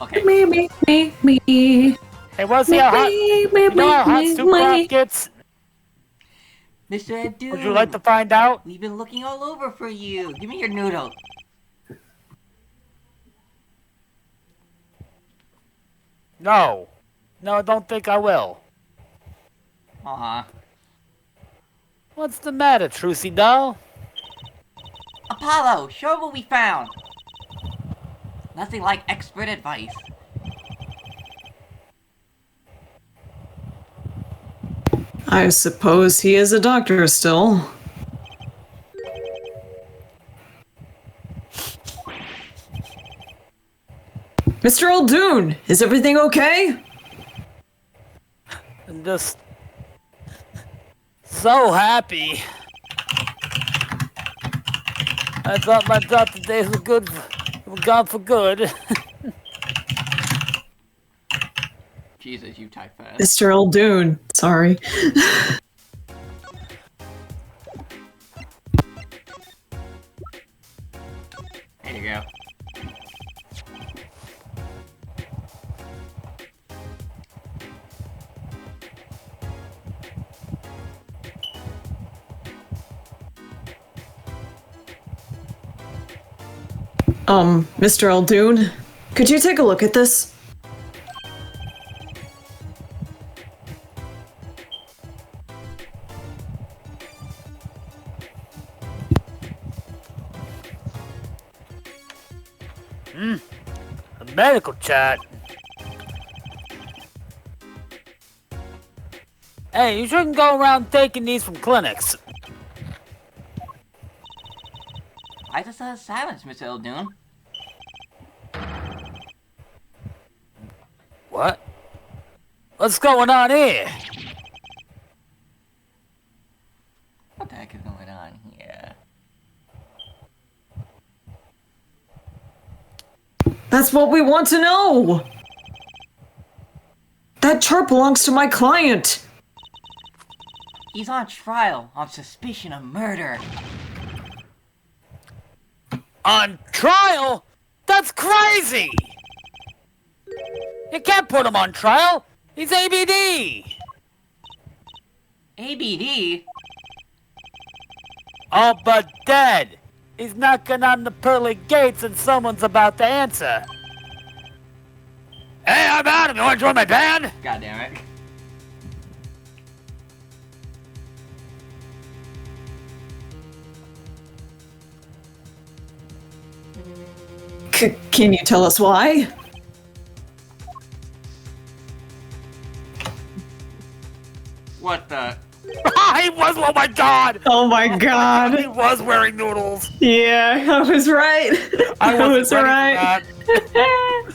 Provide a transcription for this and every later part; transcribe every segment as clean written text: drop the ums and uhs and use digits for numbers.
Okay. Me. Hey, what's the hot? You know how hot soup broth gets? Mr. Abdul, Would you like to find out? we've been looking all over for you. Give me your noodle. No. No, I don't think I will. Aw. What's the matter, Trucy doll? Apollo, show what we found. Nothing like expert advice. I suppose he is a doctor still. Mr. Muldoon, is everything okay? I'm just so happy. I thought my doctor days were gone for good. Jesus, you type fast. Mr. Muldoon, sorry. There you go. Mr. Muldoon, could you take a look at this? A medical chat. Hey, you shouldn't go around taking these from clinics. I just saw silence, Mr. Eldoon. What? What's going on here? What the heck is going on here? That's what we want to know! That chart belongs to my client! He's on trial on suspicion of murder. On trial? That's crazy! You can't put him on trial! He's ABD! ABD? All but dead! He's knocking on the pearly gates and someone's about to answer. Hey, I'm Adam! You wanna join my band? God damn it. Can you tell us why? What the? He was, oh my god! Oh my god! He was wearing noodles! Yeah, I was right. I was wasn't ready right. for that.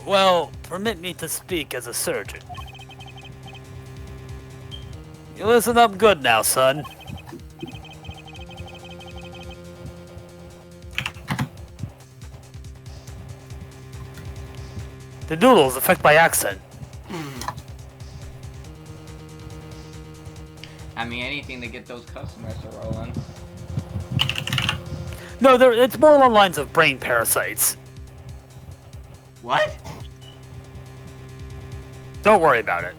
Well, permit me to speak as a surgeon. You listen up good now, son. The noodles affect my accent. I mean, anything to get those customers to rolling. No, it's more along the lines of brain parasites. What? Don't worry about it.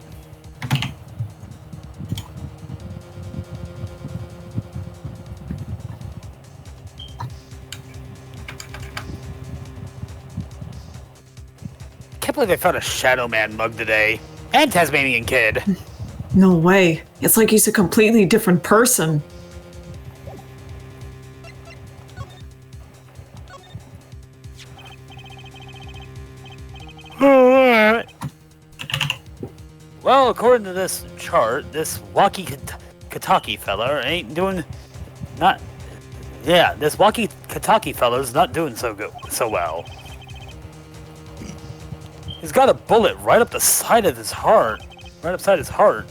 Can't believe they found a Shadow Man mug today. And Tasmanian Kid. No way. It's like he's a completely different person. Well, according to this chart, this walkie-talkie fella ain't doing... this walkie-talkie fella's not doing so well. He's got a bullet right up the side of his heart. Right upside his heart.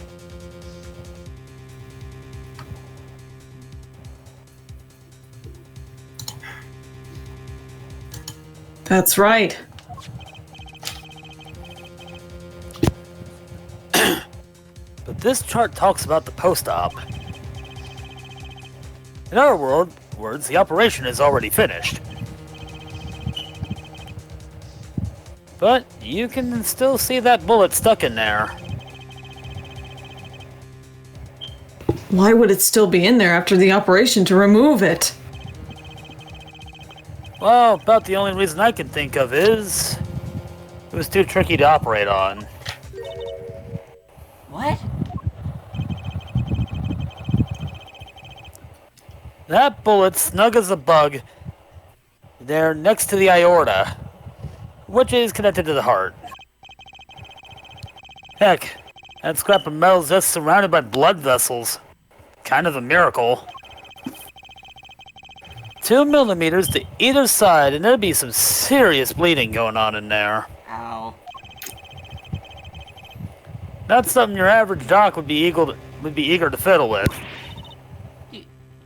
That's right. But this chart talks about the post-op. In other words, the operation is already finished. But you can still see that bullet stuck in there. Why would it still be in there after the operation to remove it? Well, about the only reason I can think of is it was too tricky to operate on. What? That bullet, snug as a bug, there next to the aorta, which is connected to the heart. Heck, that scrap of metal's just surrounded by blood vessels. Kind of a miracle. 2 millimeters to either side, and there'd be some serious bleeding going on in there. Ow. Not something your average doc would be eager to fiddle with.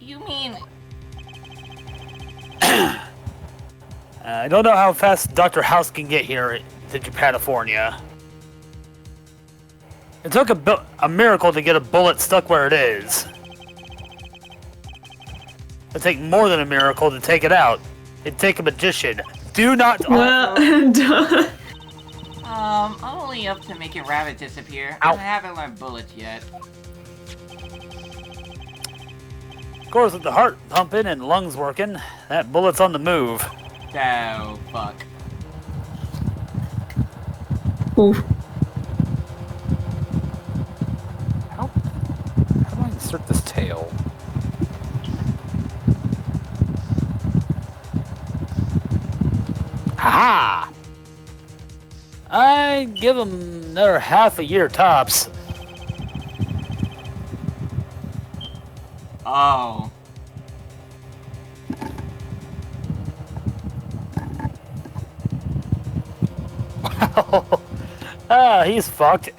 You mean... I don't know how fast Dr. House can get here to Japanifornia. It took a miracle to get a bullet stuck where it is. It'd take more than a miracle to take it out. It'd take a magician. Do not... I'm only up to making rabbit disappear. Ow. I haven't learned bullets yet. Of course, with the heart pumping and lungs working, that bullet's on the move. Oh, fuck. Ooh. How do I insert this tail? Ha-ha! I give him another half a year tops. Oh. He's fucked.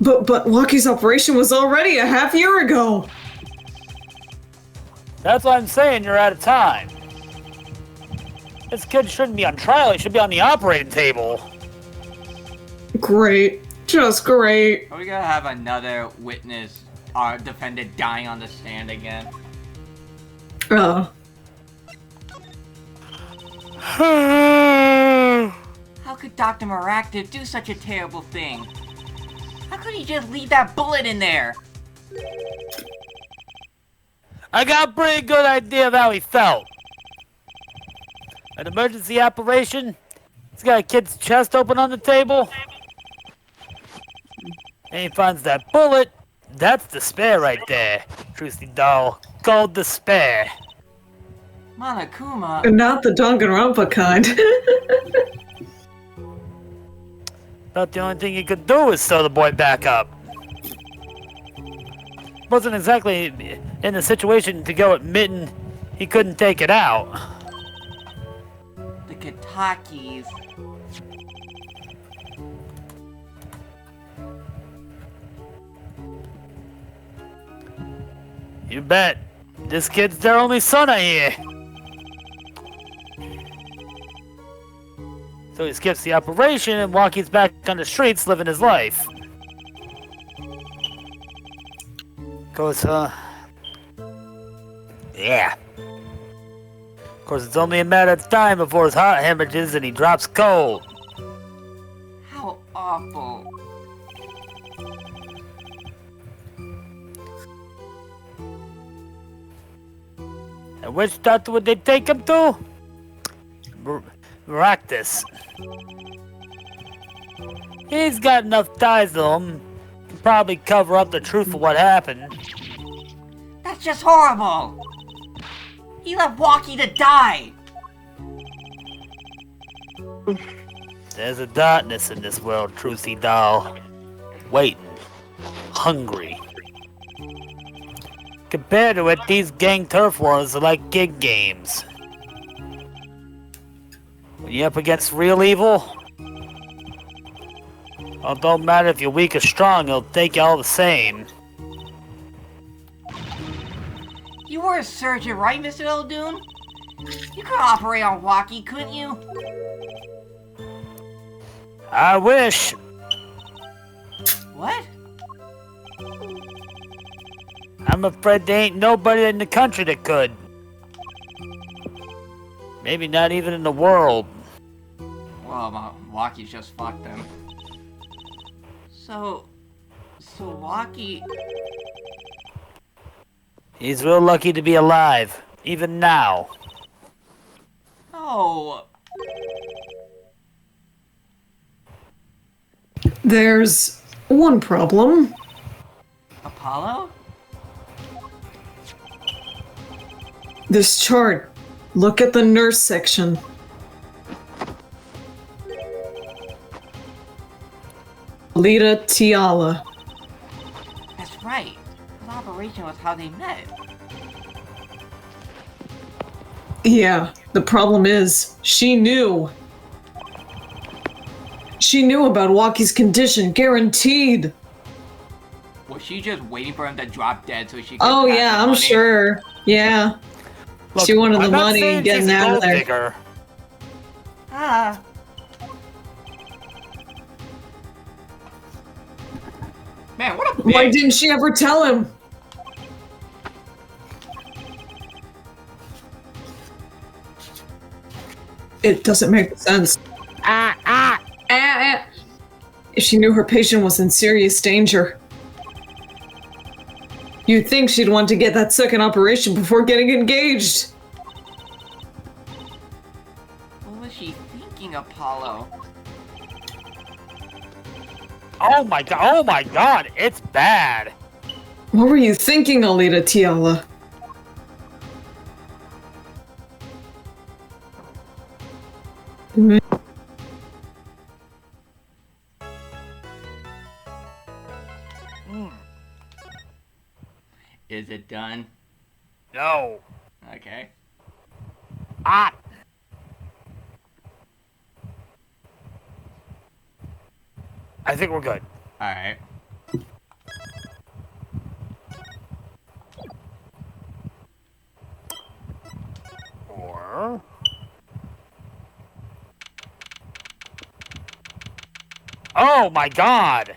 But Walkie's operation was already a half year ago. That's why I'm saying you're out of time. This kid shouldn't be on trial, he should be on the operating table. Great. Just great. Are we gonna have another witness, our defendant dying on the stand again? How could Dr. Maractive do such a terrible thing? How could he just leave that bullet in there? I got a pretty good idea of how he felt. An emergency operation? He's got a kid's chest open on the table. And he finds that bullet. That's despair right there. Trucy doll. Called despair. Monokuma. Not the Danganronpa kind. But the only thing he could do is sew the boy back up. Wasn't exactly in a situation to go admitting he couldn't take it out. The Katakis. You bet. This kid's their only son, I hear. So he skips the operation and Walkie's back on the streets living his life. Goes, yeah. Of course, it's only a matter of time before his heart hemorrhages and he drops cold. How awful. And which doctor would they take him to? Practice. He's got enough ties to him to probably cover up the truth of what happened. That's just horrible. He left Walkie to die. There's a darkness in this world, Trucy doll. Waiting. Hungry. Compared to it, these gang turf wars are like gig games. When you're up against real evil, it don't matter if you're weak or strong, it'll take you all the same. You were a surgeon, right, Mr. Eldoon? You could operate on Walkie, couldn't you? I wish. What? I'm afraid there ain't nobody in the country that could. Maybe not even in the world. Well, Walkie's just fucked them. So Walkie... He's real lucky to be alive, even now. No. There's one problem. Apollo? This chart. Look at the nurse section. Alita Tiala. That's right. Collaboration was how they met. Yeah, the problem is, she knew. She knew about Walkie's condition, guaranteed. Was she just waiting for him to drop dead so she could Oh pass yeah, the I'm money? sure. Yeah. Look, She wanted the I'm not money saying and getting she's a out of gold there. digger. Ah. Man, what a bitch. Why didn't she ever tell him? It doesn't make sense. If she knew her patient was in serious danger, you'd think she'd want to get that second operation before getting engaged. What was she thinking, Apollo? Oh my god, it's bad. What were you thinking, Alita Tiala? Is it done? No. Okay. Ah. I think we're good. Alright. Or... Oh my god!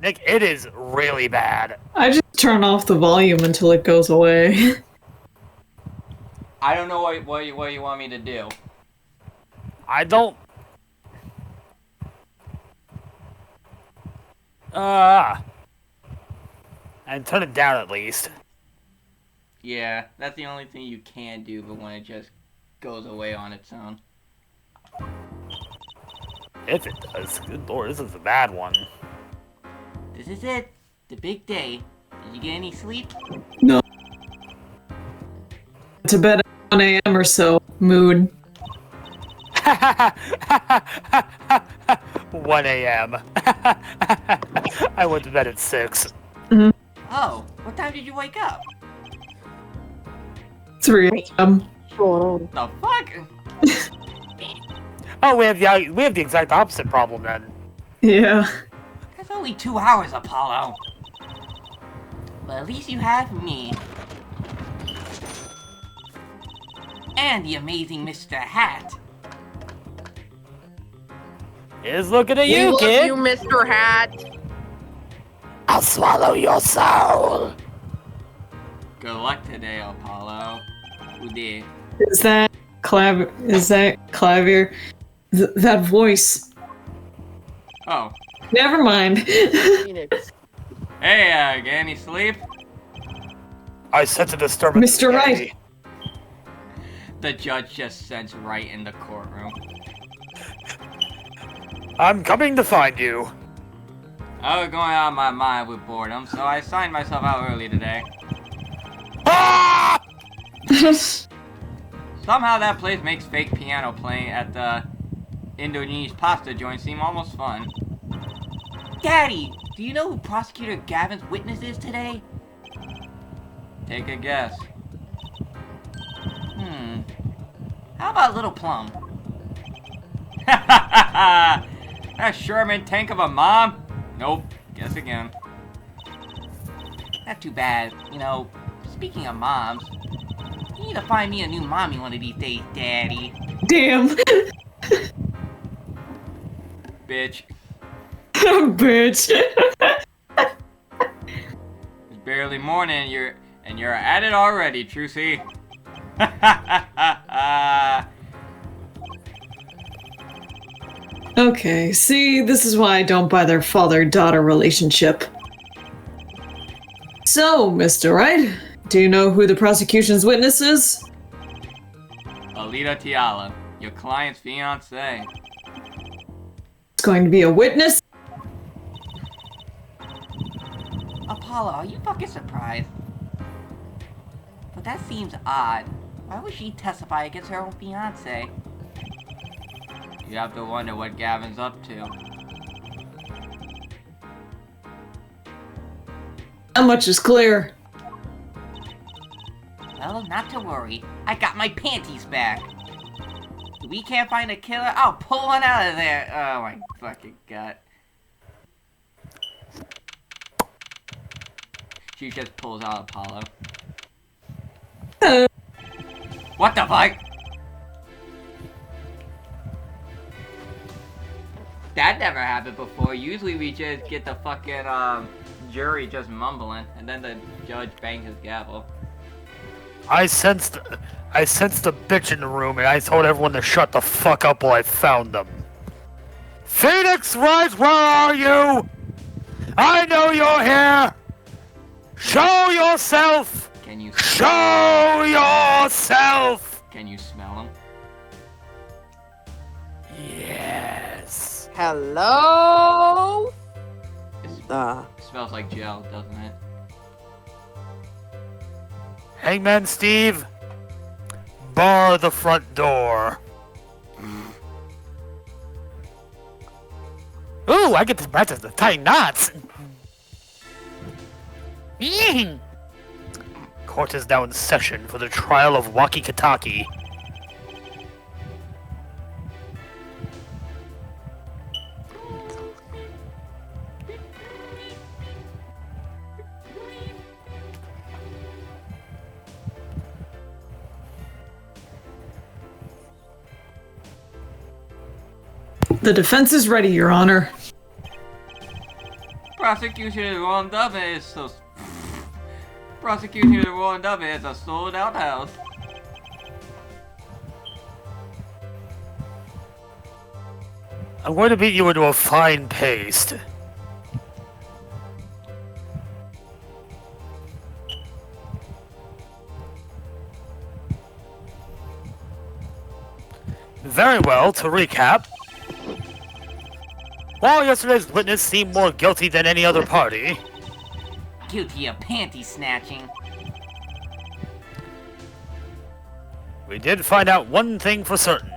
Nick, it is really bad. I just turn off the volume until it goes away. I don't know what you want me to do. I don't... And turn it down at least. Yeah, that's the only thing you can do, but when it just goes away on its own. If it does. Good lord, this is a bad one. This is it. The big day. Did you get any sleep? No. To bed at 1 a.m. or so. Mood. 1 a.m. I went to bed at 6. Oh, what time did you wake up? 3 a.m. The fuck? Oh, we have the exact opposite problem then. Yeah. That's only 2 hours, Apollo. But at least you have me. And the amazing Mr. Hat. Is looking at We you, love kid. you, Mr. Hat. I'll swallow your soul. Good luck today, Apollo. Who did? Is that Clavier? That voice. Oh. Never mind. Phoenix. Hey, get any sleep? I sense a disturbance. Mr. Wright. The judge just sends right in the courtroom. I'm coming to find you. I was going out of my mind with boredom, so I signed myself out early today. Ah! Somehow that place makes fake piano playing at the Indonesian pasta joint seem almost fun. Daddy, do you know who Prosecutor Gavin's witness is today? Take a guess. How about Little Plum? That Sherman tank of a mom? Nope. Guess again. Not too bad. You know, speaking of moms, you need to find me a new mommy one of these days, Daddy. Damn. Bitch. Bitch. It's barely morning, and you're at it already, Trucy. Okay, see, this is why I don't buy their father-daughter relationship. So, Mr. Wright, do you know who the prosecution's witness is? Alita Tiala, your client's fiancé. It's going to be a witness? Apollo, are you fucking surprised? But that seems odd. Why would she testify against her own fiancé? You have to wonder what Gavin's up to. How much is clear? Well, not to worry. I got my panties back. If we can't find a killer, I'll pull one out of there. Oh my fucking god. She just pulls out Apollo. What the fuck? That never happened before. Usually we just get the fucking jury just mumbling, and then the judge bangs his gavel. I sensed a bitch in the room, and I told everyone to shut the fuck up while I found them. Phoenix Wright, where are you? I know you're here. Show yourself. Can you Show yourself. Can you smell him? Yes. Hello? It smells like gel, doesn't it? Hangman Steve, bar the front door. Ooh, I get to practice the tying knots. Court is now in session for the trial of Waki Kataki. The defense is ready, Your Honor. Prosecution is warmed up and it's so... Prosecution is warmed up and it's a sold out house. I'm going to beat you into a fine paste. Very well, to recap. While yesterday's witness seemed more guilty than any other party, Guilty of panty snatching. we did find out one thing for certain.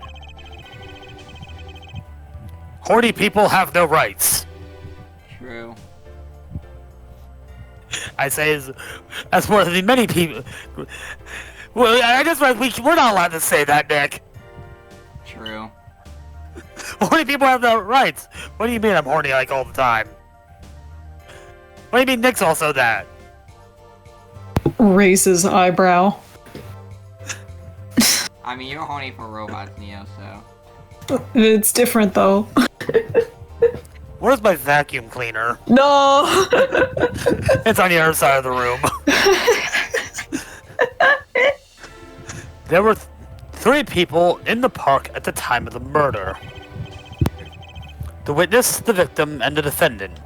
Horny people have no rights. True. I say as one of the many people. Well, I guess we're not allowed to say that, Nick. True. Horny people have no rights. What do you mean I'm horny like all the time? What do you mean Nick's also that? Raises eyebrow. I mean, you're horny for robots, Neo, so... It's different, though. Where's my vacuum cleaner? No! It's on the other side of the room. There were three people in the park at the time of the murder. The witness, the victim, and the defendant.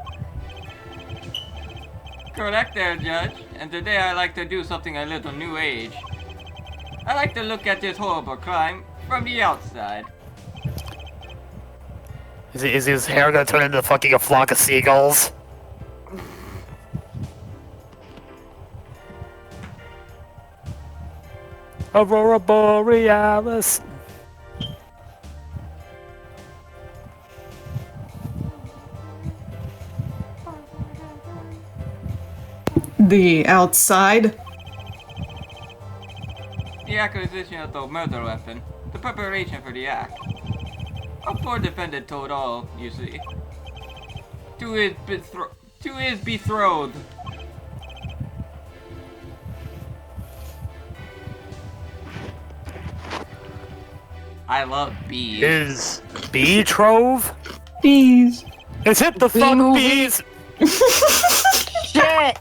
Correct there, Judge. And today I like to do something a little new age. I like to look at this horrible crime from the outside. Is his hair gonna turn into fucking a flock of seagulls? Aurora Borealis. The outside? The acquisition of the murder weapon. The preparation for the act. A poor defendant told all, you see. To his betrothed. I love bees. Is betrove? Bees. Is it the fuck bees? Shit!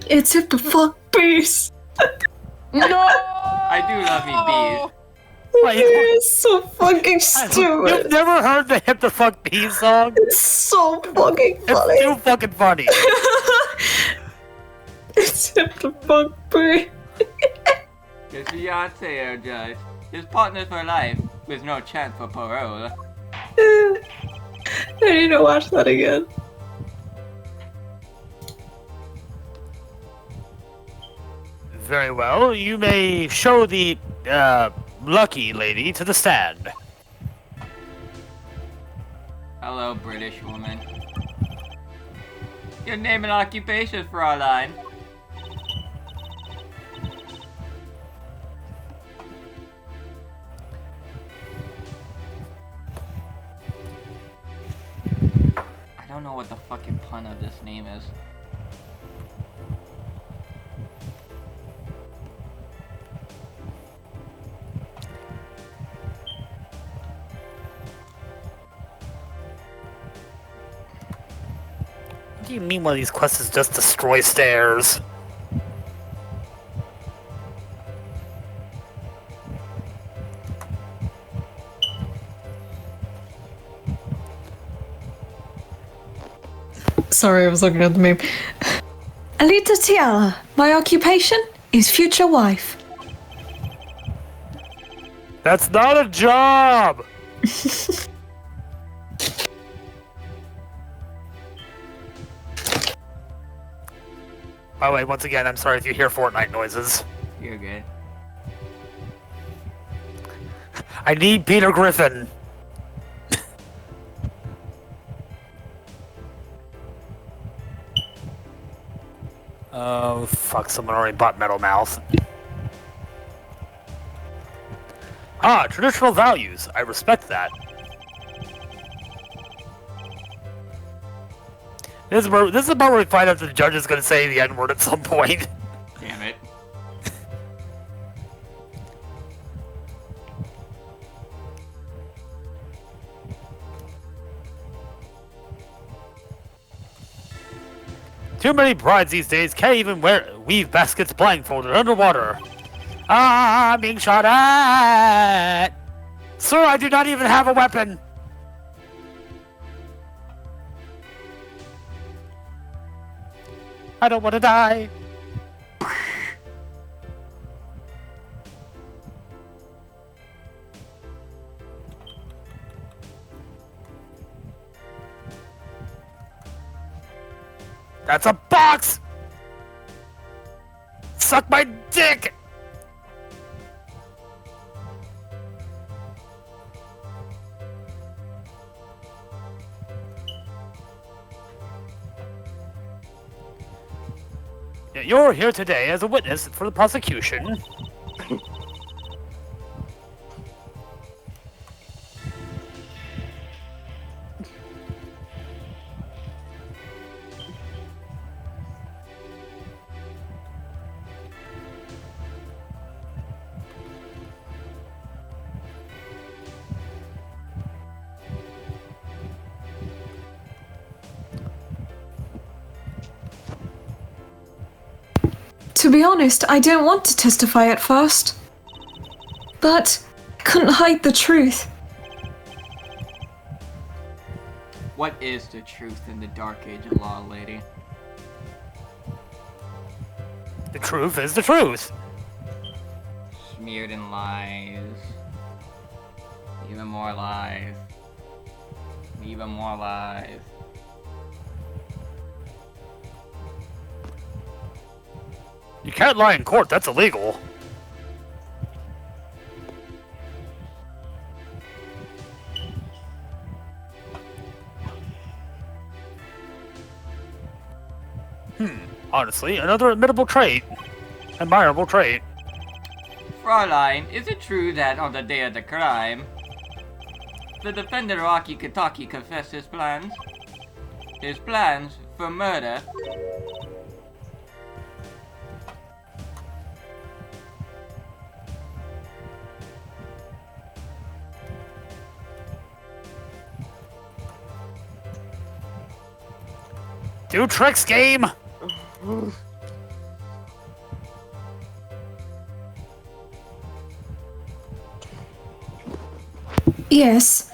It's hit the fuck bees. No! I do love me bees. Why, you- It's so fucking You've stupid. never heard the Hip the Fuck Me song? It's so fucking It's funny. too fucking funny. It's hip the fuck me. His fiancé are judge. His partners for life, with no chance for parole. I need to watch that again. Very well. You may show the lucky lady to the stand. Hello, British woman. Your name and occupation, Fraulein. I don't know what the fucking pun of this name is. What do you mean one of these quests is just destroy stairs? Sorry, I was looking at the meme. Alita Tiala. My occupation is future wife. That's not a job! By the way, once again, I'm sorry if you hear Fortnite noises. You're good. I need Peter Griffin. Oh, fuck, someone already bought Metal Mouth. Ah, traditional values. I respect that. This is about where we find out the judge is going to say the N-word at some point. Damn it. Too many brides these days can't even weave baskets blindfolded underwater. Ah, I'm being shot at! Sir, I do not even have a weapon! I don't want to die. That's a box! Suck my dick! You're here today as a witness for the prosecution. To be honest, I didn't want to testify at first. But I couldn't hide the truth. What is the truth in the dark age of law, lady? The truth is the truth. Smeared in lies. Even more lies. Even more lies. You can't lie in court, that's illegal. Honestly, another admittable trait. Admirable trait. Fraulein, is it true that on the day of the crime, the defendant Rocky Kataki confessed his plans? His plans for murder? Do tricks, game! Yes.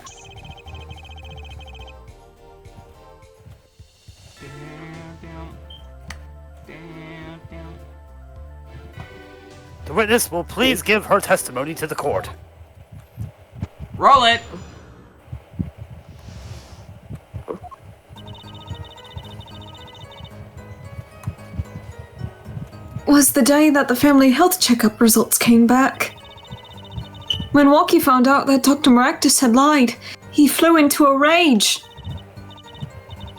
The witness will please give her testimony to the court. Roll it! Was the day that the family health checkup results came back. When Walkie found out that Dr. Maractus had lied, he flew into a rage.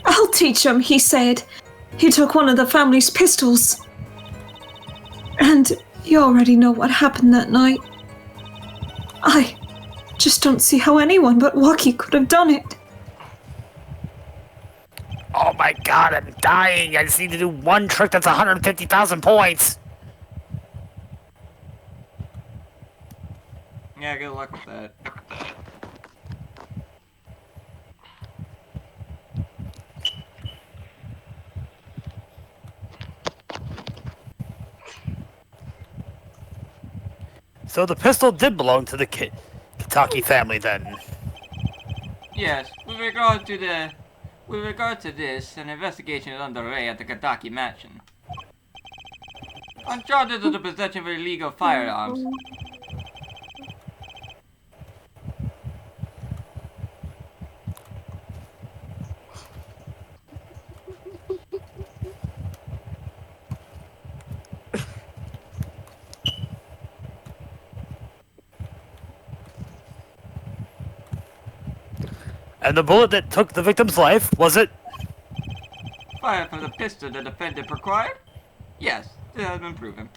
I'll teach him, he said. He took one of the family's pistols. And you already know what happened that night. I just don't see how anyone but Walkie could have done it. Oh my god, I'm dying. I just need to do one trick that's 150,000 points. Yeah, good luck with that. So the pistol did belong to the Kitaki family then. Yes, with regard to this, an investigation is underway at the Kitaki mansion. On charges of the possession of illegal firearms. And the bullet that took the victim's life, was it? Fired from the pistol the defendant required? Yes, it has been proven.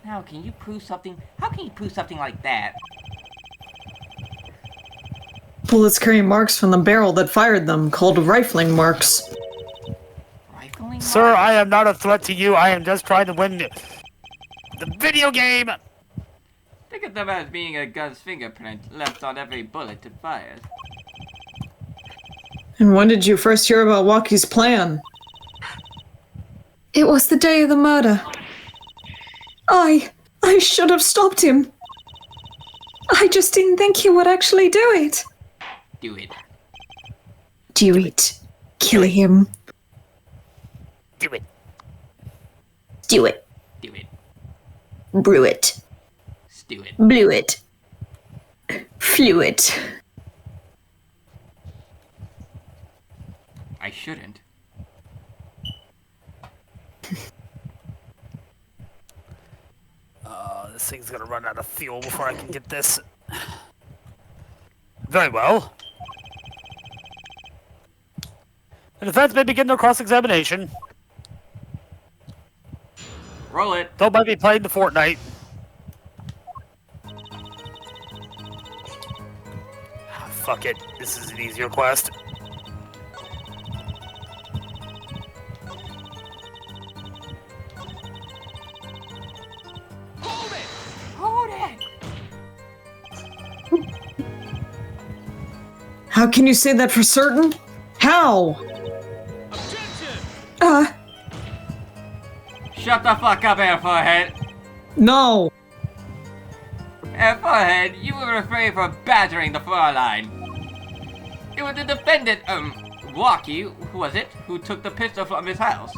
Now, can you prove something? How can you prove something like that? Bullets carry marks from the barrel that fired them, called rifling marks. Rifling? Sir, I am not a threat to you. I am just trying to win the video game. Think of them as being a gun's fingerprint left on every bullet it fires. And when did you first hear about Walkie's plan? It was the day of the murder. I should have stopped him. I just didn't think he would actually do it. Do it. Do it. Kill him. Do it. Do it. Do it. Brew it. Stew it. Blew it. Flew it. I shouldn't. This thing's gonna run out of fuel before I can get this. Very well. The defense may begin their cross-examination. Roll it. Don't mind me playing the Fortnite. Fuck it. This is an easier quest. Hold it! How can you say that for certain? How? Shut the fuck up, Airforehead! No. Airforehead, you were refrained from badgering the Fraulein. It was the defendant, Walkie, who was it, who took the pistol from his house.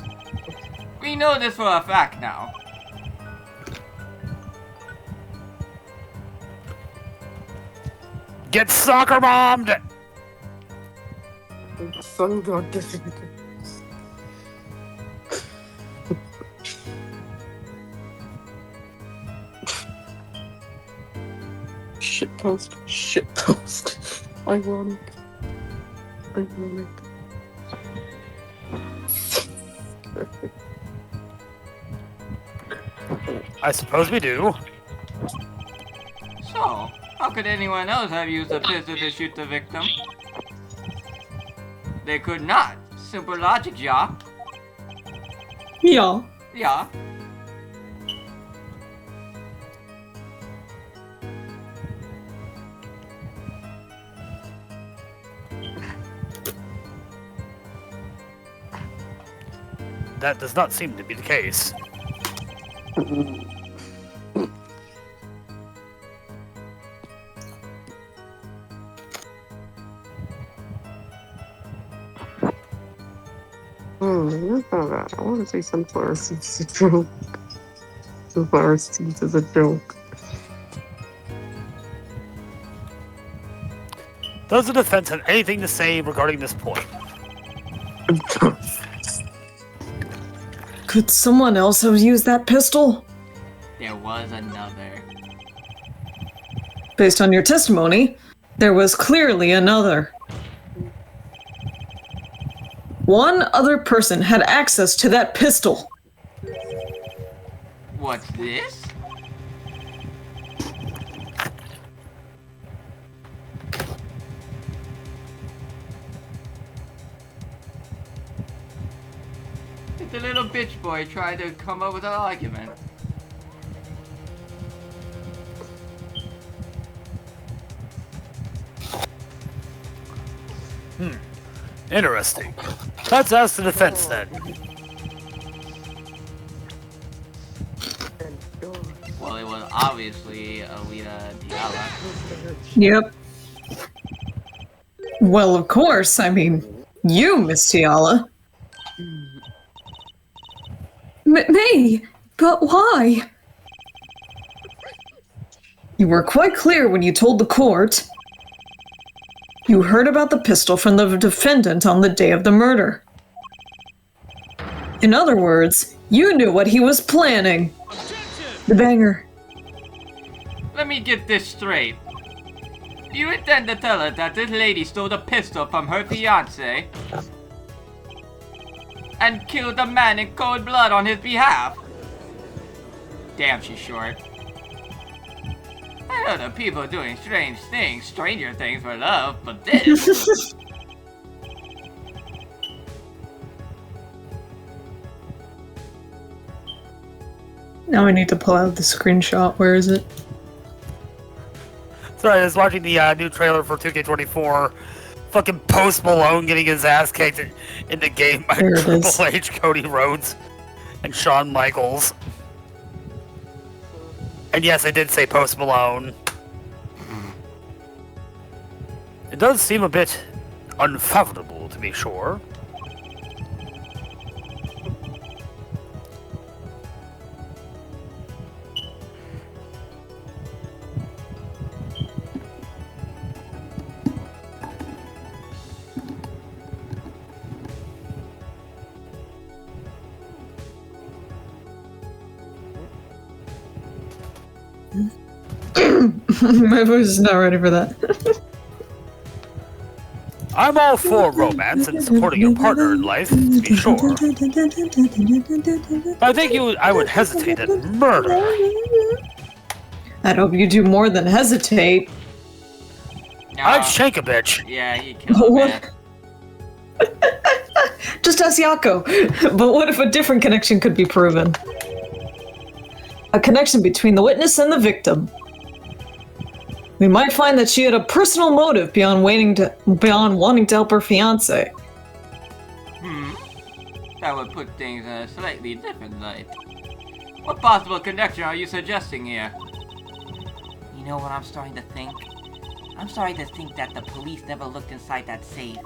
We know this for a fact now. Get soccer bombed! Son got difficult. Shitpost. Shitpost. Ironic. Ironic. I suppose we do. So, how could anyone else have used a pistol to shoot the victim? They could not. Simple logic, yeah. Yeah. Yeah. That does not seem to be the case. That's not bad. I want to say sunflower seeds is a joke. Sunflower seeds is a joke. Does the defense have anything to say regarding this point? Could someone else have used that pistol? There was another. Based on your testimony, there was clearly another. One other person had access to that pistol. What's this? The little bitch boy tried to come up with an argument. Interesting. Let's ask the defense then. Well, it was obviously Alita Diala. Yep. Well, of course. I mean, you, Miss Tiala. Me? But why? You were quite clear when you told the court. You heard about the pistol from the defendant on the day of the murder. In other words, you knew what he was planning. The banger. Let me get this straight. You intend to tell her that this lady stole the pistol from her fiancé and killed a man in cold blood on his behalf? Damn, she's short. I know the people doing strange things, stranger things for love, but this... Now I need to pull out the screenshot. Where is it? Sorry, I was watching the new trailer for 2K24. Fucking Post Malone getting his ass kicked in the game by There it Triple is. H, Cody Rhodes, and Shawn Michaels. And yes, I did say Post Malone. It does seem a bit unfathomable, to be sure. My voice is not ready for that. I'm all for romance and supporting your partner in life, to be sure. But I think I would hesitate at murder. I'd hope you do more than hesitate. No. I'd shank a bitch. Yeah, he killed a man. Just ask Yako. But what if a different connection could be proven? A connection between the witness and the victim. We might find that she had a personal motive beyond wanting to help her fiance. That would put things in a slightly different light. What possible connection are you suggesting here? You know what I'm starting to think? I'm starting to think that the police never looked inside that safe.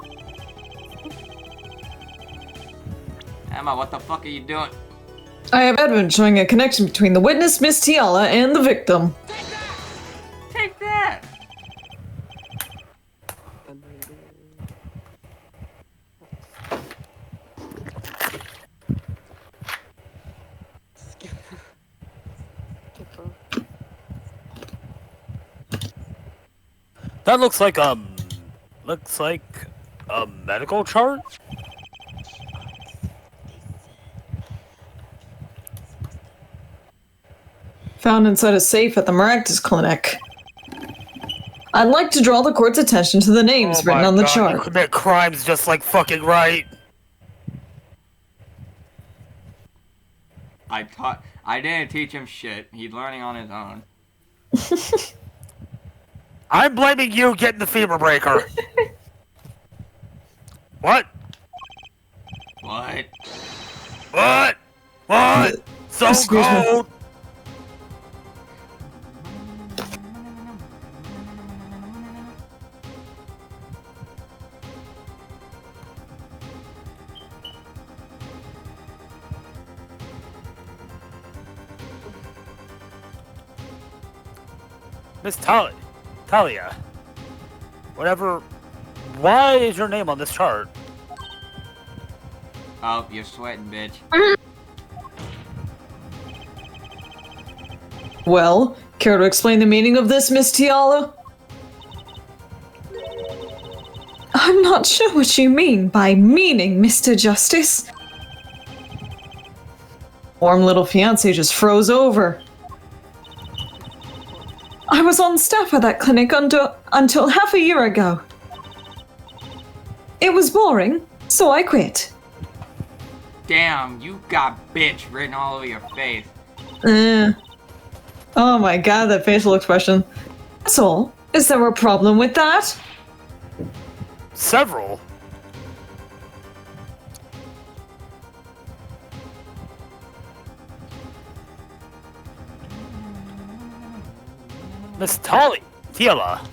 Emma, what the fuck are you doing? I have evidence showing a connection between the witness, Miss Tiala, and the victim. Take that! That looks like a medical chart. Found inside a safe at the Maractus Clinic. I'd like to draw the court's attention to the names Oh my written on the God, you chart. commit crimes just like fucking right. I didn't teach him shit. He's learning on his own. I'm blaming you getting the fever breaker. What? What? What? What? So Excuse me. cold. Miss Talia. Whatever. Why is your name on this chart? Oh, you're sweating, bitch. Well, care to explain the meaning of this, Miss Tiala? I'm not sure what you mean by meaning, Mr. Justice. Warm little fiancé just froze over. I was on staff at that clinic until half a year ago. It was boring, so I quit. Damn, you got bitch written all over your face. Oh my god, that facial expression. That's all. Is there a problem with that? Several. Miss Tiala.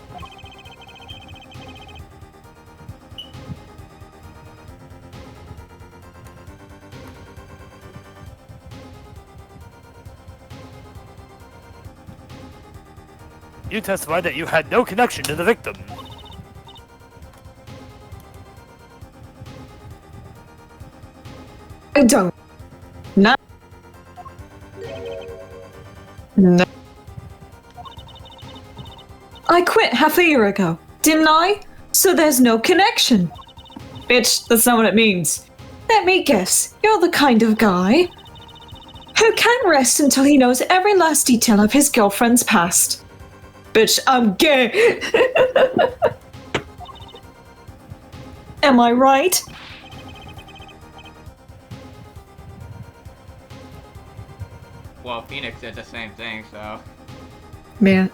You testified that you had no connection to the victim. I don't. No. No. I quit half a year ago, didn't I? So there's no connection. Bitch, that's not what it means. Let me guess, you're the kind of guy who can't rest until he knows every last detail of his girlfriend's past. Bitch, I'm gay. Am I right? Well, Phoenix did the same thing, so... Man.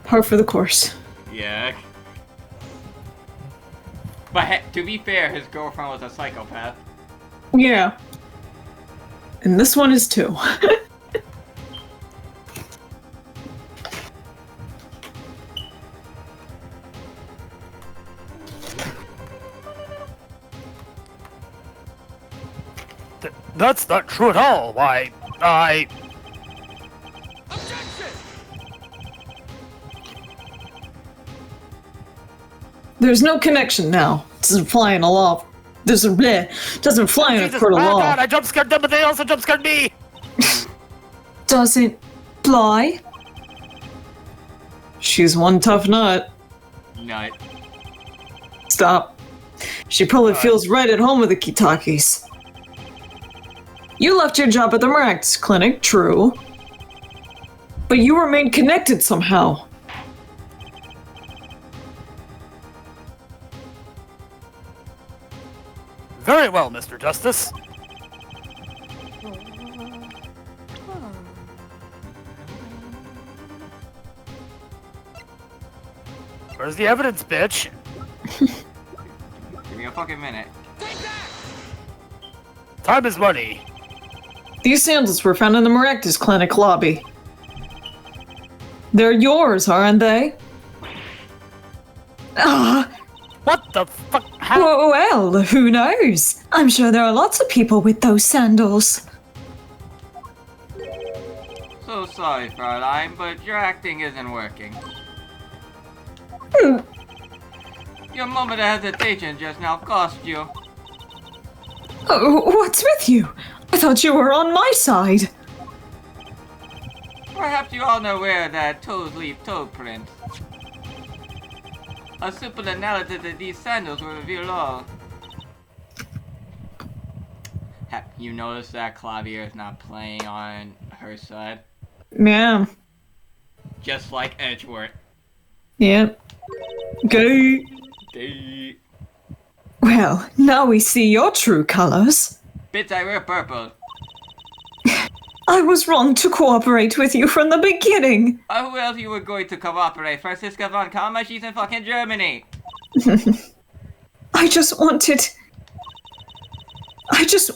Par for the course. Yeah. But to be fair, his girlfriend was a psychopath. Yeah. And this one is too. That's not true at all. Why, There's no connection now. Doesn't fly in a law. Doesn't fly in a Jesus, court of oh law. God, I jump scared them, but they also jump scared me. Doesn't fly? She's one tough nut. Nut. Stop. She probably feels right at home with the Kitakis. You left your job at the Miraculous Clinic, true. But you remained connected somehow. Very well, Mr. Justice. Where's the evidence, bitch? Give me a fucking minute. Time is money. These sandals were found in the Miraculous Clinic lobby. They're yours, aren't they? Ah, What the fuck? How? well, who knows? I'm sure there are lots of people with those sandals. So sorry, Fraulein, but your acting isn't working. Your moment of hesitation just now cost you. Oh, what's with you? I thought you were on my side. Perhaps you all know where that toes leave toe prints. A simple analysis of these sandals will reveal all. Have you noticed that Claudia is not playing on her side? Yeah. Just like Edgeworth. Yep. Go. Gay. Well, now we see your true colors. Bitch, I wear purple. I was wrong to cooperate with you from the beginning. Who else you were going to cooperate? Franziska von Kammer? She's in fucking Germany. I just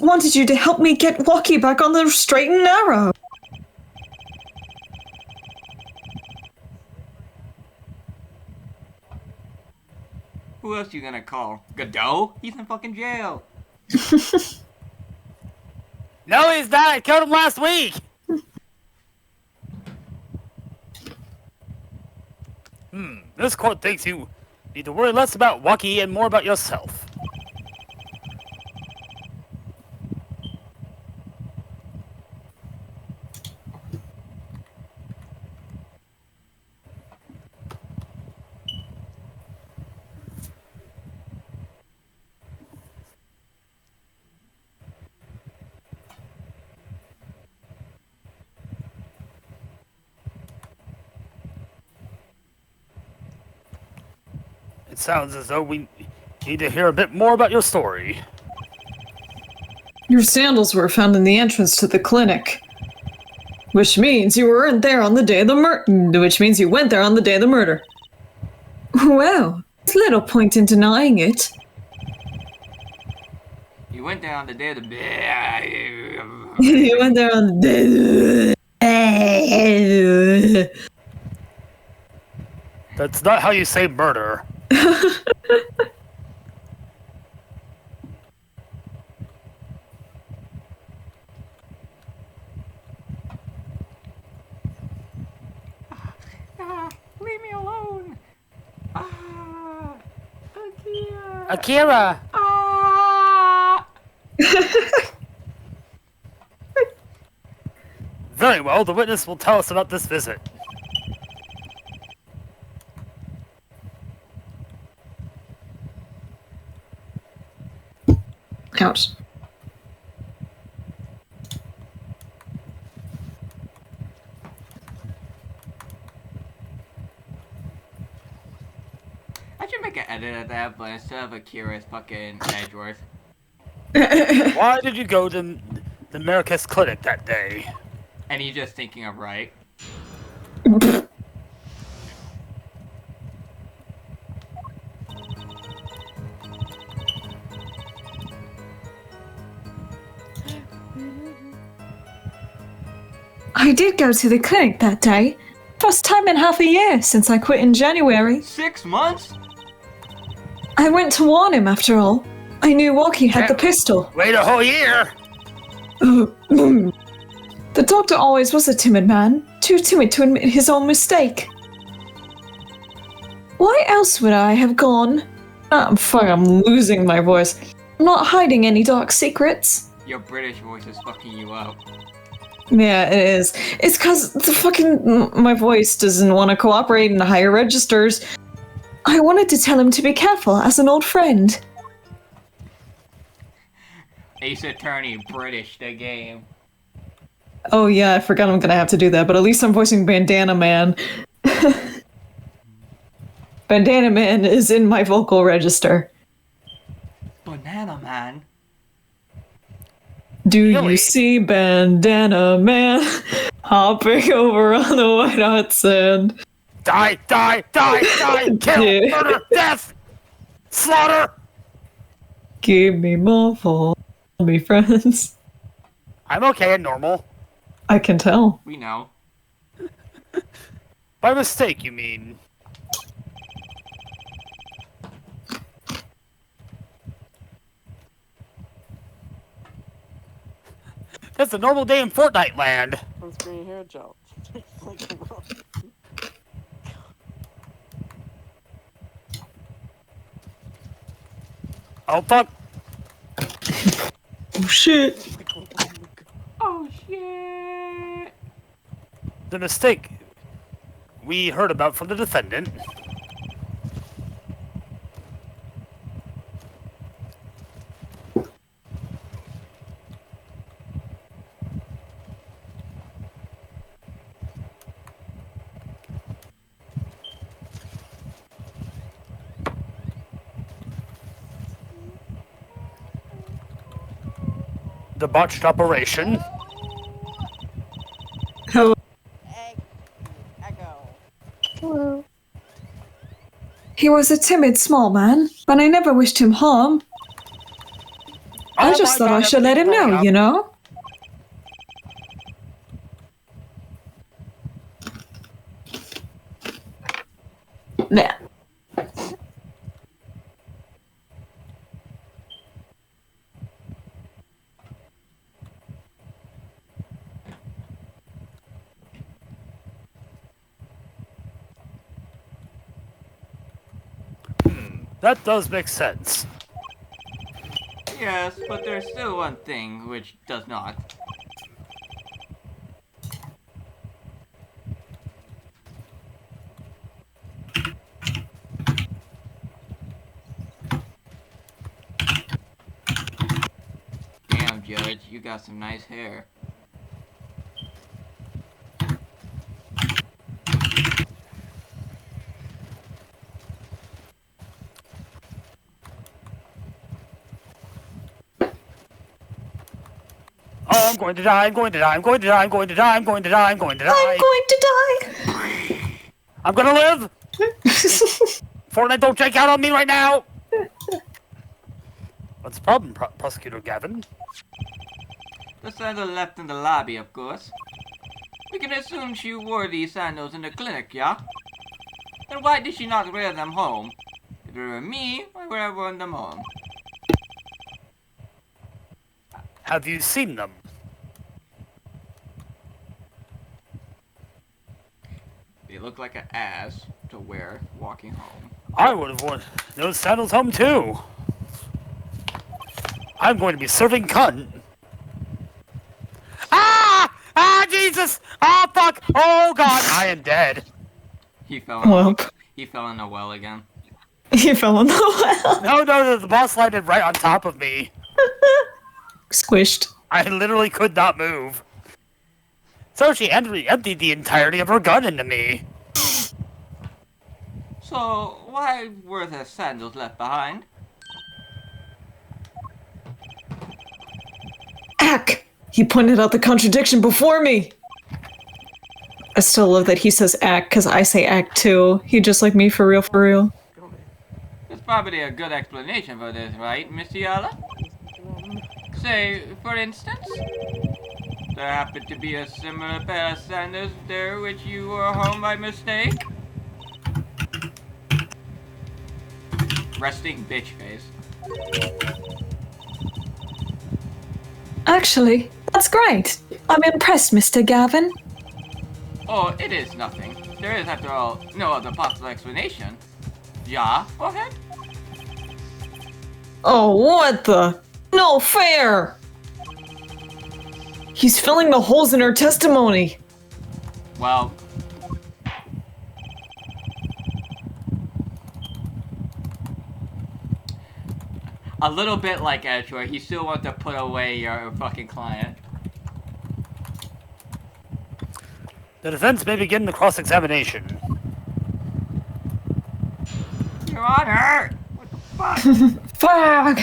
wanted you to help me get Walkie back on the straight and narrow. Who else you gonna call? Godot? He's in fucking jail. No, he's not. I killed him last week. This court thinks you need to worry less about Waki and more about yourself. It sounds as though we need to hear a bit more about your story. Your sandals were found in the entrance to the clinic. Which means you weren't there on the day of the Which means you went there on the day of the murder. Well, there's little point in denying it. You went there on the day of the. You went there on the day. That's not how you say murder. Leave me alone. Akira. Akira! Very well, the witness will tell us about this visit. Ouch. I should make an edit of that, but instead of Akira, it's fucking Edgeworth. Why did you go to the Maracas clinic that day? And he's just thinking of right. I did go to the clinic that day. First time in half a year since I quit in January. 6 months? I went to warn him after all. I knew Walkie had the pistol. Wait a whole year! The doctor always was a timid man, too timid to admit his own mistake. Why else would I have gone? I'm losing my voice. I'm not hiding any dark secrets. Your British voice is fucking you up. Yeah, it is. It's cause my voice doesn't want to cooperate in the higher registers. I wanted to tell him to be careful as an old friend. Ace Attorney, British, the game. Oh yeah, I forgot I'm gonna have to do that, but at least I'm voicing Bandana Man. Bandana Man is in my vocal register. Banana Man? Do Really? you see Bandana Man hopping over on the white hot sand? Die, die, die, die! Kill, Yeah. murder, death! Slaughter! Give me more for me friends. I'm okay and normal. I can tell. We know. By mistake, you mean? That's a normal day in Fortnite land. On screen hair gel. Oh fuck! Oh shit. Oh shit! The mistake we heard about from the defendant. The botched operation. Hello. Hello. He was a timid, small man, but I never wished him harm. I Oh just my thought God, I should let him everything's know, going you up. know? Nah. That does make sense. Yes, but there's still one thing which does not. Damn, Judge, you got some nice hair. Oh, I'm going to die, I'm going to die, I'm going to die, I'm going to die, I'm going to die, I'm going to die. I'm going to die! I'm gonna live! Fortnite, don't check out on me right now! What's the problem, Prosecutor Gavin? The sandal left in the lobby, of course. We can assume she wore these sandals in the clinic, yeah? Then why did she not wear them home? If it were me, I would have worn them home. Have you seen them? They look like an ass to wear walking home. I would have worn those sandals home too. I'm going to be serving cunt. Ah! Ah, Jesus! Oh, fuck! Oh, God! I am dead. He fell in a well again. You fell in the well. No, the boss landed right on top of me. Squished. I literally could not move. So she emptied the entirety of her gun into me. So, why were the sandals left behind? Ack! He pointed out the contradiction before me! I still love that he says ack, because I say ack too. He just like me for real, for real. There's probably a good explanation for this, right, Miss Yala? Say, for instance, there happened to be a similar pair of sandals there which you wore home by mistake? Resting bitch face. Actually, that's great. I'm impressed, Mr. Gavin. Oh, it is nothing. There is, after all, no other possible explanation. Ja, forehead? Oh, what the? No fair! He's filling the holes in her testimony. Well, a little bit like Edgeworth, he still wants to put away your fucking client. The defense may begin the cross-examination. Your Honor! What the fuck? Fuck!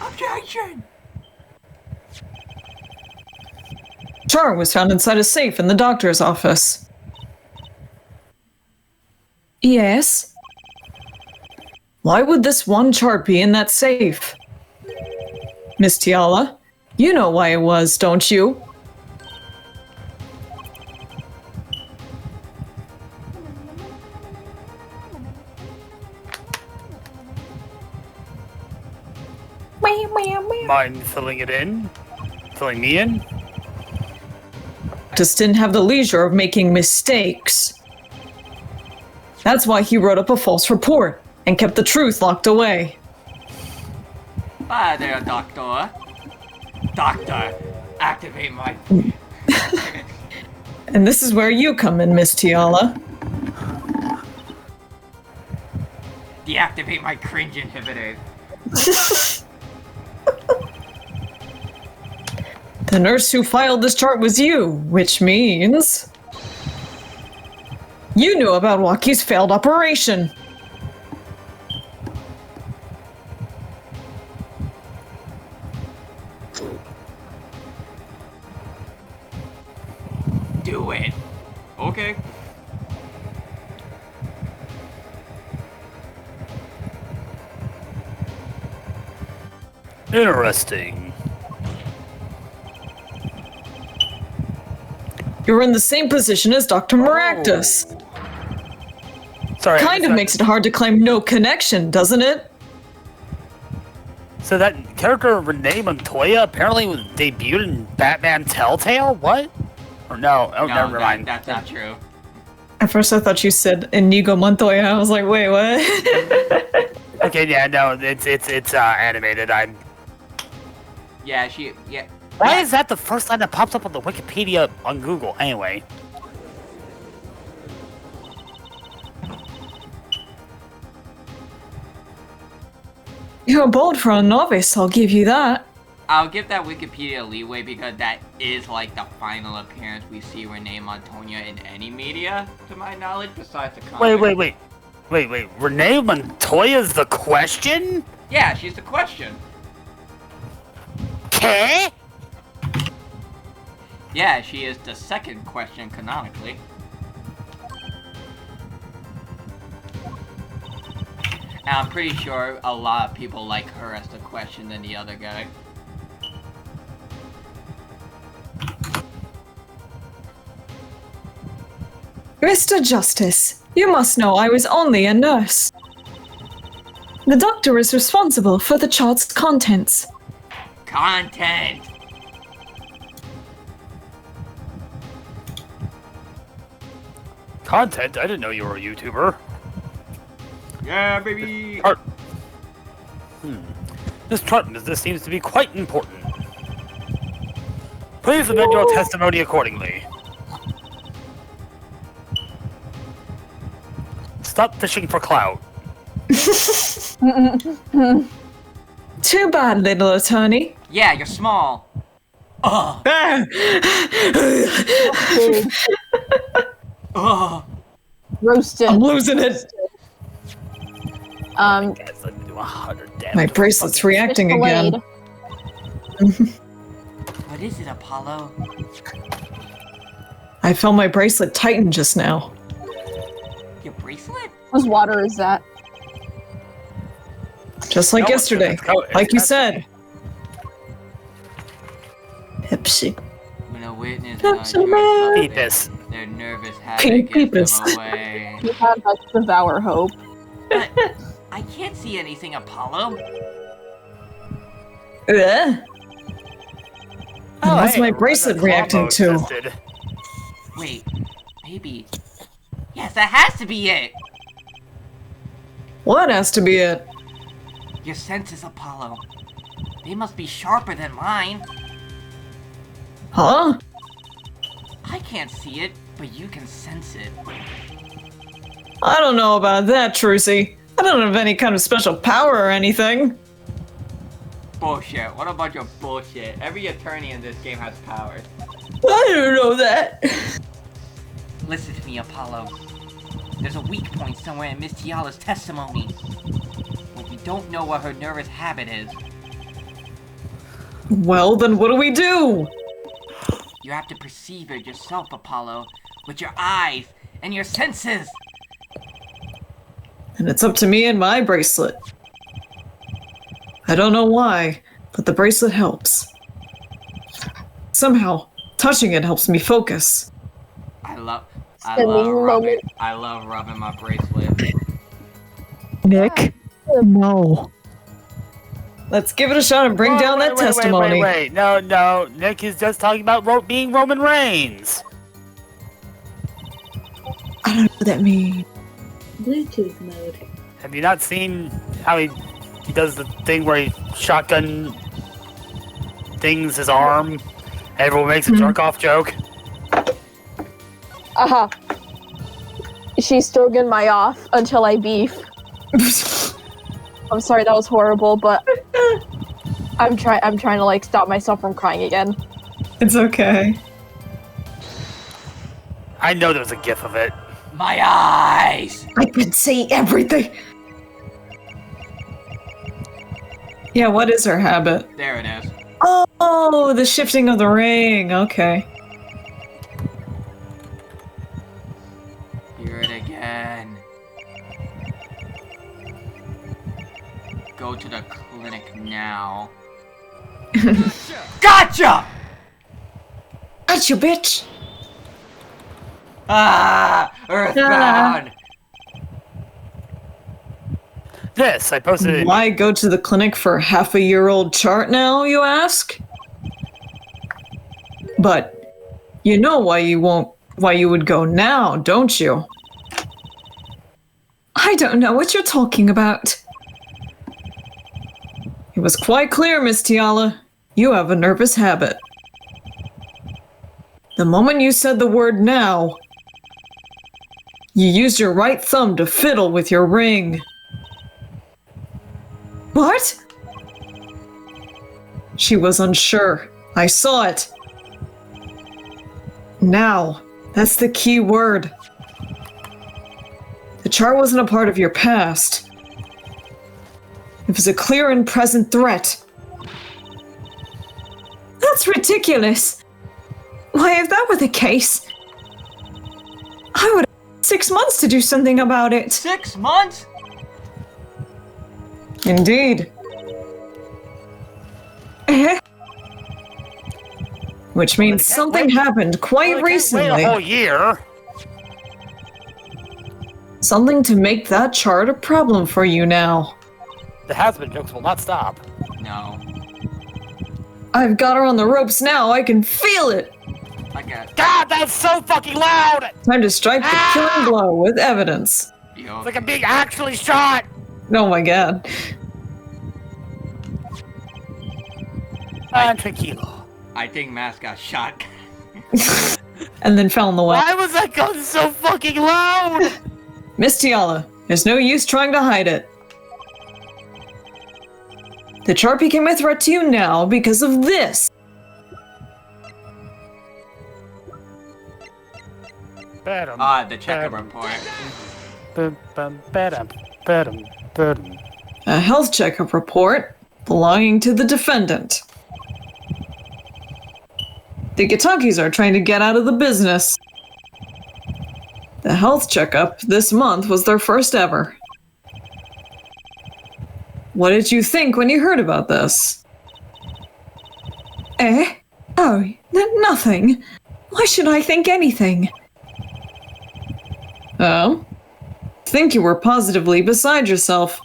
Objection! Char was found inside a safe in the doctor's office. Yes? Why would this one chart be in that safe? Miss Tiala, you know why it was, don't you? Mind filling it in? Filling me in? Just didn't have the leisure of making mistakes. That's why he wrote up a false report and kept the truth locked away. Hi there, Doctor. Doctor, activate my... And this is where you come in, Miss Tiala. Deactivate my cringe inhibitor. The nurse who filed this chart was you, which means... you knew about Waukie's failed operation. Do it. Okay. Interesting. You're in the same position as Dr. Maractus. So Sorry. Kind of makes it hard to claim no connection, doesn't it? So that character Renee Montoya apparently was debuted in Batman Telltale? What? Or no? Oh, No, never mind. that's not true. At first I thought you said Inigo Montoya. I was like, wait, what? Okay, yeah, no, it's animated. Yeah. Why is that the first line that pops up on the Wikipedia on Google? Anyway. You're bold for a novice, I'll give you that. I'll give that Wikipedia leeway because that is like the final appearance we see Renee Montoya in any media, to my knowledge, besides the comic. Wait. Renee Montoya's the question? Yeah, she's the question. Okay. Yeah, she is the second question canonically. And I'm pretty sure a lot of people like her as the question than the other guy. Mr. Justice, you must know I was only a nurse. The doctor is responsible for the chart's contents. Content! Content? I didn't know you were a YouTuber. Yeah, baby! This chart business seems to be quite important. Please amend your testimony accordingly. Stop fishing for clout. Too bad, little attorney. Yeah, you're small. Ugh. Ugh. Roasted. I'm losing it. Guess let me do 100 damage. My bracelet's reacting Delayed. again. What is it, Apollo? I felt my bracelet tighten just now. Your bracelet? Whose water is that? Just like No, yesterday. it's Like you Pepsi. said. Pepsi. When a witness Eat this. their nervous Pink habit gives peepers. them away. You have to devour hope. But I can't see anything, Apollo. Ugh. What's hey, my bracelet the claw reacting mode to? tested. Wait, maybe. Yes, that has to be it! What has to be it? Your senses, Apollo. They must be sharper than mine. Huh? I can't see it, but you can sense it. I don't know about that, Trucy. I don't have any kind of special power or anything. Bullshit. What a bunch of bullshit. Every attorney in this game has powers. I don't know that. Listen to me, Apollo. There's a weak point somewhere in Miss Tiala's testimony. But we don't know what her nervous habit is. Well, then what do we do? You have to perceive it yourself, Apollo, with your eyes and your senses. And it's up to me and my bracelet. I don't know why, but the bracelet helps. Somehow, touching it helps me focus. I love moment. rubbing my bracelet. Nick? No. Let's give it a shot and bring Oh, down that testimony. Wait. No. Nick is just talking about being Roman Reigns. I don't know what that means. Bluetooth mode. Have you not seen how he does the thing where he shotgun things his arm? Everyone makes a jerk-off joke. She's stroking my off until I beef. I'm sorry, that was horrible, but I'm trying to like stop myself from crying again. It's okay. I know there's a gif of it. My eyes! I can see everything. Yeah, what is her habit? There it is. Oh, the shifting of the ring. Okay. Hear it again. Go to the clinic now. Gotcha! Gotcha, bitch. Ah! Earthbound! this. I posted it. Why go to the clinic for a half-a-year-old chart now, you ask? But you know why you would go now, don't you? I don't know what you're talking about. It was quite clear, Miss Tiala. You have a nervous habit. The moment you said the word now, you used your right thumb to fiddle with your ring. What? She was unsure. I saw it. Now, that's the key word. The chart wasn't a part of your past. It was a clear and present threat. That's ridiculous. Why, if that were the case, I would have 6 months to do something about it. 6 months? Indeed. Eh? Which means something happened quite recently. Wait a whole year. Something to make that chart a problem for you now. The has-been jokes will not stop. No. I've got her on the ropes now. I can feel it. I got God, that's so fucking loud! Time to strike the killing blow with evidence. It's like I'm being actually shot! Oh my god. Tranquilo. I think Mask got shot. And then fell in the well. Why was that gun so fucking loud? Miss Tiala, there's no use trying to hide it. The chart became a threat to you now because of this. The checkup report. A health checkup report belonging to the defendant. The Gitakis are trying to get out of the business. The health checkup this month was their first ever. What did you think when you heard about this? Eh? Oh, nothing. Why should I think anything? Oh? Think you were positively beside yourself.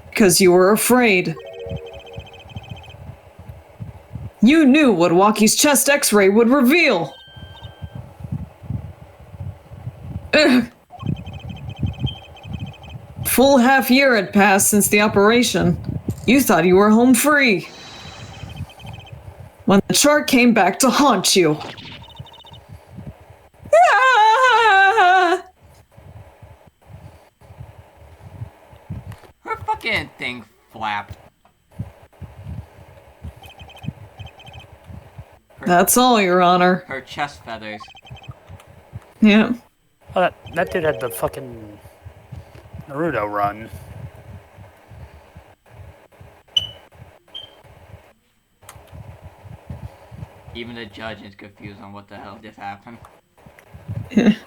Because you were afraid. You knew what Waki's chest x-ray would reveal. Ugh. Full half year had passed since the operation. You thought you were home free. When the chart came back to haunt you. Ah! Her fucking thing flapped. That's all, Your Honor. Her chest feathers. Yeah. Oh, that dude had the fucking Naruto run. Even the judge is confused on what the hell just happened.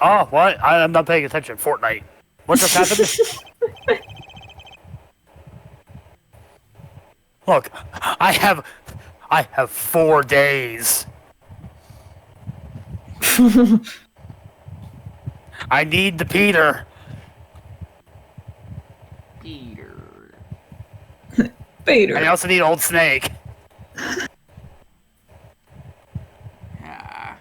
Oh, what? I'm not paying attention. Fortnite. What just happened? Look, I have 4 days. I need the Peter. Peter. I also need Old Snake. Ah.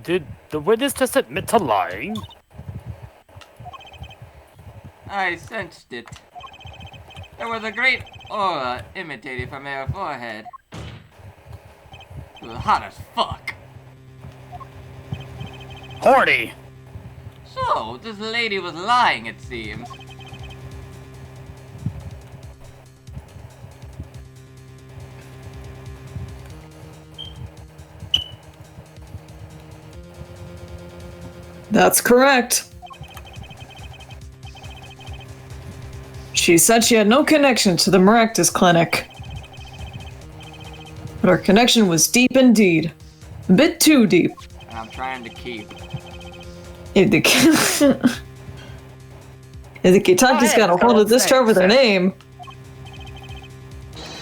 Did the witness just admit to lying? I sensed it. There was a great aura emanating from her forehead. It was hot as fuck. Horny. So, this lady was lying, it seems. That's correct. She said she had no connection to the Maractus Clinic. But her connection was deep indeed. A bit too deep. And I'm trying to keep. If the Kitaki's got a hold of this chart with her name,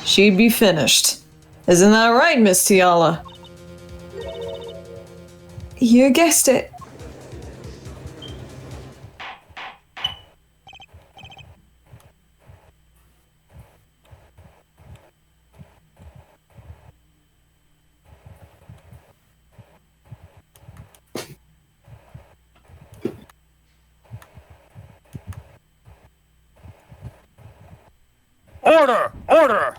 she'd be finished. Isn't that right, Miss Tiala? You guessed it. Order! Order!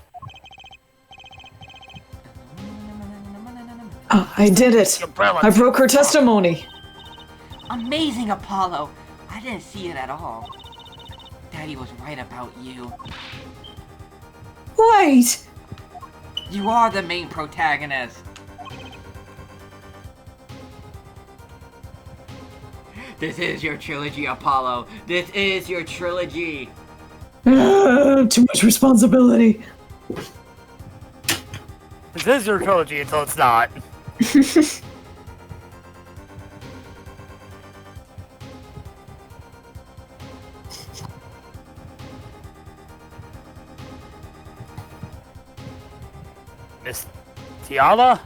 Oh, I did it. Umbrella. I broke her testimony. Amazing, Apollo! I didn't see it at all. Daddy was right about you. Wait! You are the main protagonist. This is your trilogy, Apollo. This is your trilogy. Too much responsibility. This is your trilogy until it's not. Miss Tiala?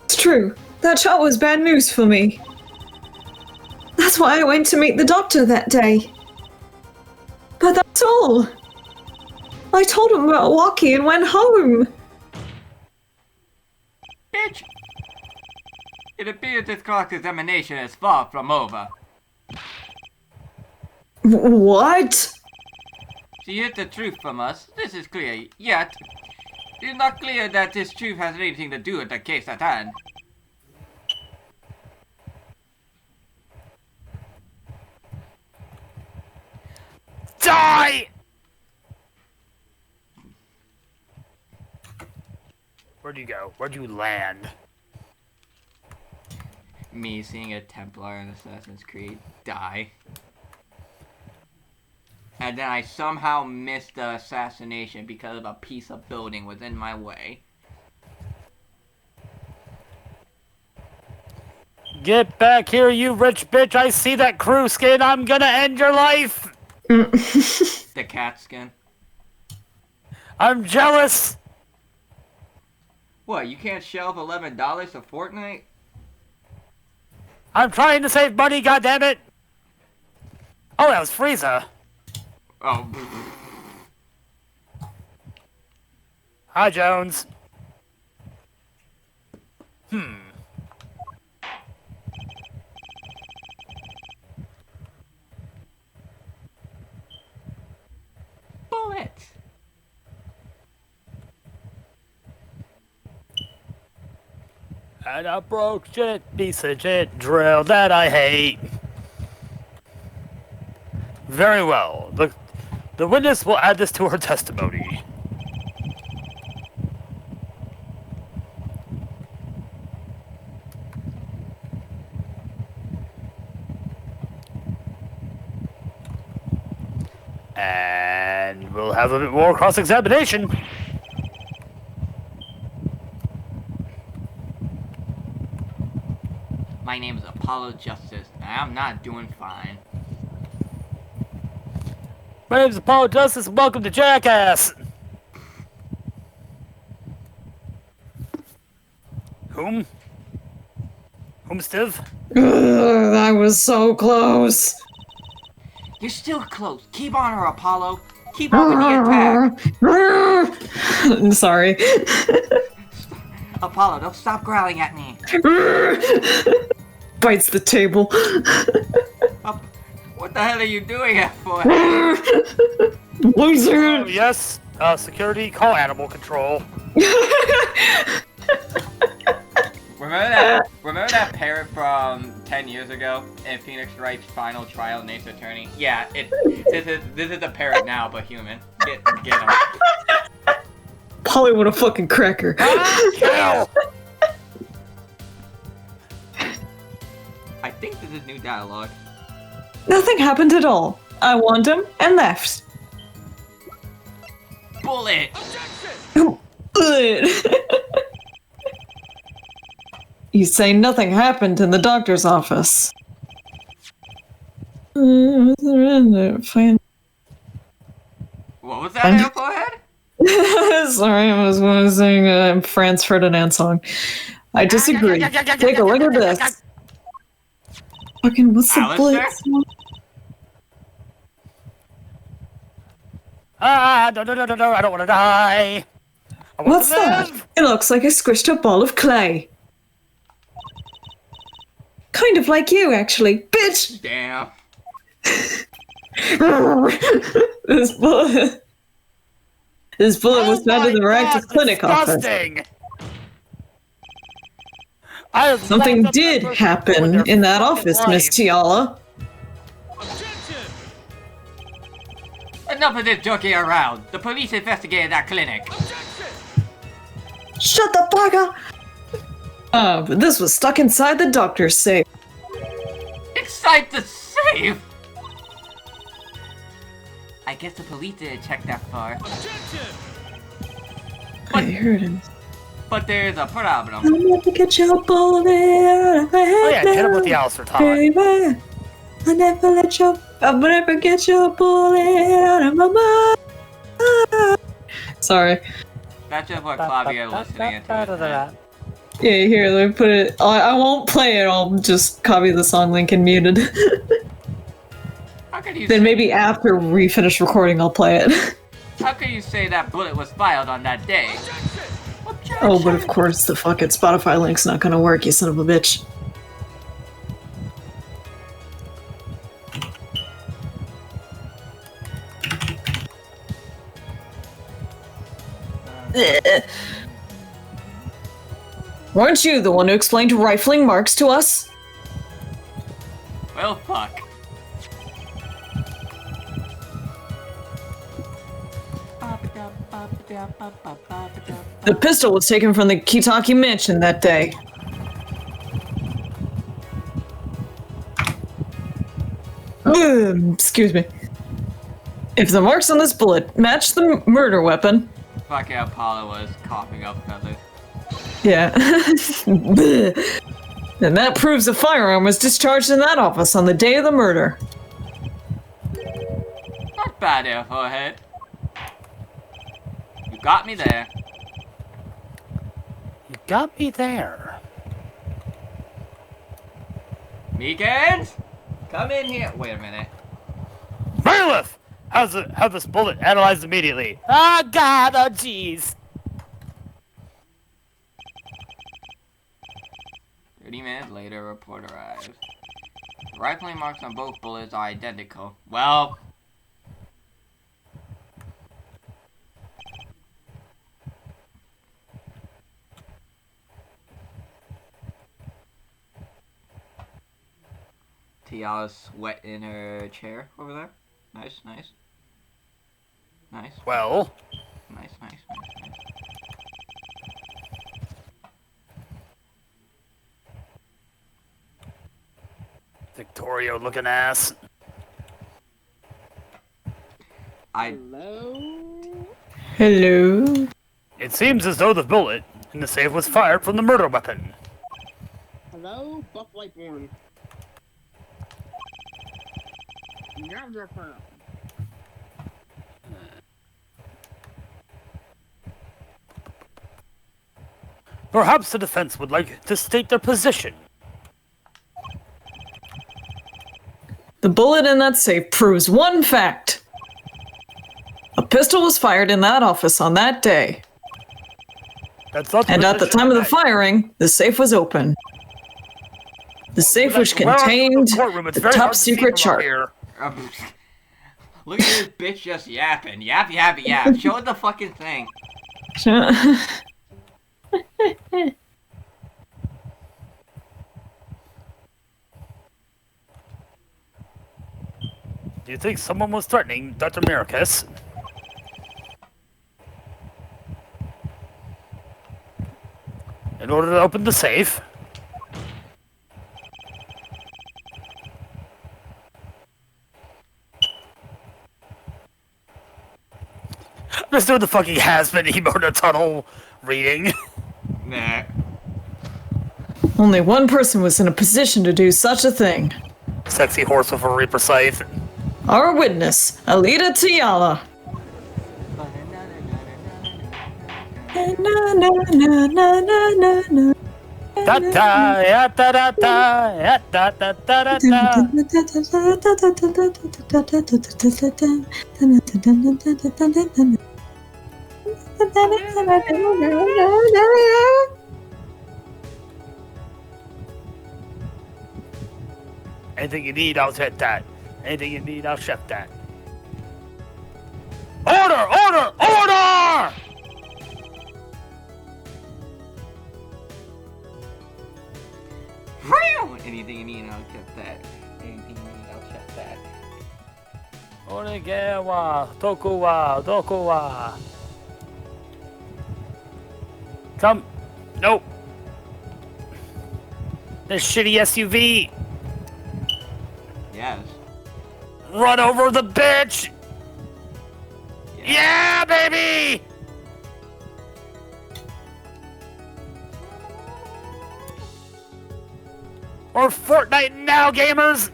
It's true. That shot was bad news for me. That's why I went to meet the doctor that day. But that's all. I told him about Walkie and went home. Bitch! It appears this cross-examination is far from over. What? She hid the truth from us. This is clear. Yet, it is not clear that this truth has anything to do with the case at hand. Die! Where'd you go? Where'd you land? Me seeing a Templar in Assassin's Creed die. And then I somehow missed the assassination because of a piece of building was in my way. Get back here, you rich bitch! I see that crew skin! I'm gonna end your life! The cat skin. I'm jealous! What, you can't shelve $11 a fortnight? I'm trying to save money, goddammit! Oh, that was Frieza. Oh. Hi, Jones. Bullets! And a broke shit piece of shit drill that I hate. Very well. The witness will add this to her testimony. And we'll have a bit more cross-examination. My name is Apollo Justice, and I'm not doing fine. My name's Apollo Justice, and welcome to Jackass! Whom? Whom, Steve? That was so close. You're still close. Keep on her, Apollo. Keep up with the attack. I'm sorry. Apollo, don't stop growling at me. Bites the table. What the hell are you doing it for? Loser. Yes, security, call animal control. Remember that parrot from 10 years ago in Phoenix Wright's final trial, Nate's attorney? Yeah, this is a parrot now, but human. Get him. Polly, what a fucking cracker. Kill! I think this is new dialogue. Nothing happened at all. I warned him and left. Bullet! You say nothing happened in the doctor's office. Fine. What was that there, forehead? Sorry, I was going to sing a Franz Ferdinand song. I disagree. Take a look at this. Fucking, what's the Alistair? bullet song? No, I don't want to die. I want What's to that? live. It looks like a squished up ball of clay. Kind of like you, actually. Bitch! Damn. This bullet was found in the Reactive Clinic office. Disgusting. Something did happen in that office, Miss Tiala. Enough of this joking around. The police investigated that clinic. Shut the fuck up! But this was stuck inside the doctor's safe. Inside the safe? I guess the police didn't check that far. I heard him. But there's a problem. I'll never get your bullet out of my head. Oh yeah, hit him with the Alistair Todd. Baby, I'll never get your bullet out of my mind. Sorry. That's just what Claudia listening into. Yeah, here, let me put it. I won't play it, I'll just copy the song link and mute it. How could you Then say, maybe after we finish recording, I'll play it. how could you say that bullet was filed on that day? Oh, but of course, the fucking Spotify link's not gonna work, you son of a bitch. Weren't you the one who explained rifling marks to us? Well, fuck. The pistol was taken from the Kitaki mansion that day. Excuse me. If the marks on this bullet match the murder weapon... Fucking Apollo was coughing up feathers. Yeah. Then that proves a firearm was discharged in that office on the day of the murder. Not bad there, forehead. You got me there. You got me there. Meekins? Come in here. Wait a minute. Bailiff! Have this bullet analyzed immediately. Oh god, oh jeez. 30 minutes later, report arrives. The rifling marks on both bullets are identical. Well... Tiala's sweat in her chair over there. Nice, nice. Nice. Well, Nice, nice, nice, nice. Victorio looking ass. Hello? It seems as though the bullet in the safe was fired from the murder weapon. Hello, Buff Lightborn. Now's your turn. Perhaps the defense would like to state their position. The bullet in that safe proves one fact. A pistol was fired in that office on that day. That's not And at the position time of the I- firing, the safe was open. The safe which We're out of the contained courtroom. It's the very top hard to see secret from up chart. here. Look at this bitch just yapping. Yap, yap, yap. Show her the fucking thing. Do you think someone was threatening Dr. Maricus? In order to open the safe? I'm just doing the fucking has-been emo in a tunnel reading. Nah. Only one person was in a position to do such a thing. Sexy horse with a reaper scythe. Our witness, Alita Tiala. Na, na, na, na, na, na, na. Da da ya da da da ya da da da da da. Anything you need, I'll hit that. Anything you need, I'll chef that. Order! Order! Order! Anything you need, I'll check that. Anything you need, I'll check that. Onegawa, Dokuwa. Come. Nope. This shitty SUV. Yes. Run over the bitch. Yeah, baby. Or Fortnite now, gamers!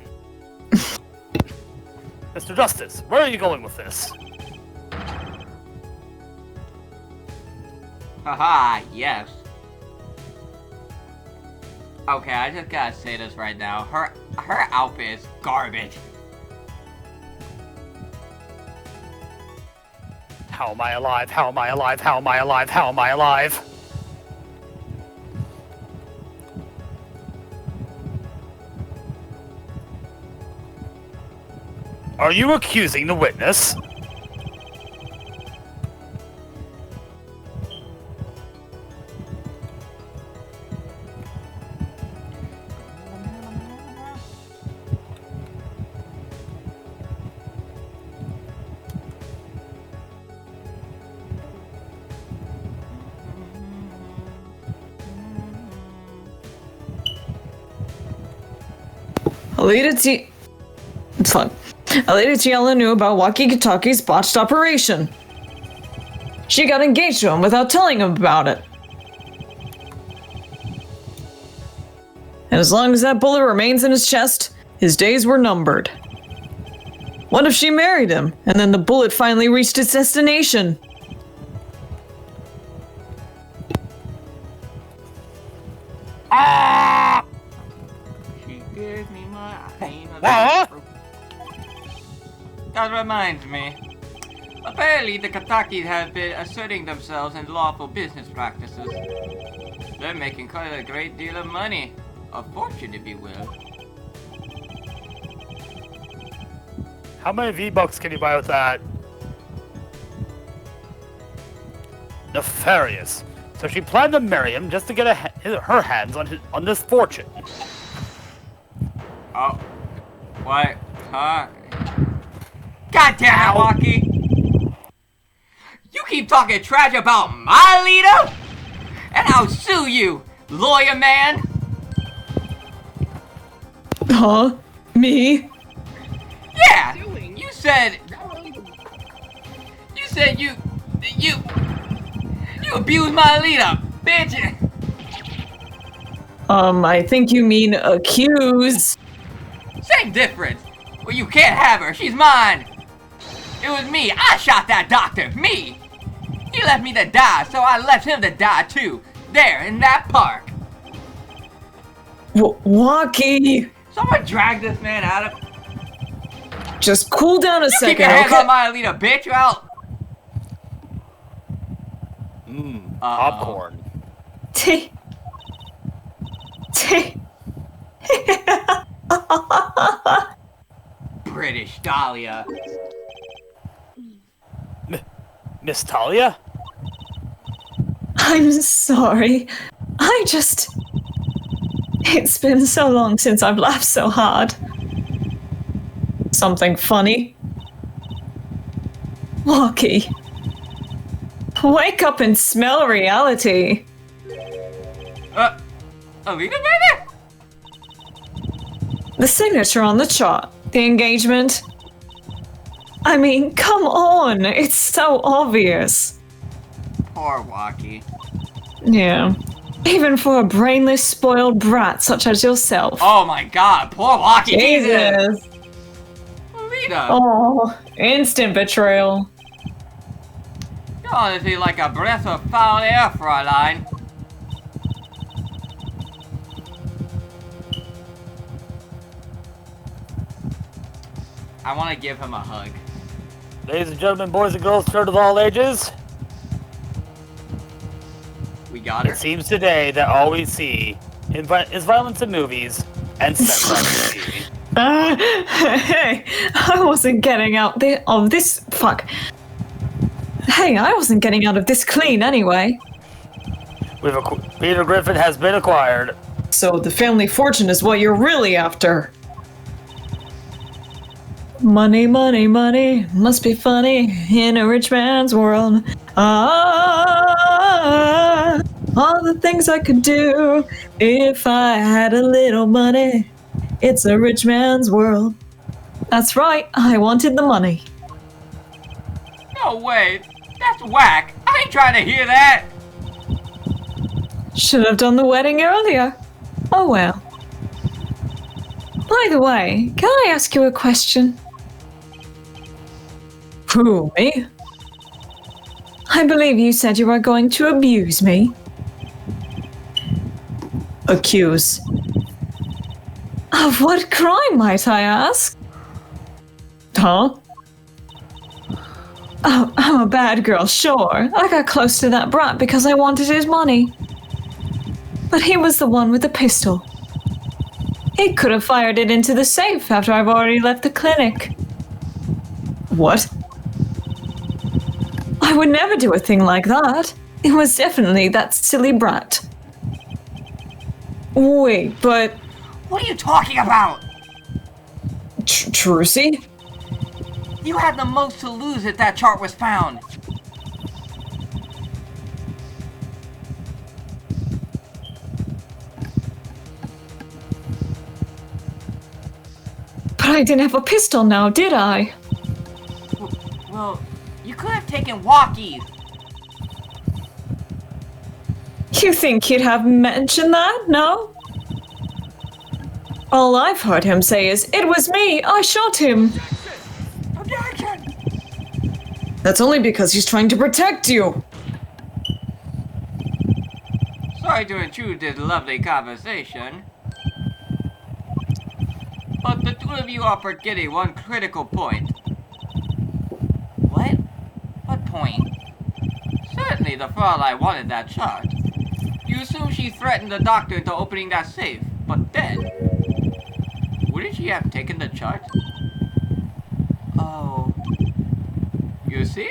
Mr. Justice, where are you going with this? Haha, yes. Okay, I just gotta say this right now. Her outfit is garbage. How am I alive? How am I alive? How am I alive? How am I alive? Are you accusing the witness? It's fun. Alita Tiala knew about Walkie-Talkie's botched operation. She got engaged to him without telling him about it. And as long as that bullet remains in his chest, his days were numbered. What if she married him, and then the bullet finally reached its destination? Ah! She gave me my What? That reminds me. Apparently, the Katakis have been asserting themselves in lawful business practices. They're making quite a great deal of money. A fortune, if you will. How many V-Bucks can you buy with that? Nefarious. So she planned to marry him just to get her hands on this fortune. Oh. What? Huh? God damn it, Walkie! You keep talking trash about my Alita, and I'll sue you, lawyer man! Huh? Me? Yeah! You said you abused my Alita, bitch! I think you mean accuse. Same difference! Well, you can't have her, she's mine! It was me, I shot that doctor, me! He left me to die, so I left him to die too, there, in that park! Walkie! Someone drag this man out of... Just cool down a second, Keep your hands okay? on my Alita, bitch, or I'll... Popcorn. T. British Dahlia. Miss Talia? I'm sorry. It's been so long since I've laughed so hard. Something funny? Walkie. Wake up and smell reality. Alita, baby? The signature on the chart. The engagement. I mean, come on. It's so obvious. Poor Walkie. Yeah. Even for a brainless, spoiled brat such as yourself. Oh my god, poor Walkie, Jesus! Jesus. Alita, Oh, instant betrayal. you're honestly like a breath of foul air, Fräulein. I want to give him a hug. Ladies and gentlemen, boys and girls, children of all ages, We got her. it seems today that all we see is violence in movies and sex on TV. Hey, I wasn't getting out of this. Fuck. Hey, I wasn't getting out of this clean anyway. Peter Griffin has been acquired. So the family fortune is what you're really after. Money, money, money, must be funny in a rich man's world. Ah, all the things I could do if I had a little money. It's a rich man's world. That's right, I wanted the money. No way, that's whack. I ain't trying to hear that. Should have done the wedding earlier. Oh well. By the way, can I ask you a question? Who, me? I believe you said you were going to abuse me. Accuse. Of what crime, might I ask? Huh? Oh, I'm a bad girl, sure. I got close to that brat because I wanted his money. But he was the one with the pistol. He could have fired it into the safe after I've already left the clinic. What? I would never do a thing like that. It was definitely that silly brat. Wait, but... What are you talking about? Trucy? You had the most to lose if that chart was found. But I didn't have a pistol now, did I? Well, you could have taken Walkie. You think he'd have mentioned that, no? All I've heard him say is, "It was me, I shot him." Objection! That's only because he's trying to protect you. Sorry to intrude this lovely conversation, but the two of you are forgetting one critical point. What? What point? Certainly the Fräulein wanted that chart. You assume she threatened the doctor into opening that safe, but then... Wouldn't she have taken the chart? Oh... You see?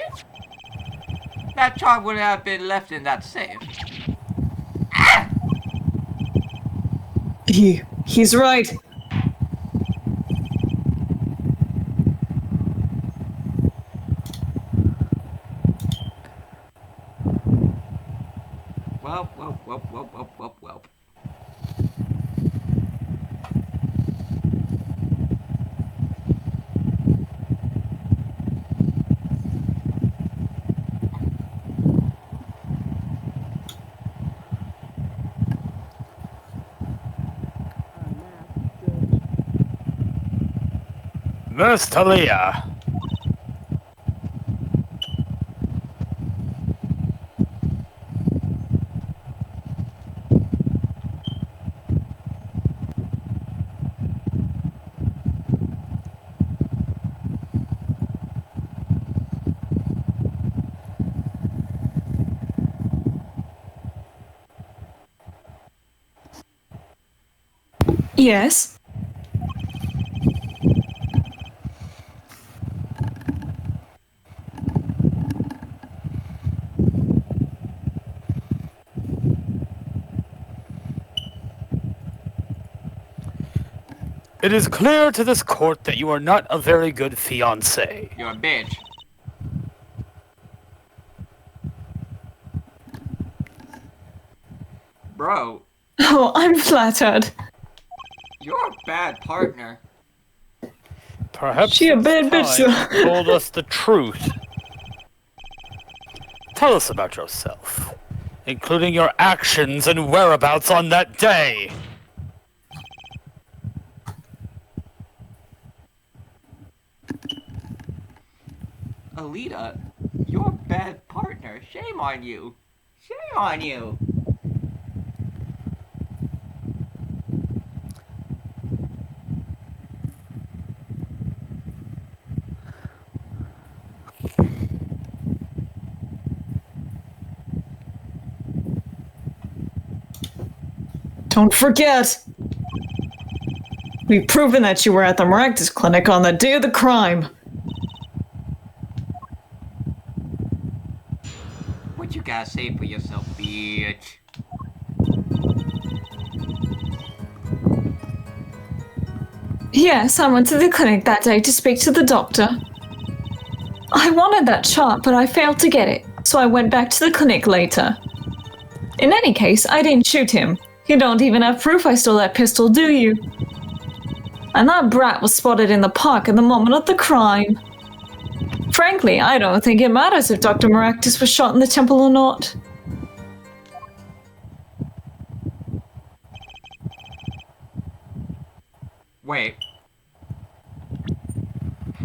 That chart would have been left in that safe. Ah! He's right. Well. Miss Talia. Yes? It is clear to this court that you are not a very good fiancé. You're a bitch. Bro, Oh, I'm flattered. you're a bad partner. Perhaps She a it's bad bitch, time though. you told us the truth. Tell us about yourself. including your actions and whereabouts on that day. Alita, you're a bad partner. Shame on you. Shame on you. Don't forget! We've proven that you were at the Maractus Clinic on the day of the crime. What you gotta say for yourself, bitch? Yes, I went to the clinic that day to speak to the doctor. I wanted that chart, but I failed to get it, so I went back to the clinic later. In any case, I didn't shoot him. You don't even have proof I stole that pistol, do you? And that brat was spotted in the park at the moment of the crime. Frankly, I don't think it matters if Dr. Maractus was shot in the temple or not. Wait.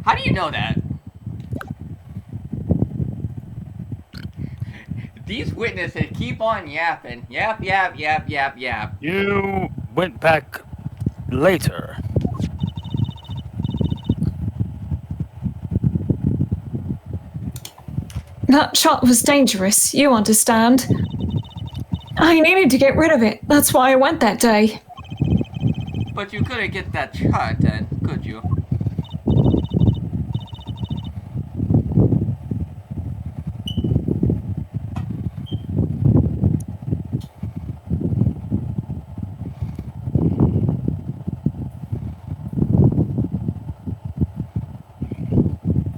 How do you know that? These witnesses keep on yapping. Yap, yap, yap, yap, yap. You went back later. That shot was dangerous, you understand. I needed to get rid of it, that's why I went that day. But you couldn't get that shot then, could you?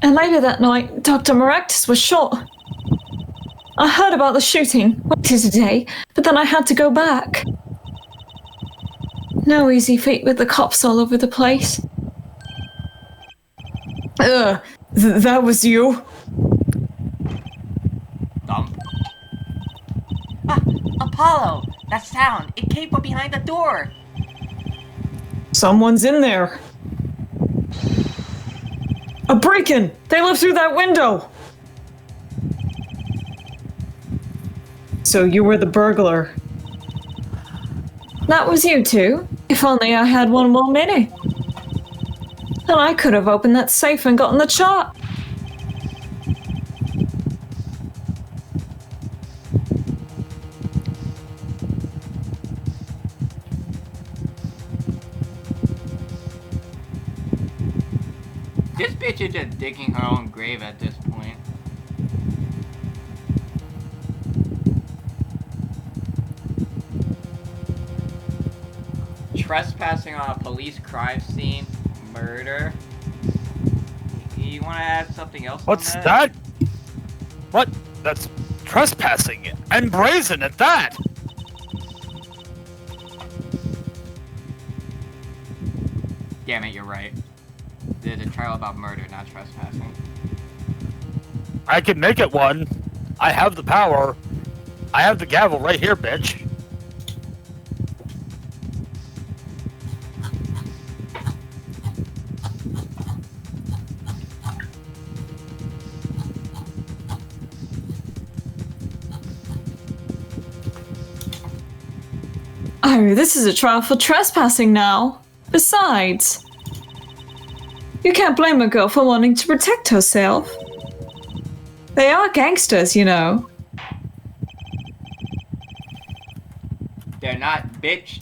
And later that night, Dr. Maractus was shot. I heard about the shooting, waited today, but then I had to go back. No easy feat with the cops all over the place. That was you? Dump. Ah, Apollo! That sound! It came from behind the door! Someone's in there. A break-in! They lived through that window! So you were the burglar. That was you too. If only I had one more minute. Then I could have opened that safe and gotten the chart. This bitch is just digging her own grave at this point. Trespassing on a police crime scene, murder. You want to add something else? What's on that? What? That's trespassing and brazen at that. Damn it, you're right. There's a trial about murder, not trespassing. I can make it one. I have the power. I have the gavel right here, bitch. Oh, this is a trial for trespassing now. Besides, you can't blame a girl for wanting to protect herself. They are gangsters, you know. They're not, bitch.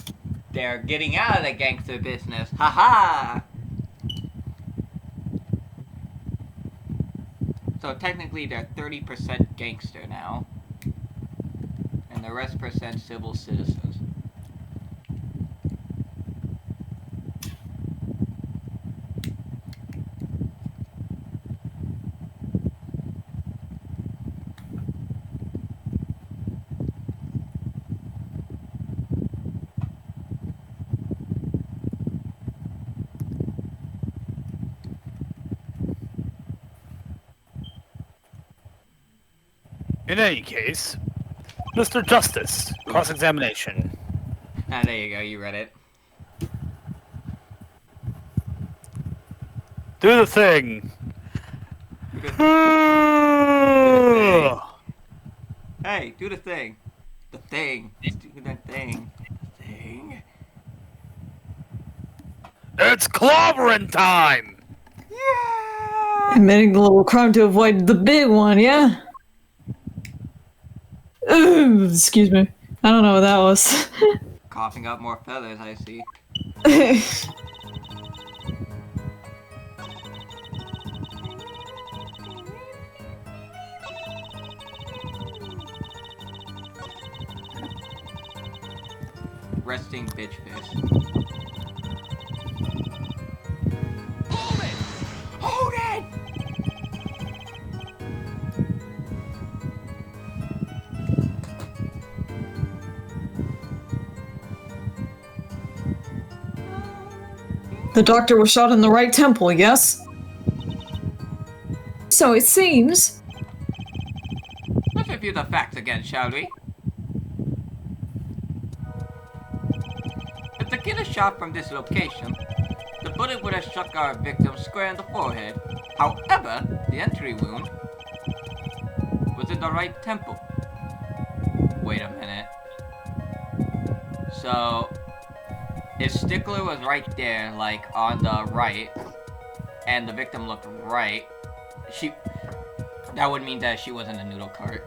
They're getting out of the gangster business. Haha! So technically they're 30% gangster now. And the rest percent civil citizens. In any case, Mr. Justice, cross-examination. Ah, there you go. You read it. Do the thing. Hey, do the thing. The thing. Do the thing. Thing. It's clobbering time! Yeah! Admitting the little crime to avoid the big one, yeah? Ooh, excuse me. I don't know what that was. Coughing up more feathers, I see. Resting bitch face. Hold it! Hold it! The doctor was shot in the right temple, yes? So it seems. Let's review the facts again, shall we? If the killer shot from this location, the bullet would have struck our victim square in the forehead. However, the entry wound was in the right temple. Wait a minute. So, if Stickler was right there, like on the right, and the victim looked right, that would mean that she was in the noodle cart.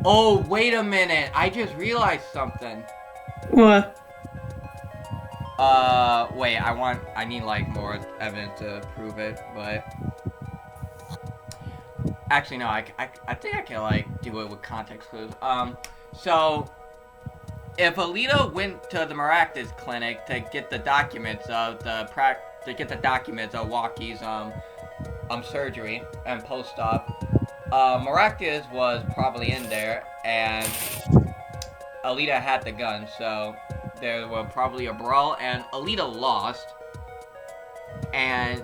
Oh, wait a minute. I just realized something. What? Wait, I need like more evidence to prove it, but actually no, I think I can like do it with context clues. So if Alita went to the Maractus clinic to get the documents of Walkie's surgery and post-op, Maractus was probably in there, and Alita had the gun, so there was probably a brawl, and Alita lost, and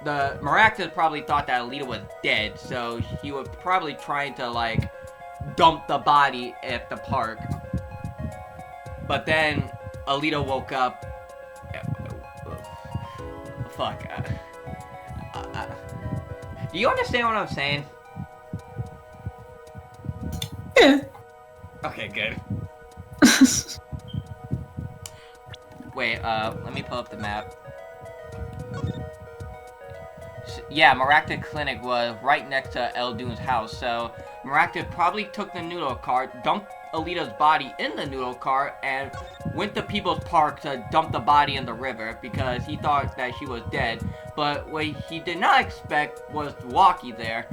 the Maractus probably thought that Alita was dead, so he was probably trying to, like, dump the body at the park. But then Alita woke up. Fuck. Do you understand what I'm saying? Yeah. Okay, good. Wait, let me pull up the map. Yeah, Maractus Clinic was right next to Eldune's house, so Maractus probably took the noodle cart, dumped Alita's body in the noodle cart, and went to People's Park to dump the body in the river because he thought that she was dead. But what he did not expect was Walkie there.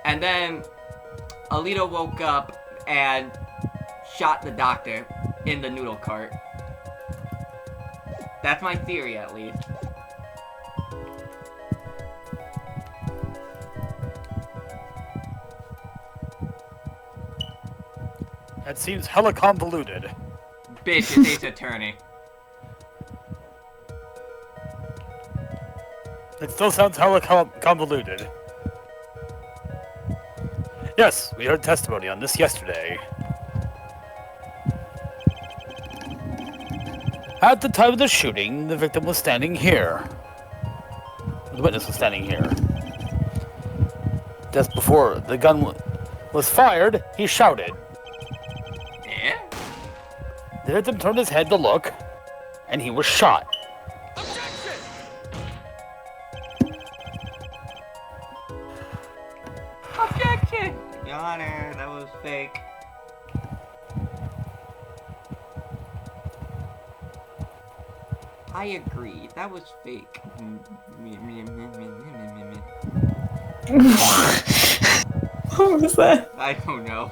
And then Alita woke up and shot the doctor in the noodle cart. That's my theory, at least. That seems hella convoluted. Bitch, it's Ace Attorney. It still sounds hella convoluted. Yes, we heard testimony on this yesterday. At the time of the shooting, the victim was standing here. The witness was standing here. Just before the gun was fired, he shouted. Yeah? The victim turned his head to look, and he was shot. Objection! Your Honor, that was fake. I agree, that was fake. What was that? I don't know.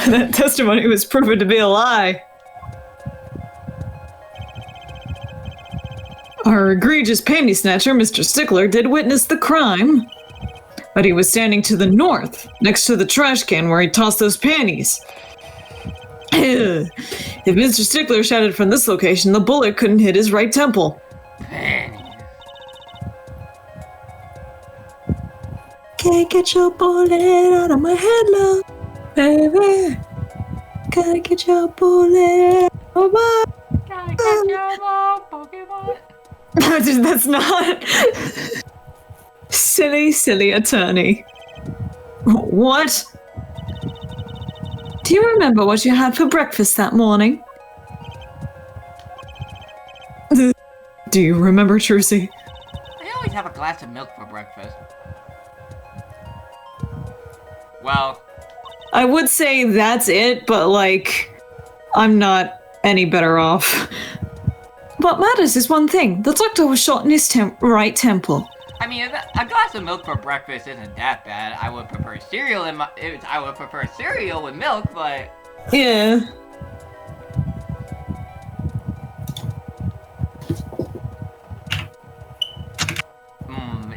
That testimony was proven to be a lie. Our egregious panty snatcher, Mr. Stickler, did witness the crime, but he was standing to the north, next to the trash can where he tossed those panties. If Mr. Stickler shouted from this location, the bullet couldn't hit his right temple. Panties. Can't get your bullet out of my head, love, baby. Can't get your bullet out of my Gotta catch your all, Pokemon. That's not. Silly attorney. What? Do you remember what you had for breakfast that morning? Do you remember, Trucy? I always have a glass of milk for breakfast. Well, I would say that's it, but like, I'm not any better off. What matters is one thing. The doctor was shot in his right temple. I mean, a glass of milk for breakfast isn't that bad. I would prefer cereal I would prefer cereal with milk, but Yeah.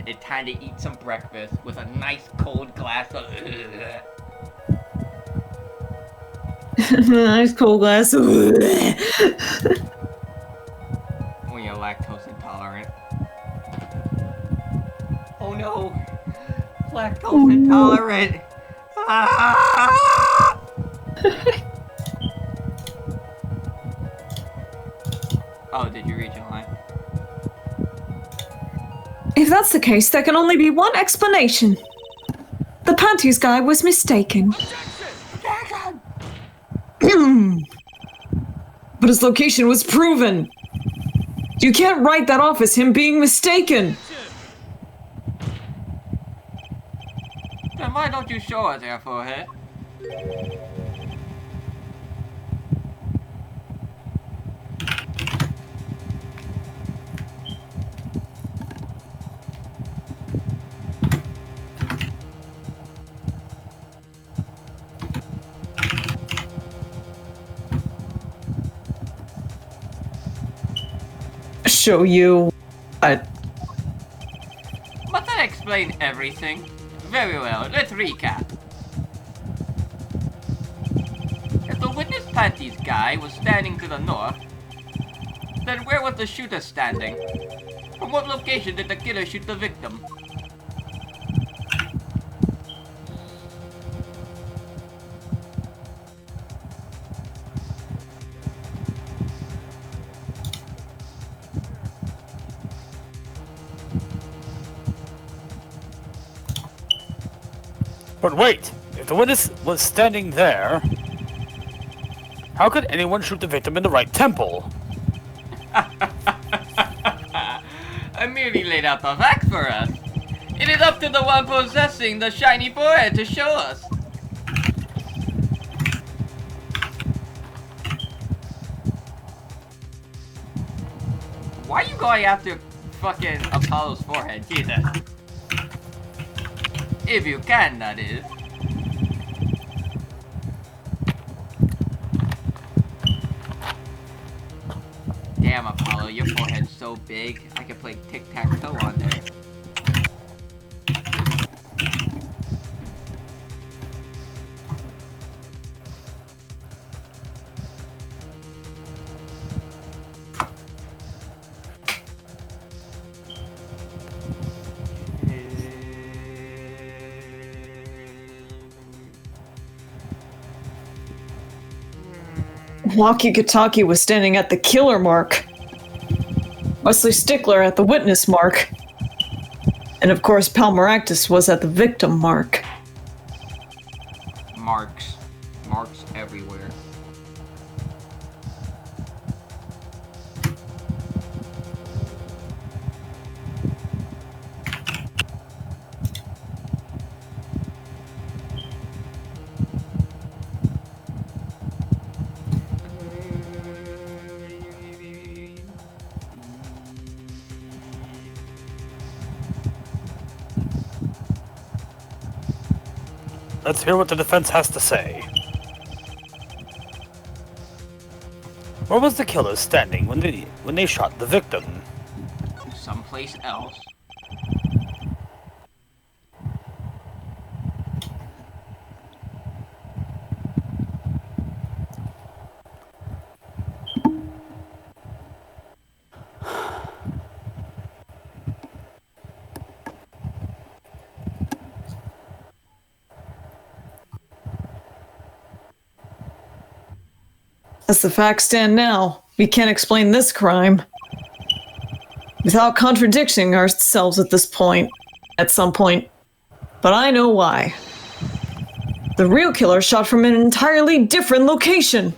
it's time to eat some breakfast with a nice cold glass of. Nice cold glass. When you're lactose intolerant. Oh no! Lactose intolerant! Ah! Oh, did you reach a line? If that's the case, there can only be one explanation. The panties guy was mistaken. But his location was proven. You can't write that off as him being mistaken. Then why don't you show us your forehead? Show you. Must that explain everything? Very well, let's recap. If the witness panties guy was standing to the north, then where was the shooter standing? From what location did the killer shoot the victim? But wait, if the witness was standing there, how could anyone shoot the victim in the right temple? I merely laid out the facts for us. It is up to the one possessing the shiny forehead to show us. Why are you going after fucking Apollo's forehead? Jesus. If you can, that is. Damn, Apollo, your forehead's so big, I could play tic-tac-toe on there. Walkie-Talkie was standing at the killer mark. Wesley Stickler at the witness mark. And of course, Palmeractus was at the victim mark. Marks. Marks everywhere. Let's hear what the defense has to say. Where was the killer standing when they shot the victim? Someplace else. As the facts stand now, we can't explain this crime without contradicting ourselves at some point. But I know why. The real killer shot from an entirely different location.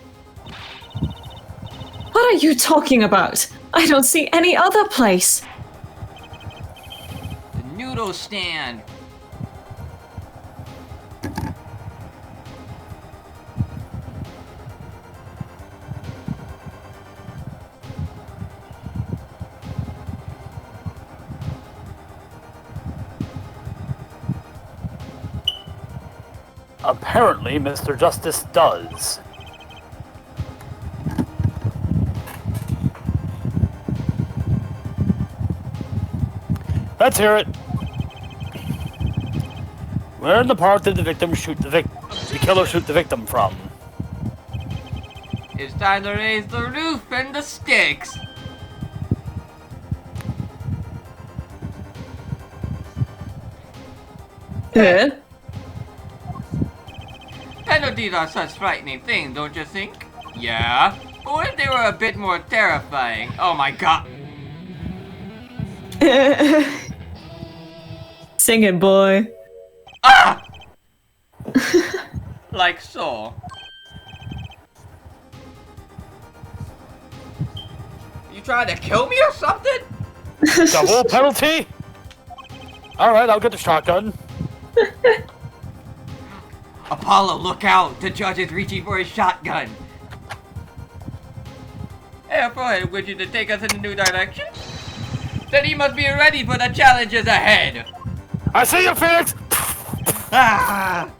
What are you talking about? I don't see any other place. The noodle stand. Apparently, Mr. Justice does. Let's hear it. Where in the park did the killer shoot the victim from? It's time to raise the roof and the sticks. Eh? Penalties are such frightening things, don't you think? Yeah. But what if they were a bit more terrifying? Oh my god. Sing it, boy. Ah! Like so. You trying to kill me or something? Double penalty? Alright, I'll get the shotgun. Apollo, look out! The judge is reaching for his shotgun. Hey, Frohead, would you to take us in a new direction? Then he must be ready for the challenges ahead. I see you, Phoenix! Ah!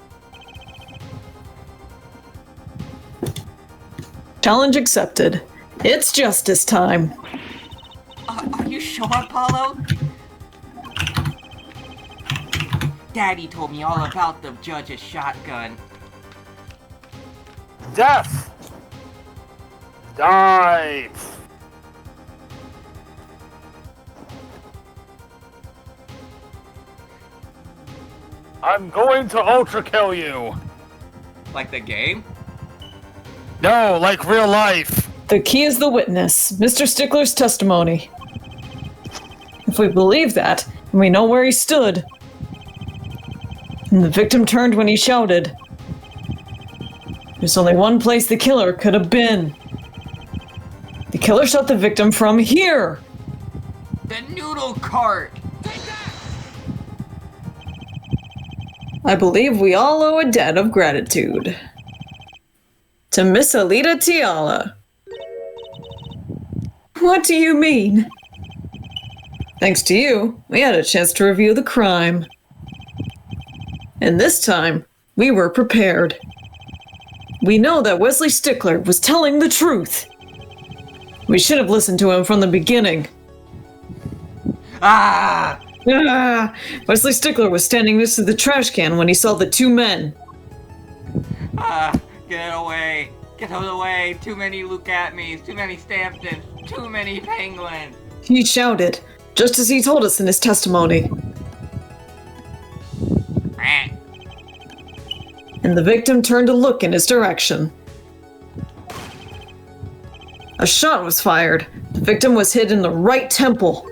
Challenge accepted. It's justice time. Are you sure, Apollo? Daddy told me all about the judge's shotgun. Death! Die! I'm going to ultra kill you! Like the game? No, like real life! The key is the witness, Mr. Stickler's testimony. If we believe that, and we know where he stood, and the victim turned when he shouted, there's only one place the killer could have been. The killer shot the victim from here! The noodle cart! I believe we all owe a debt of gratitude. To Miss Alita Tiala. What do you mean? Thanks to you, we had a chance to review the crime. And this time, we were prepared. We know that Wesley Stickler was telling the truth. We should have listened to him from the beginning. Ah! Wesley Stickler was standing next to the trash can when he saw the two men. Get away! Get out of the way! Too many look at me's, too many Stamptons, too many penguins! He shouted, just as he told us in his testimony. Ah. And the victim turned to look in his direction. A shot was fired. The victim was hit in the right temple.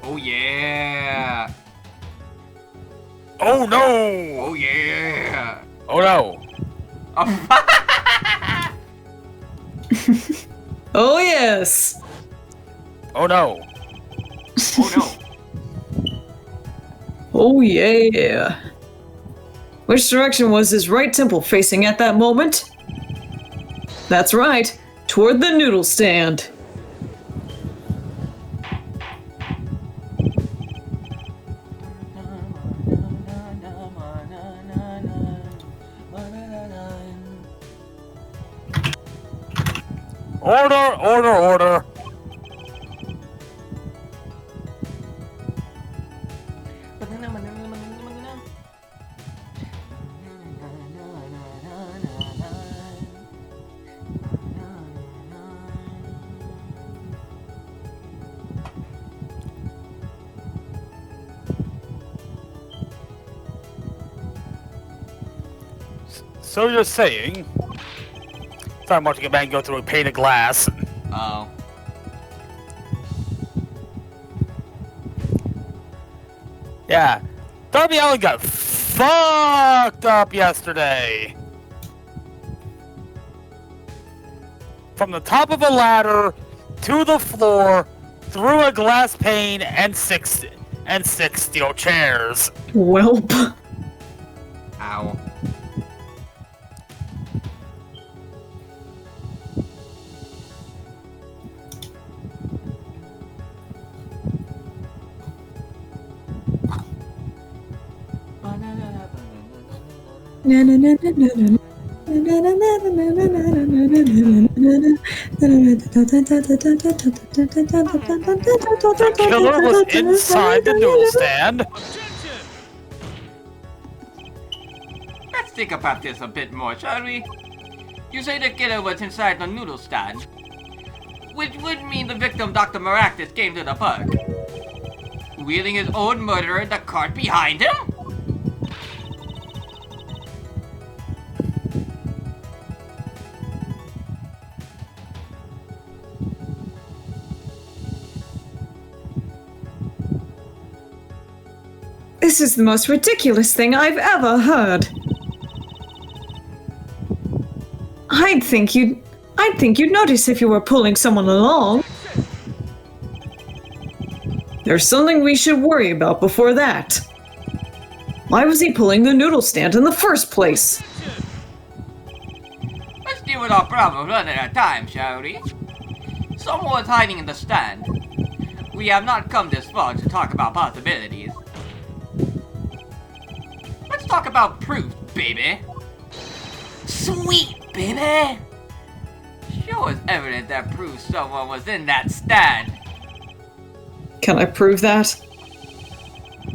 Oh yeah! Oh no! Oh yeah! Oh no! Oh yes! Oh no! Oh no! Oh yeah! Which direction was his right temple facing at that moment? That's right, toward the noodle stand. Order! Order! Order! So you're saying... Sorry, I'm watching a man go through a pane of glass. Oh. Yeah. Darby Allin got fucked up yesterday. From the top of a ladder to the floor, through a glass pane, and six steel chairs. Welp. Ow. The killer was inside the noodle stand. Let's think about this a bit more, shall we? You say the killer was inside the noodle stand, which would mean the victim, Dr. Maractus, came to the park, wheeling his own murderer in the cart behind him? This is the most ridiculous thing I've ever heard. I'd think you'd notice if you were pulling someone along. There's something we should worry about before that. Why was he pulling the noodle stand in the first place? Let's deal with our problem one at a time, shall we? Someone was hiding in the stand. We have not come this far to talk about possibilities. Let's talk about proof, baby. Sweet, baby! Show us evidence that proves someone was in that stand. Can I prove that?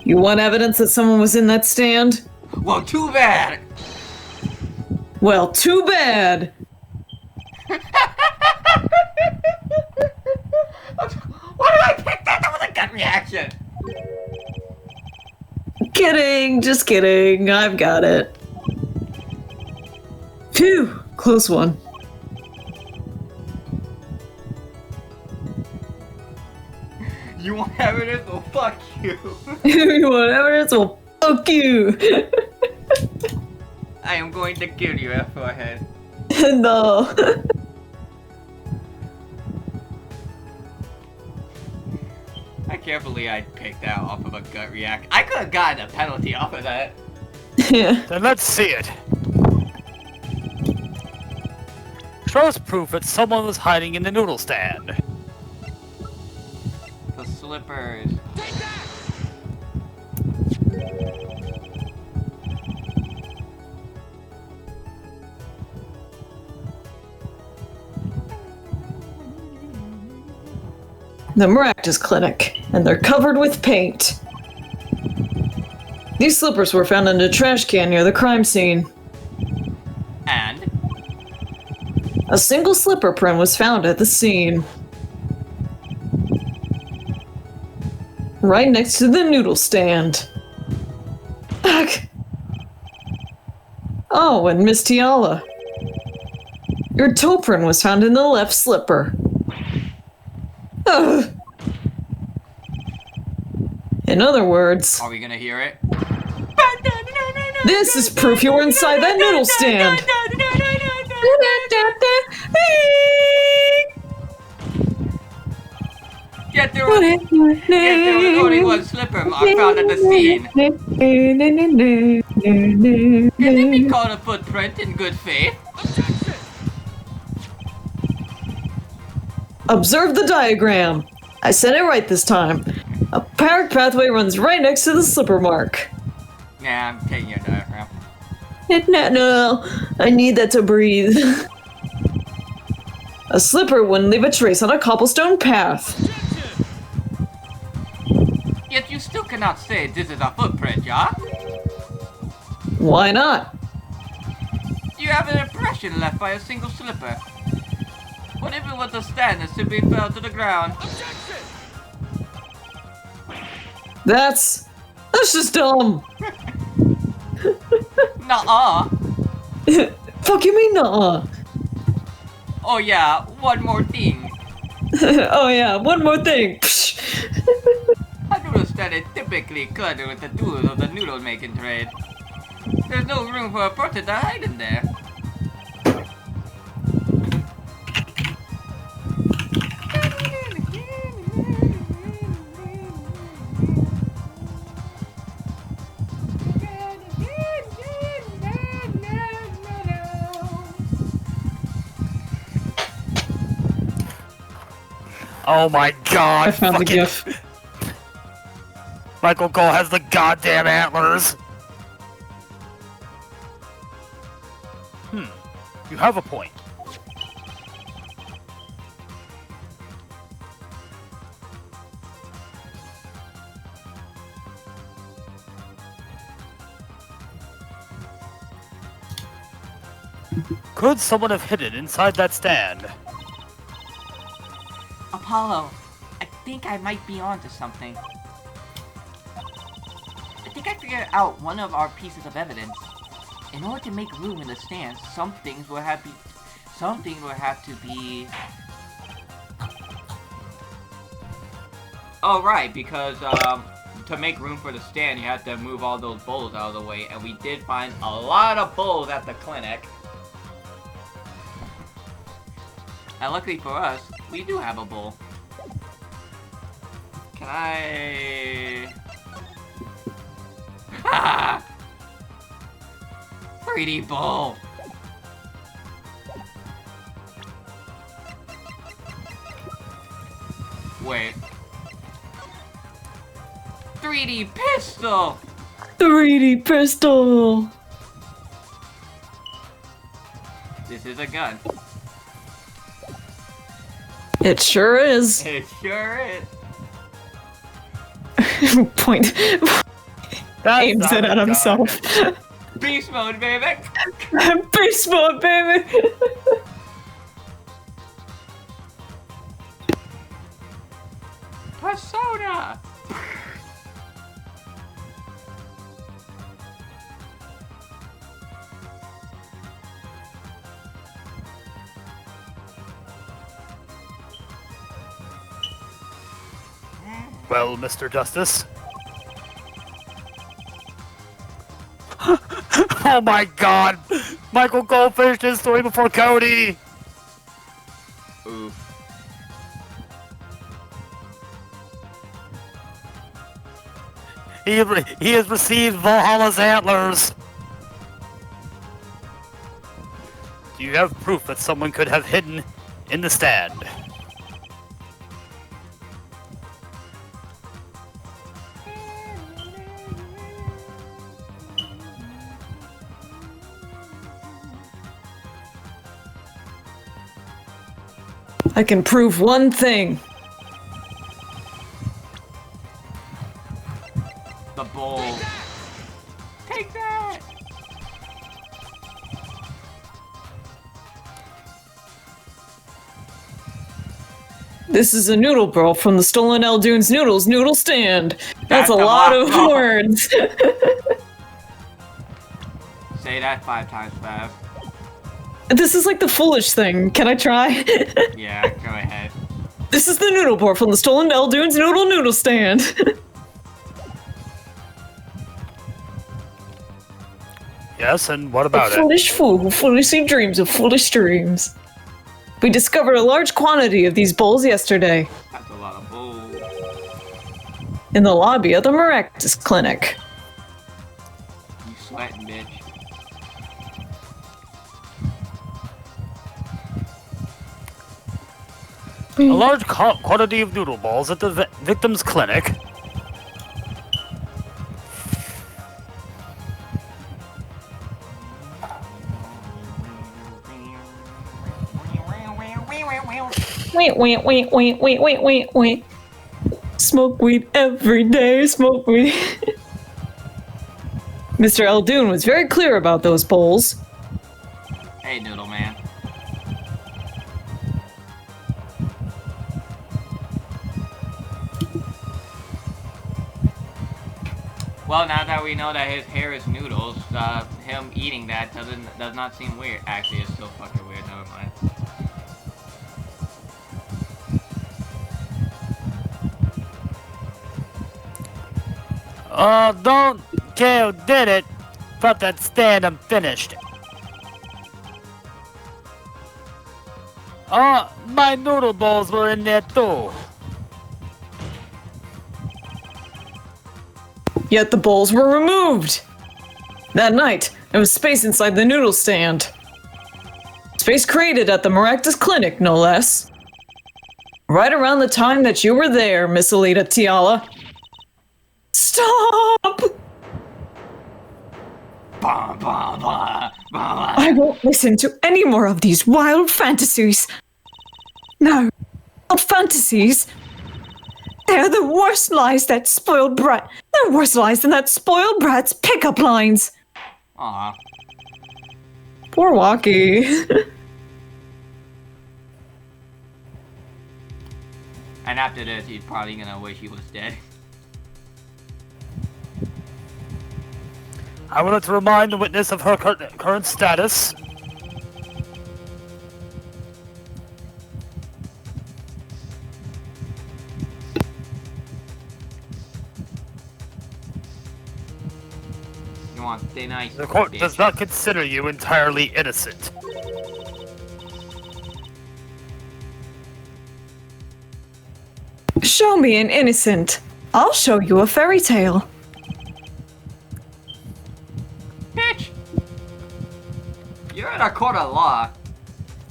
You want evidence that someone was in that stand? Well, too bad! Well, too bad! Why did I pick that? That was a gut reaction! Kidding, just kidding. I've got it. Phew, close one. You want evidence? Well, fuck you. You want evidence? Well, fuck you. I am going to kill you, forehead. No. I can't believe I picked that off of a gut react. I could have gotten a penalty off of that. Yeah. Then let's see it. Show us proof that someone was hiding in the noodle stand. The slippers. The Maractus Clinic, and they're covered with paint. These slippers were found in a trash can near the crime scene. And? A single slipper print was found at the scene. Right next to the noodle stand. Ugh. Oh, and Miss Tiala. Your toe print was found in the left slipper. Ugh. In other words, Are we gonna hear it? this is proof you were inside that noodle stand. Yet there was only one slipper mark found at the scene. Can it be called a footprint in good faith? Observe the diagram. I said it right this time. A park pathway runs right next to the slipper mark. Nah, I'm taking your diagram. No, I need that to breathe. A slipper wouldn't leave a trace on a cobblestone path. Yet you still cannot say this is a footprint, yeah? Why not? You have an impression left by a single slipper. What if it was a stand that simply fell to the ground? That's just dumb. Nuh-uh. Fuck you mean not? Oh yeah, one more thing. Oh yeah, one more thing. A noodle stand is typically cluttered with the tools of the noodle making trade. There's no room for a person to hide in there. Oh my god! I found the fucking- gif. Michael Cole has the goddamn antlers! You have a point. Could someone have hidden inside that stand? Apollo, I think I might be onto something. I think I figured out one of our pieces of evidence. In order to make room in the stands, some things will have to be. Oh right, because to make room for the stand, you have to move all those bowls out of the way, and we did find a lot of bowls at the clinic. And luckily for us, we do have a bowl. Can I... Ha! 3D bowl! Wait. 3D pistol! 3D pistol. This is a gun. It sure is. It sure is. Point. That's Aims not it a at gun. himself. Beast mode, baby! Beast mode, baby. Persona! Well, Mr. Justice. Oh my god! Michael Cole finished his story before Cody! Oof. He has received Valhalla's antlers! Do you have proof that someone could have hidden in the stand? I can prove one thing. The bowl. Take that! This is a noodle bro from the Stolen Eldune's Noodles noodle stand. That's a a lot lot, of bro. words. Say that 5 times fast. This is like the foolish thing. Can I try? Yeah, go ahead. This is the noodle board from the Stolen Eldune's noodle stand. Yes, and what A about it? foolish fool who foolishly dreams of foolish dreams. We discovered a large quantity of these bowls yesterday That's a lot of bull. in the lobby of the Maractus Clinic. You sweating, bitch. A large quantity of noodle balls at the victim's clinic. Wait. Smoke weed every day, smoke weed. Mr. Eldune was very clear about those bowls. Hey, Noodle Man. Well, now that we know that his hair is noodles, him eating that does not seem weird. Actually, it's still fucking weird. Never mind. Don't care who did it, but that stand unfinished. My noodle bowls were in there too. Yet the bowls were removed. That night, there was space inside the noodle stand. Space created at the Maractus Clinic, no less. Right around the time that you were there, Miss Alita Tiala. Stop! Bah, bah, bah, bah. I won't listen to any more of these wild fantasies. No, not fantasies. They're the worst lies that spoiled brat. They're worse lies than that spoiled brat's pickup lines. Aw. Poor Walkie. And after this, he's probably gonna wish he was dead. I wanted to remind the witness of her current status. You want to stay nice. The court bitch. does not consider you entirely innocent. Show me an innocent. I'll show you a fairy tale. Bitch! You're in a court of law.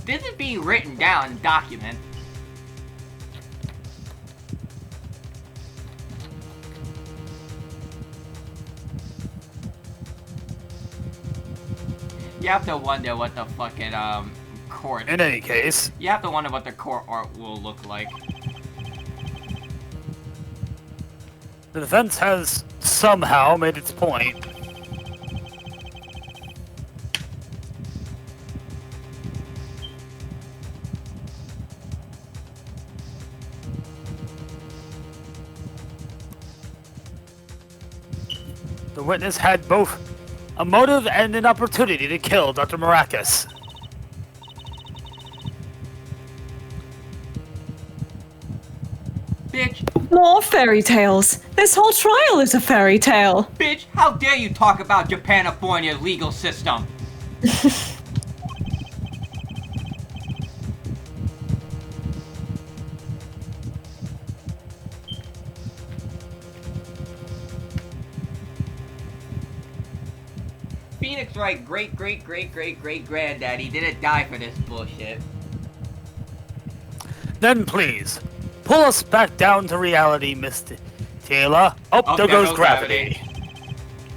This is being written down in document. You have to wonder what the fucking court. In any case, You have to wonder what the court art will look like. the defense has somehow made its point. The witness had both a motive and an opportunity to kill Dr. Maracus. Bitch! More fairy tales. This whole trial is a fairy tale. Bitch! How dare you talk about Japanifornia's legal system? Phoenix Wright great granddaddy didn't die for this bullshit. Then please, pull us back down to reality, Mr. Taylor. Oh, there goes gravity.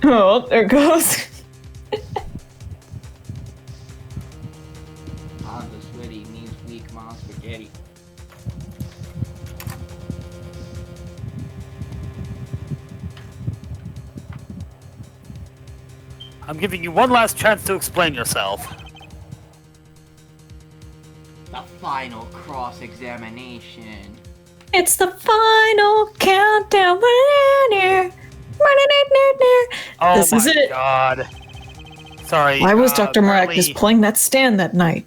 Oh, there goes. Honda sweaty means weak mom spaghetti. I'm giving you one last chance to explain yourself. The final cross-examination. It's the final countdown. Oh This my is it. god. Sorry. Why was Dr. apparently- Maracus playing that stand that night?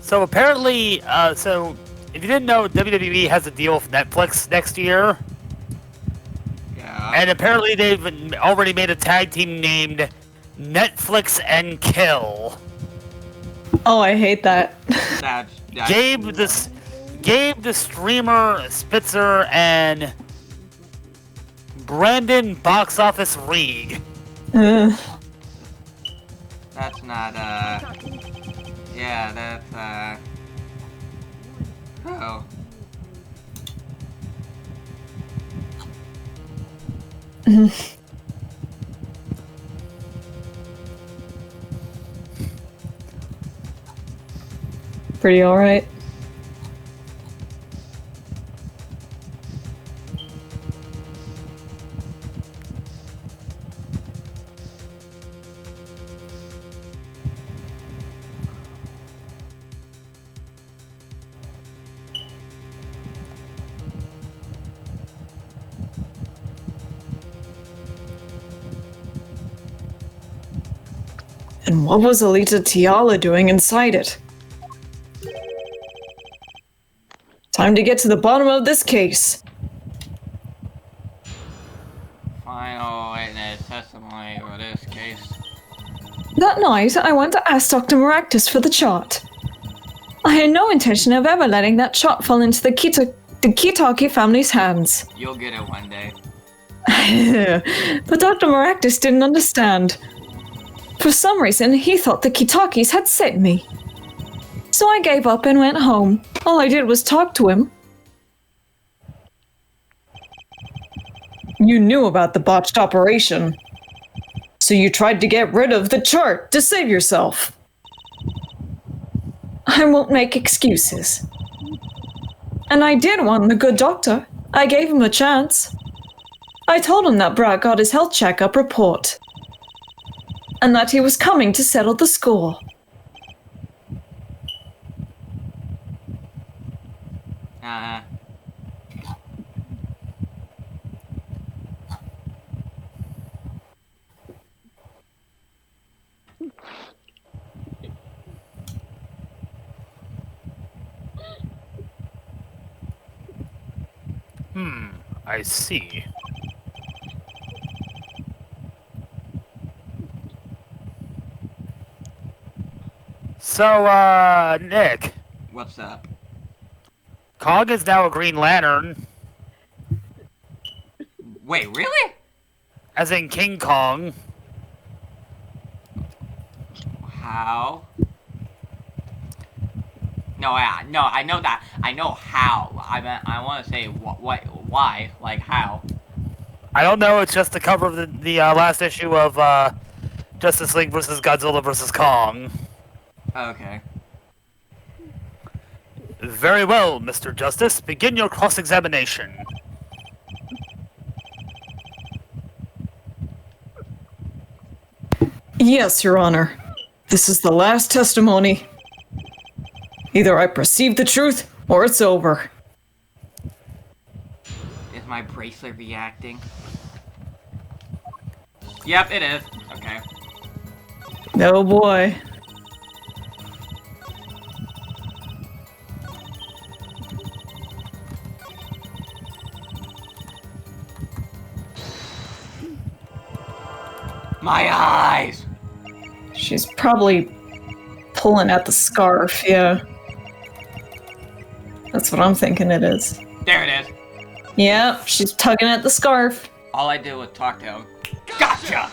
So apparently, so if you didn't know, WWE has a deal with Netflix next year, Yeah. and apparently they've already made a tag team named Netflix and Kill. Oh, I hate that. That's Gabe the streamer Spitzer and Brandon Box Office Reeg. That's not, yeah, that's, oh. Pretty alright. And what was Alita Tiala doing inside it? Time to get to the bottom of this case. Final witness testimony for this case. That night, I went to ask Dr. Maractus for the chart. I had no intention of ever letting that chart fall into the Kitaki family's hands. You'll get it one day. But Dr. Maractus didn't understand. For some reason, he thought the Kitakis had sent me. So I gave up and went home. All I did was talk to him. You knew about the botched operation. So you tried to get rid of the chart to save yourself. I won't make excuses. And I did want the good doctor. I gave him a chance. I told him that Brad got his health checkup report. And that he was coming to settle the score. I see. So, Nick. What's up? Kong is now a Green Lantern. Wait, really? As in King Kong. How? No, I know that. I know how. I want to say why, like how. I don't know, it's just the cover of the last issue of Justice League vs. Godzilla vs. Kong. Okay. Very well, Mr. Justice. Begin your cross-examination. Yes, Your Honor. This is the last testimony. Either I perceive the truth, or it's over. Is my bracelet reacting? Yep, it is. Okay. Oh boy. My eyes! She's probably pulling at the scarf, yeah. That's what I'm thinking it is. There it is. Yep, she's tugging at the scarf. All I did was talk to him. Gotcha!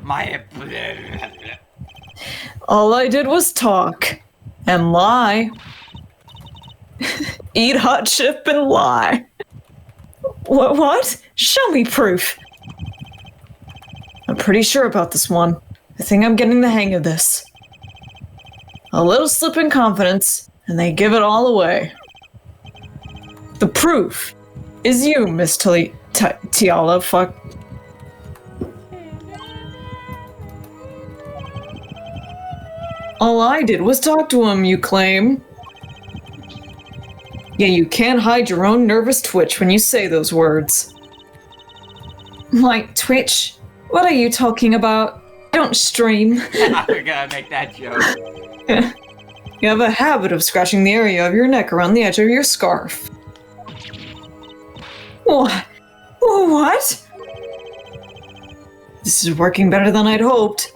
My... All I did was talk. And lie. Eat hot chip and lie. What? Show me proof. I'm pretty sure about this one. I think I'm getting the hang of this. A little slip in confidence, and they give it all away. The proof is you, Miss Tiala. Fuck. All I did was talk to him, you claim. Yeah, you can't hide your own nervous twitch when you say those words. My twitch? What are you talking about? I don't stream. We're gonna make that joke. You have a habit of scratching the area of your neck around the edge of your scarf. What? What? This is working better than I'd hoped.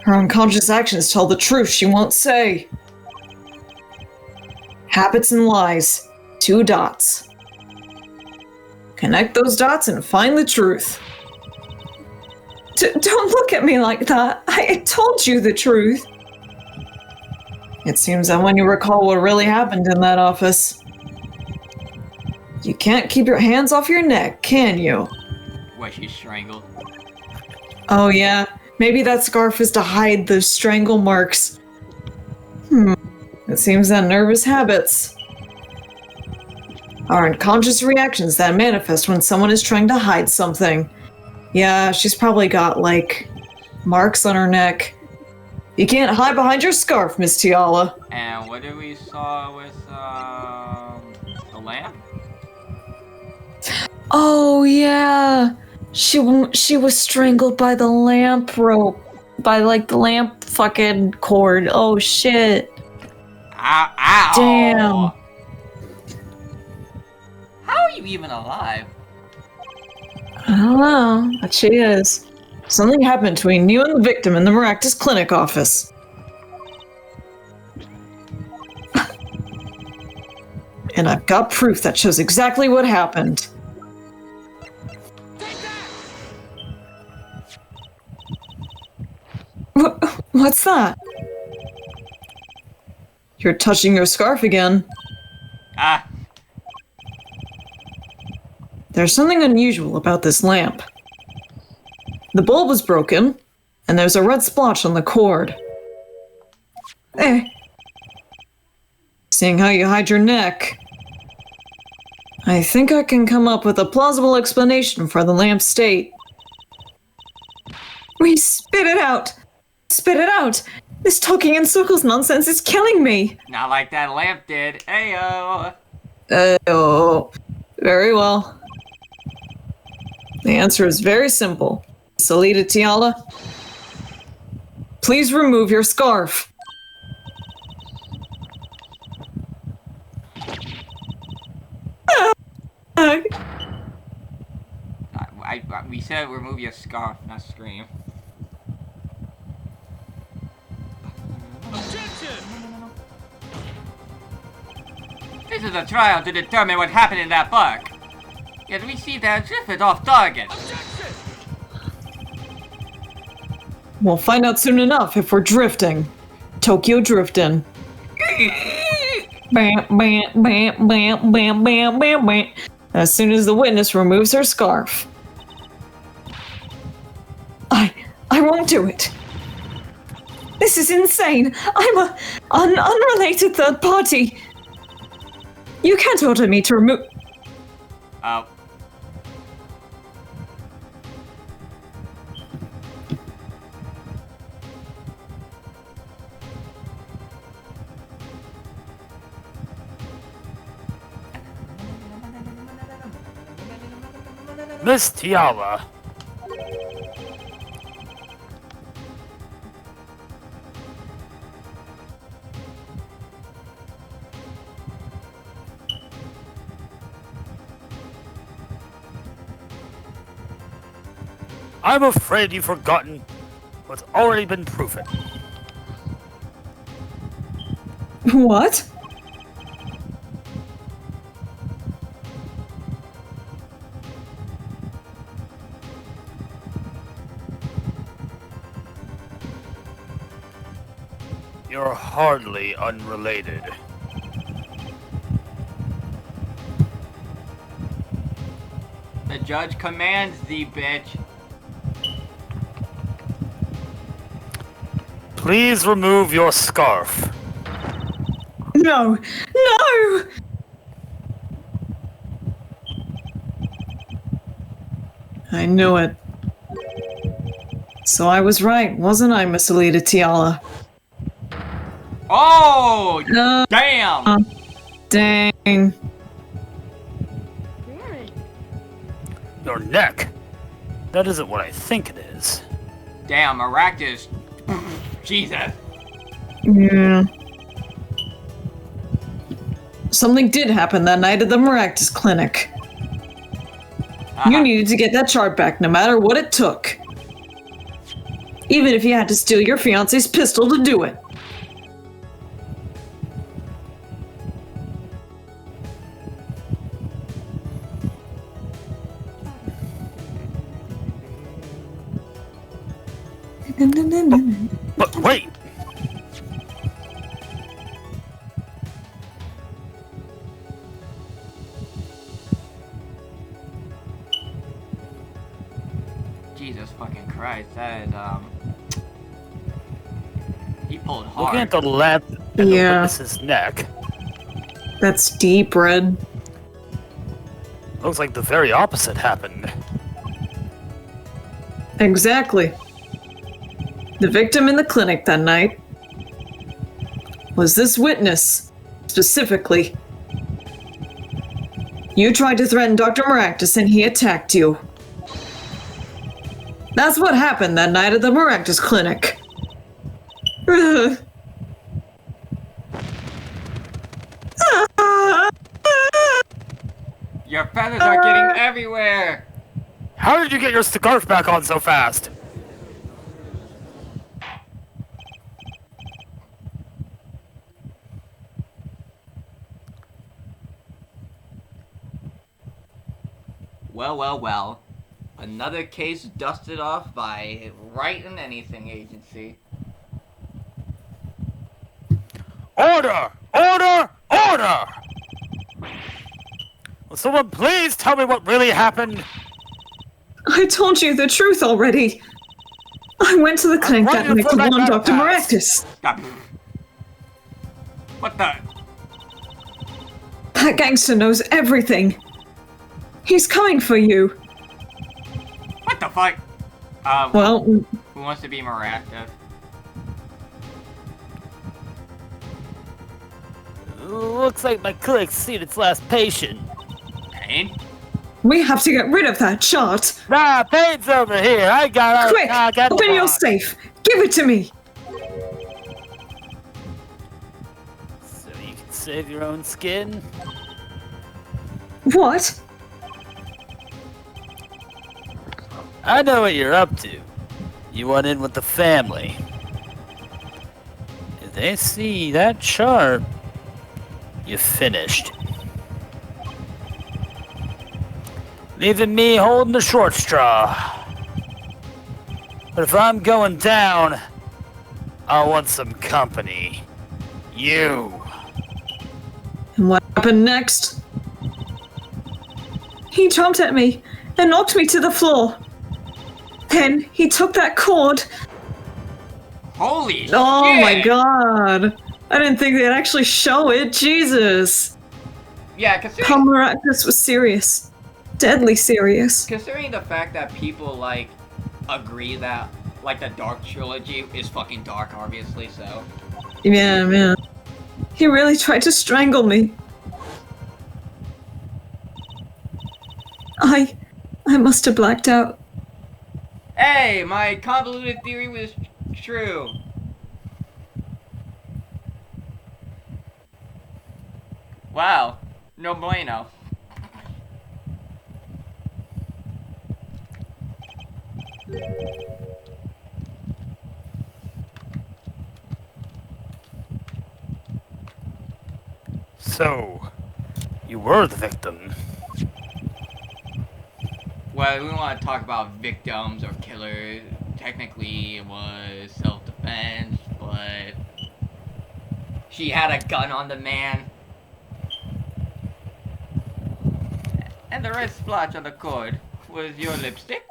Her unconscious actions tell the truth she won't say. Habits and lies. 2 dots. Connect those dots and find the truth. Don't look at me like that. I told you the truth. It seems that when you recall what really happened in that office, you can't keep your hands off your neck, can you? Was she strangled? Oh yeah, maybe that scarf is to hide those strangle marks. It seems that nervous habits are unconscious reactions that manifest when someone is trying to hide something. Yeah, she's probably got, like, marks on her neck. You can't hide behind your scarf, Miss Tiala. And what did we saw with, the lamp? Oh, yeah. She was strangled by the lamp rope. By, like, the lamp fucking cord. Oh, shit. Ow! Ow! Damn. How are you even alive? I don't know, but she is. Something happened between you and the victim in the Maractus Clinic office. And I've got proof that shows exactly what happened. What's that? You're touching your scarf again. Ah, There's something unusual about this lamp. The bulb was broken, and there's a red splotch on the cord. Seeing how you hide your neck, I think I can come up with a plausible explanation for the lamp's state. We spit it out! Spit it out! This talking in circles nonsense is killing me! not like that lamp did. Ayo! Oh, very well. The answer is very simple. Alita Tiala, please remove your scarf. We said remove your scarf, not scream. This is a trial to determine what happened in that park. Yet we see that drifted off target. We'll find out soon enough if we're drifting. Tokyo drifting. Bam, bam, bam, bam, bam, bam, bam, bam. As soon as the witness removes her scarf. I won't do it. This is insane. I'm an unrelated third party. You can't order me to remove... Oh. Miss Tiala. I'm afraid you've forgotten what's already been proven. What? You're hardly unrelated. The judge commands thee, bitch. Please remove your scarf. No! No! I knew it. So I was right, wasn't I, Miss Alita Tiala? Oh! Damn! Dang. Your neck? That isn't what I think it is. Damn, Maractus. Jesus. Yeah. Something did happen that night at the Maractus Clinic. You needed to get that chart back no matter what it took. Even if you had to steal your fiance's pistol to do it. But wait! Jesus fucking Christ, that is, he pulled hard. Looking at the lamp and the Yeah. witness's neck, That's deep, Red. looks like the very opposite happened. Exactly. The victim in the clinic that night was this witness, specifically. You tried to threaten Dr. Maractus and he attacked you. That's what happened that night at the Maractus clinic. Your feathers are getting everywhere! How did you get your scarf back on so fast? Well, well, well. Another case dusted off by Right and Anything Agency. Order! Order! Order! Will someone please tell me what really happened? I told you the truth already. I went to the clinic that running night to for my warn Dr. backpacks. Maractus. Stop. What the? That gangster knows everything. He's coming for you. What the fuck? Well, who wants to be more active? Looks like my clinic's seen its last patient. Pain? we have to get rid of that chart. Nah, Pain's over here. I got Quick, open your safe. Give it to me. So you can save your own skin? What? I know what you're up to. You want in with the family. If they see that chart, you're finished. Leaving me holding the short straw. But if I'm going down, I want some company. You. And what happened next? He jumped at me and knocked me to the floor. Then he took that cord. Holy shit! Oh my god. I didn't think they'd actually show it. Jesus. Yeah, Pomeractus was serious. Deadly serious. considering the fact that people, like, agree that, like, the Dark Trilogy is fucking dark, obviously, so... Yeah, man. He really tried to strangle me. I must have blacked out. Hey, my convoluted theory was true. Wow, no bueno. So, you were the victim. Well, we don't want to talk about victims or killers. Technically, it was self-defense, but she had a gun on the man. And the red splotch on the cord was your lipstick?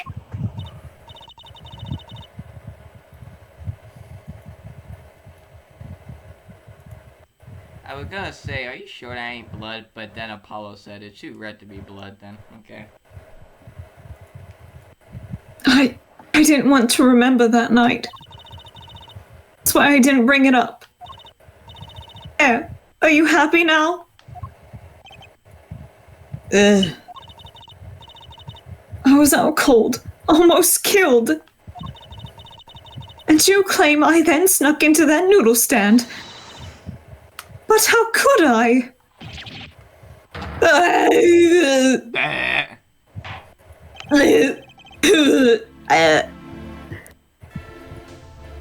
I was gonna say, are you sure that ain't blood? But then Apollo said it's too red to be blood then. Okay. I didn't want to remember that night. That's why I didn't bring it up. Are you happy now? Ugh. I was out cold, almost killed. And you claim I then snuck into that noodle stand. But how could I?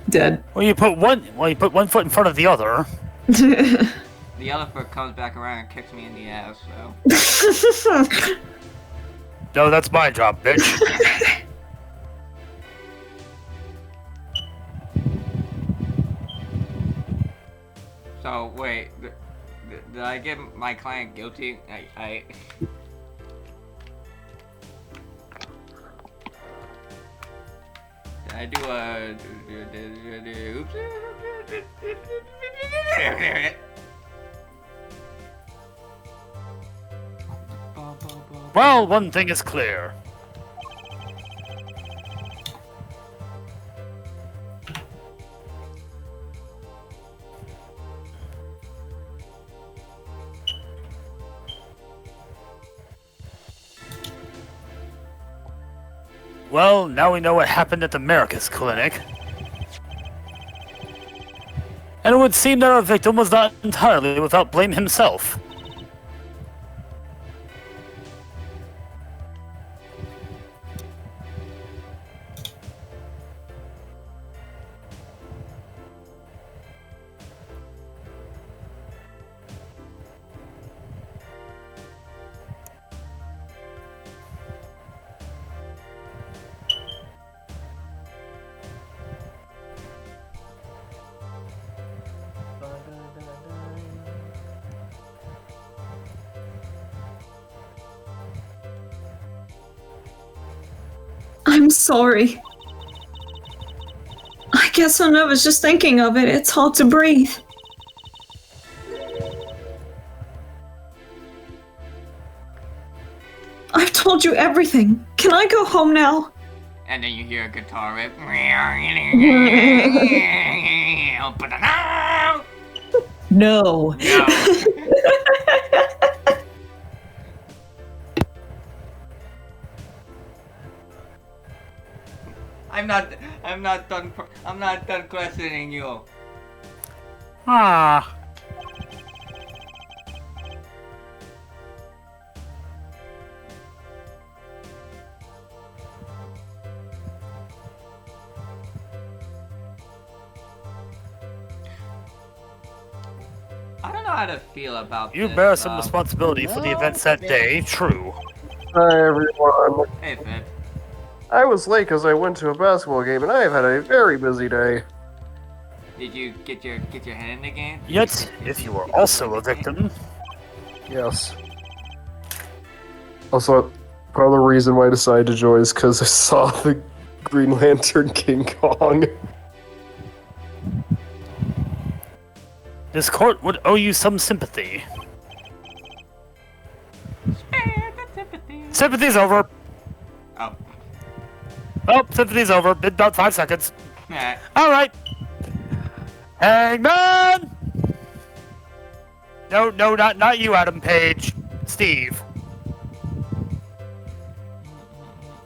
Dead. Well, you put one foot in front of the other. The other foot comes back around and kicks me in the ass, so... No, that's my job, bitch. So, wait, did I get my client guilty? I... Did I do a... Oops. Well, one thing is clear. Well, now we know what happened at the America's clinic. And it would seem that our victim was not entirely without blame himself. I'm sorry. I get so nervous just thinking of it. It's hard to breathe. I've told you everything. Can I go home now? And then you hear a guitar riff. No. No. I'm not done questioning you. Ah. I don't know how to feel about You this. bear some responsibility for the events that day, true. Hi everyone. Hey, Finn. I was late because I went to a basketball game and I have had a very busy day. Did you get your head in the game? Yet, if you were also a victim, Yes. Also, part of the reason why I decided to join is because I saw the Green Lantern King Kong. this court would owe you some sympathy. Sympathy's over. Oh. Oh, sympathy's over. In about 5 seconds. Nah. Alright. Hangman! No, not you, Adam Page. Steve.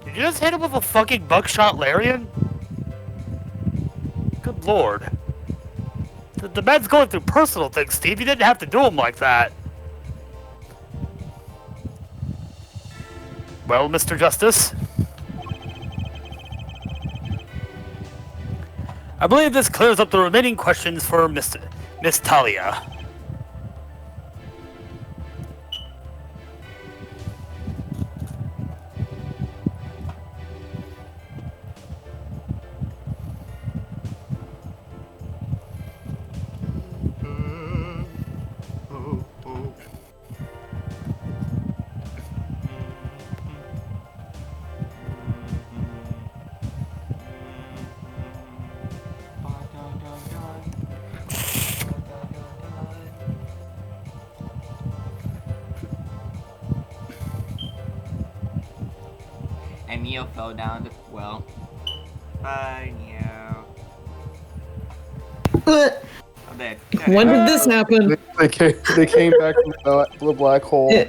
Did you just hit him with a fucking buckshot lariat? Good lord. The man's going through personal things, Steve. You didn't have to do him like that. Well, Mr. Justice? I believe this clears up the remaining questions for Miss Talia. And Neo fell down the well. Bye, Neo. But I'm dead. when did this happen? They came back from the black hole.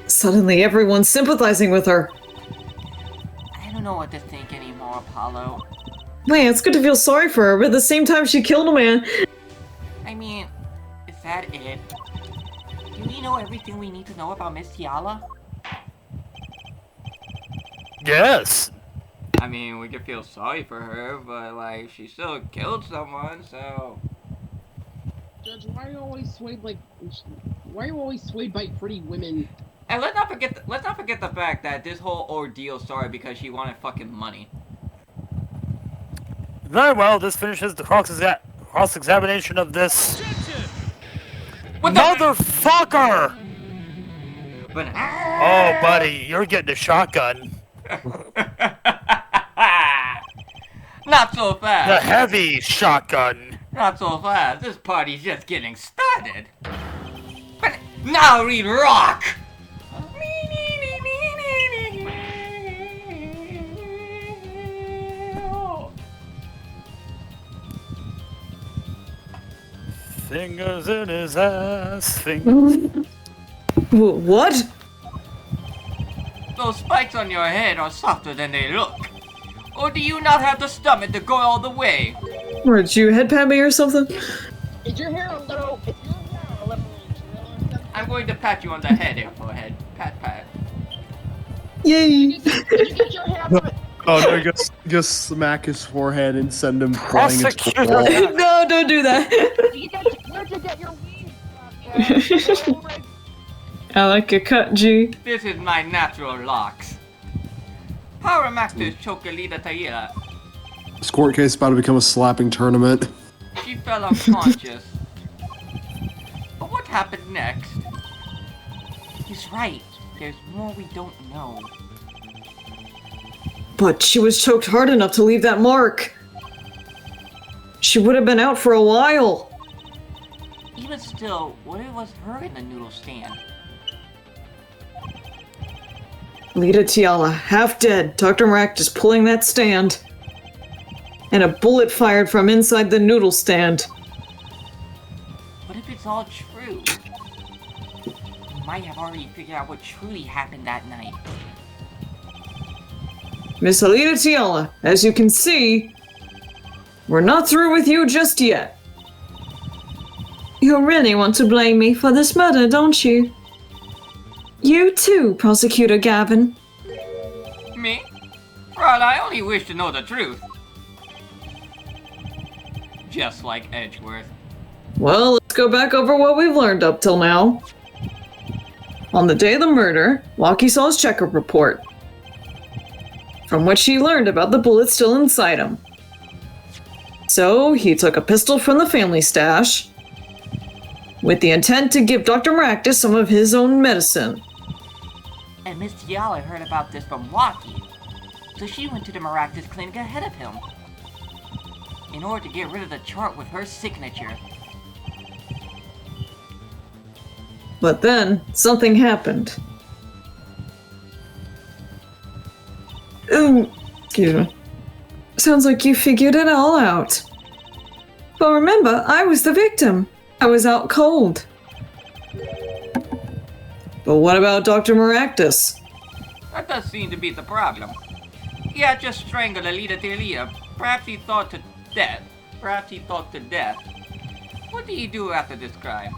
Suddenly everyone's sympathizing with her. I don't know what to think anymore, Apollo. Man, it's good to feel sorry for her, but at the same time she killed a man. I mean, is that it? Do we know everything we need to know about Miss Tiala? Yes. I mean, we could feel sorry for her, but like, she still killed someone, so. Judge, why are you always swayed by pretty women? And let's not forget the fact that this whole ordeal started because she wanted fucking money. Very well, this finishes the cross-examination of this What the motherfucker! But Oh, buddy, you're getting a shotgun. not so The fast. heavy shotgun. Not so fast. This party's just getting started. But now read rock. Fingers in his ass. Fingers. What? those spikes on your head are softer than they look? Or do you not have the stomach to go all the way? Or did you head pat me or something? Is your hair a little? I'm going to pat you on the head and forehead. Pat, pat. Yay! Did you get your hair? Oh no, just smack his forehead and send him flying into the Prosecutor! wall. No, don't do that. Where'd you get your weave? I like your cut, G. This is my natural locks. Power Maxter's choke Alita Taira. This court case is about to become a slapping tournament. She fell unconscious. But what happened next? He's right. There's more we don't know. But she was choked hard enough to leave that mark. She would have been out for a while. Even still, what was her in the noodle stand? Lita Tiala, half dead. Dr. Maractus pulling that stand. And a bullet fired from inside the noodle stand. What if it's all true? We might have already figured out what truly happened that night. Miss Alita Tiala, as you can see, we're not through with you just yet. You really want to blame me for this murder, don't you? You too, Prosecutor Gavin. Me? Well, I only wish to know the truth. Just like Edgeworth. Well, let's go back over what we've learned up till now. On the day of the murder, Walkie saw his checkup report, from which he learned about the bullet still inside him. So, he took a pistol from the family stash, with the intent to give Dr. Maractus some of his own medicine. And Miss Tiala heard about this from Walkie, so she went to the Maractus clinic ahead of him, in order to get rid of the chart with her signature. But then, something happened. Excuse me. Sounds like you figured it all out. But remember, I was the victim. I was out cold. But what about Dr. Maractus? That does seem to be the problem. He had just strangled Alita Talia. Perhaps he thought to death. Perhaps he thought to death. What did he do after this crime?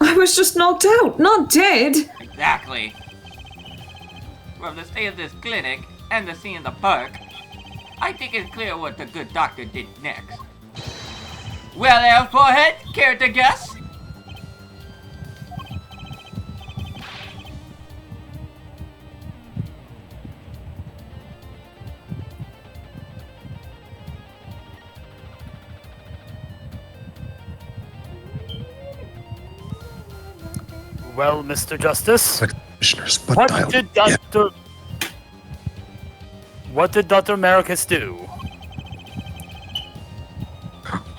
I was just knocked out, not dead. Exactly. From the state of this clinic and the scene in the park, I think it's clear what the good doctor did next. Well, Forehead, care to guess? Well, Mr. Justice, Commissioners, but what did Dr. Maractus do?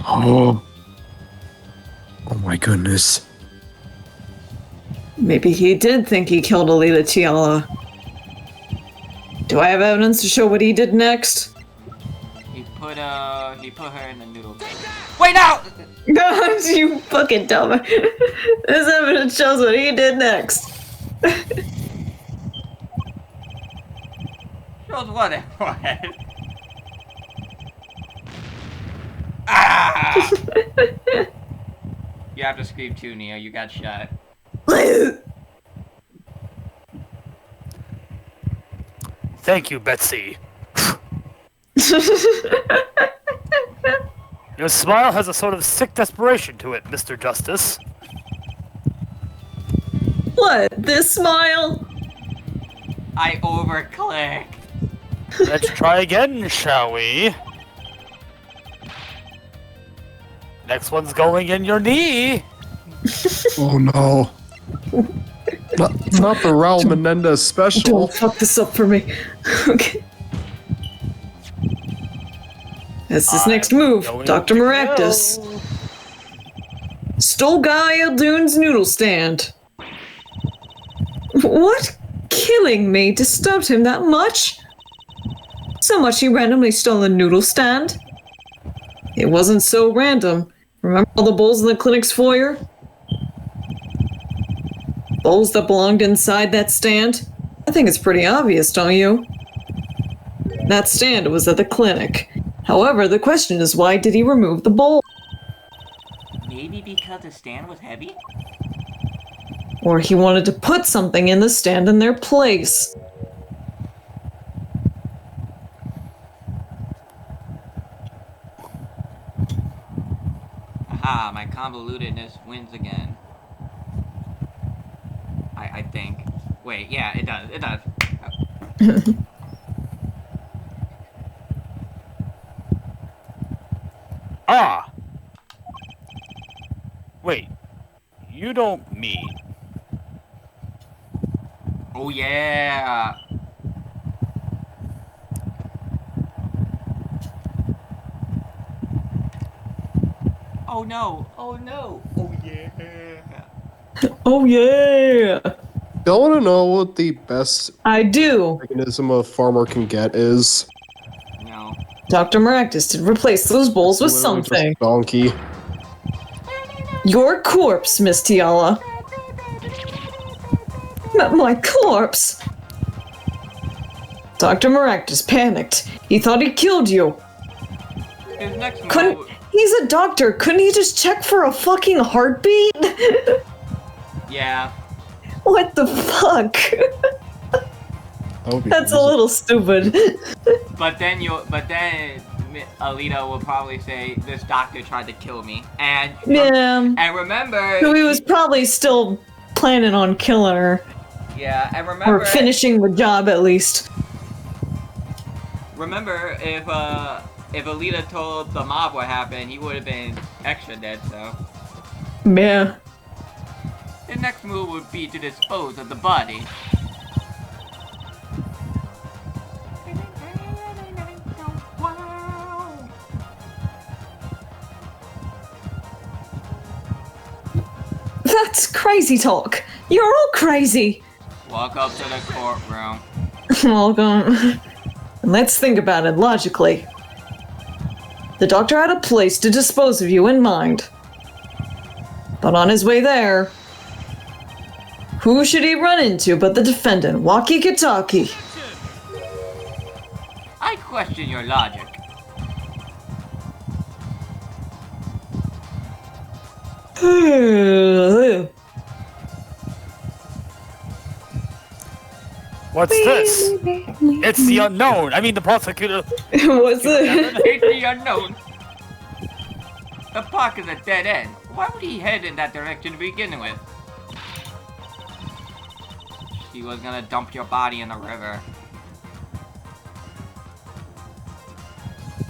Oh my goodness. Maybe he did think he killed Alita Tiala. Do I have evidence to show what he did next? He put her in the noodle. Wait, now! You fucking dumb. This evidence shows what he did next. Shows what, Forehead? Ah! You have to scream too, Neo. You got shot. Thank you, Betsy. Your smile has a sort of sick desperation to it, Mr. Justice. What? This smile? I overclicked. Let's try again, shall we? Next one's going in your knee. Oh no. Not the Raul Menendez special. Don't fuck this up for me. Okay. That's his next move, Dr. Maractus. Stole Guy Eldoon's noodle stand. What? Killing me disturbed him that much? So much he randomly stole a noodle stand? It wasn't so random. Remember all the bowls in the clinic's foyer? bowls that belonged inside that stand? I think it's pretty obvious, don't you? That stand was at the clinic. However, the question is, why did he remove the bowl? Maybe because the stand was heavy? Or he wanted to put something in the stand in their place. Aha, my convolutedness wins again. I think. Wait, yeah, it does. It does. Ah! Wait. You don't mean... Oh, yeah! Oh, no! Oh, no! Oh, yeah! Oh yeah! Y'all want to know what the best I do! mechanism a farmer can get is? No. Dr. Maractus to replace those bowls with Literally just something. donkey. Your corpse, Miss Tiala. My corpse! Dr. Maractus panicked. He thought he killed you. His next Couldn't... move... He's a doctor. Couldn't he just check for a fucking heartbeat? Yeah. What the fuck? That would be That's a easy. little stupid. But then Alita will probably say, this doctor tried to kill me. And... Yeah. And remember... So he was probably still planning on killing her. Yeah, and remember... Or finishing the job, at least. Remember, if Alita told the mob what happened, he would have been extra dead, so... Yeah. His next move would be to dispose of the body. That's crazy talk. You're all crazy. Walk up to the courtroom. Welcome. Let's think about it logically. The doctor had a place to dispose of you in mind. But on his way there, who should he run into but the defendant, Walkie-Talkie? I question your logic. What's this? It's the unknown. I mean, the prosecutor. What's it? It's the unknown. The park is a dead end. Why would he head in that direction to begin with? He was gonna dump your body in the river.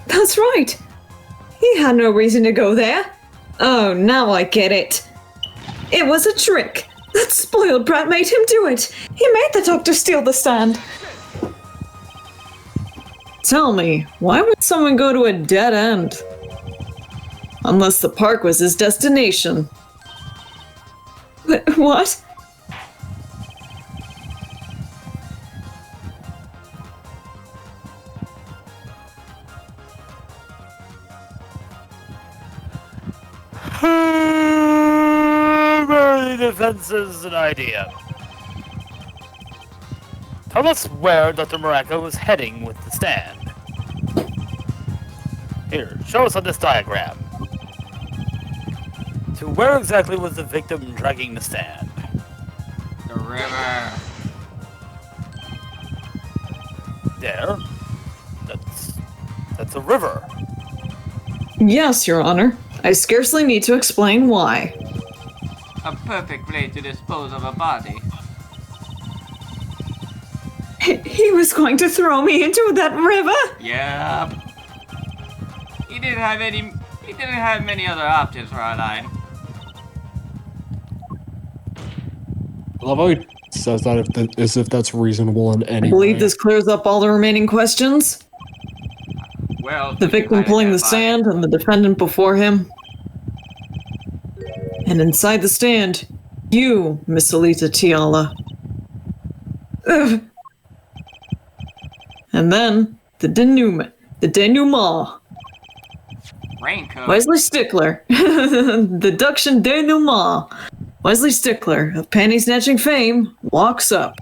That's right. He had no reason to go there. Oh, now I get it. It was a trick. That spoiled brat made him do it. He made the doctor steal the stand. Tell me, why would someone go to a dead end? Unless the park was his destination. What? Merely defense is an idea. Tell us where Dr. Maraca was heading with the stand. Here, show us on this diagram. To where exactly was the victim dragging the stand? The river. There? That's a river. Yes, Your Honor. I scarcely need to explain why. A perfect place to dispose of a body. He was going to throw me into that river? Yep. He didn't have many other options for our line. I love how he says that as if that's reasonable in any I believe way. this clears up all the remaining questions. Well, The victim pulling the stand and the defendant before him. And inside the stand, you, Miss Alita Tiala. Ugh. And then, the denouement. Raincoat. Wesley Stickler. Deduction denouement. Wesley Stickler, of panty snatching fame, walks up.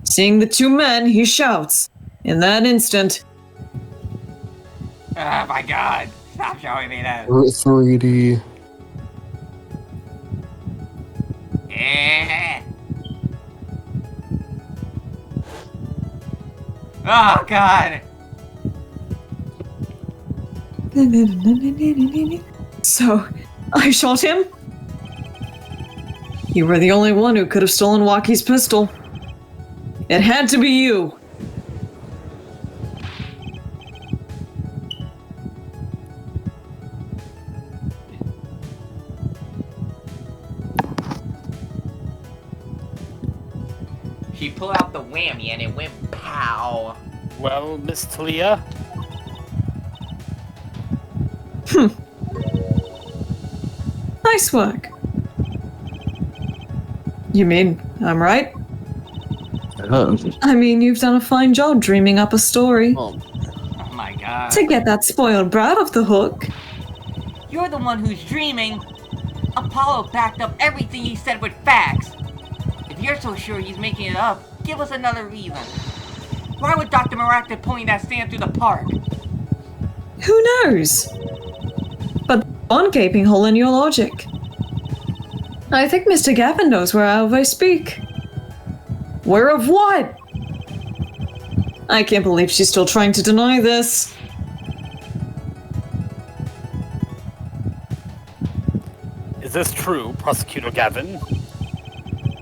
Seeing the two men, he shouts. In that instant, Oh my god! Stop showing me that. 3D. Eh. Oh god! so I shot him? You were the only one who could have stolen Walkie's pistol. It had to be you. She pulled out the whammy and it went pow. Well, Miss Talia, Nice work. You mean I'm right? I mean, you've done a fine job dreaming up a story. Oh my god. To get that spoiled brat off the hook. You're the one who's dreaming. Apollo backed up everything he said with facts. If you're so sure he's making it up, give us another reason. Why would Dr. Maracta point that stand through the park? Who knows? But one gaping hole in your logic. I think Mr. Gavin knows whereof I speak. Where of what? I can't believe she's still trying to deny this. is this true, Prosecutor Gavin?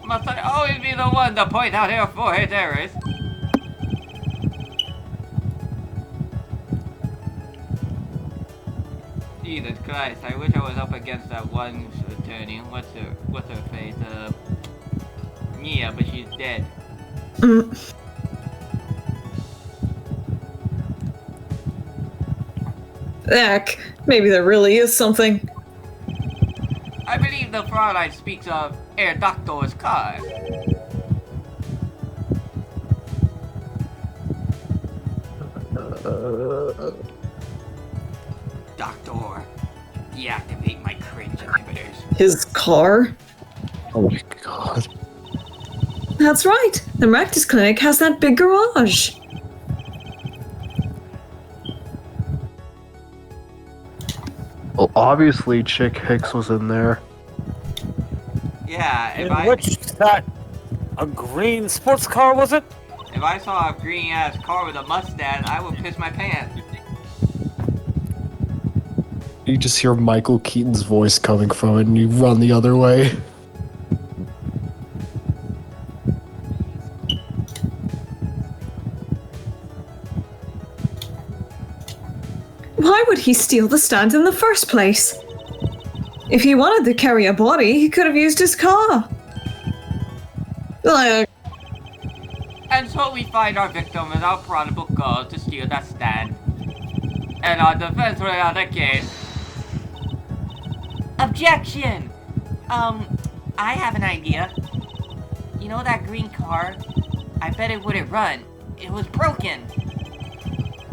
Must I always be the one to point out her forehead errors? Jesus Christ, I wish I was up against that one attorney. What's her face? Mia, but she's dead. Heck, maybe there really is something. I believe the Fraulein speaks of Herr Doctor's car. Doctor, deactivate my cringe inhibitors. His car? Oh my god. That's right. The Maractus Clinic has that big garage. Well, obviously Chick Hicks was in there. Yeah, In which that a green sports car was it? If I saw a green ass car with a mustache, I would piss my pants. You just hear Michael Keaton's voice coming from it and you run the other way. Why would he steal the stand in the first place? If he wanted to carry a body, he could have used his car. And so we find our victim is our prodigal girl to steal that stand. And our defense will on the case. Objection! I have an idea. You know that green car? I bet it wouldn't run. It was broken.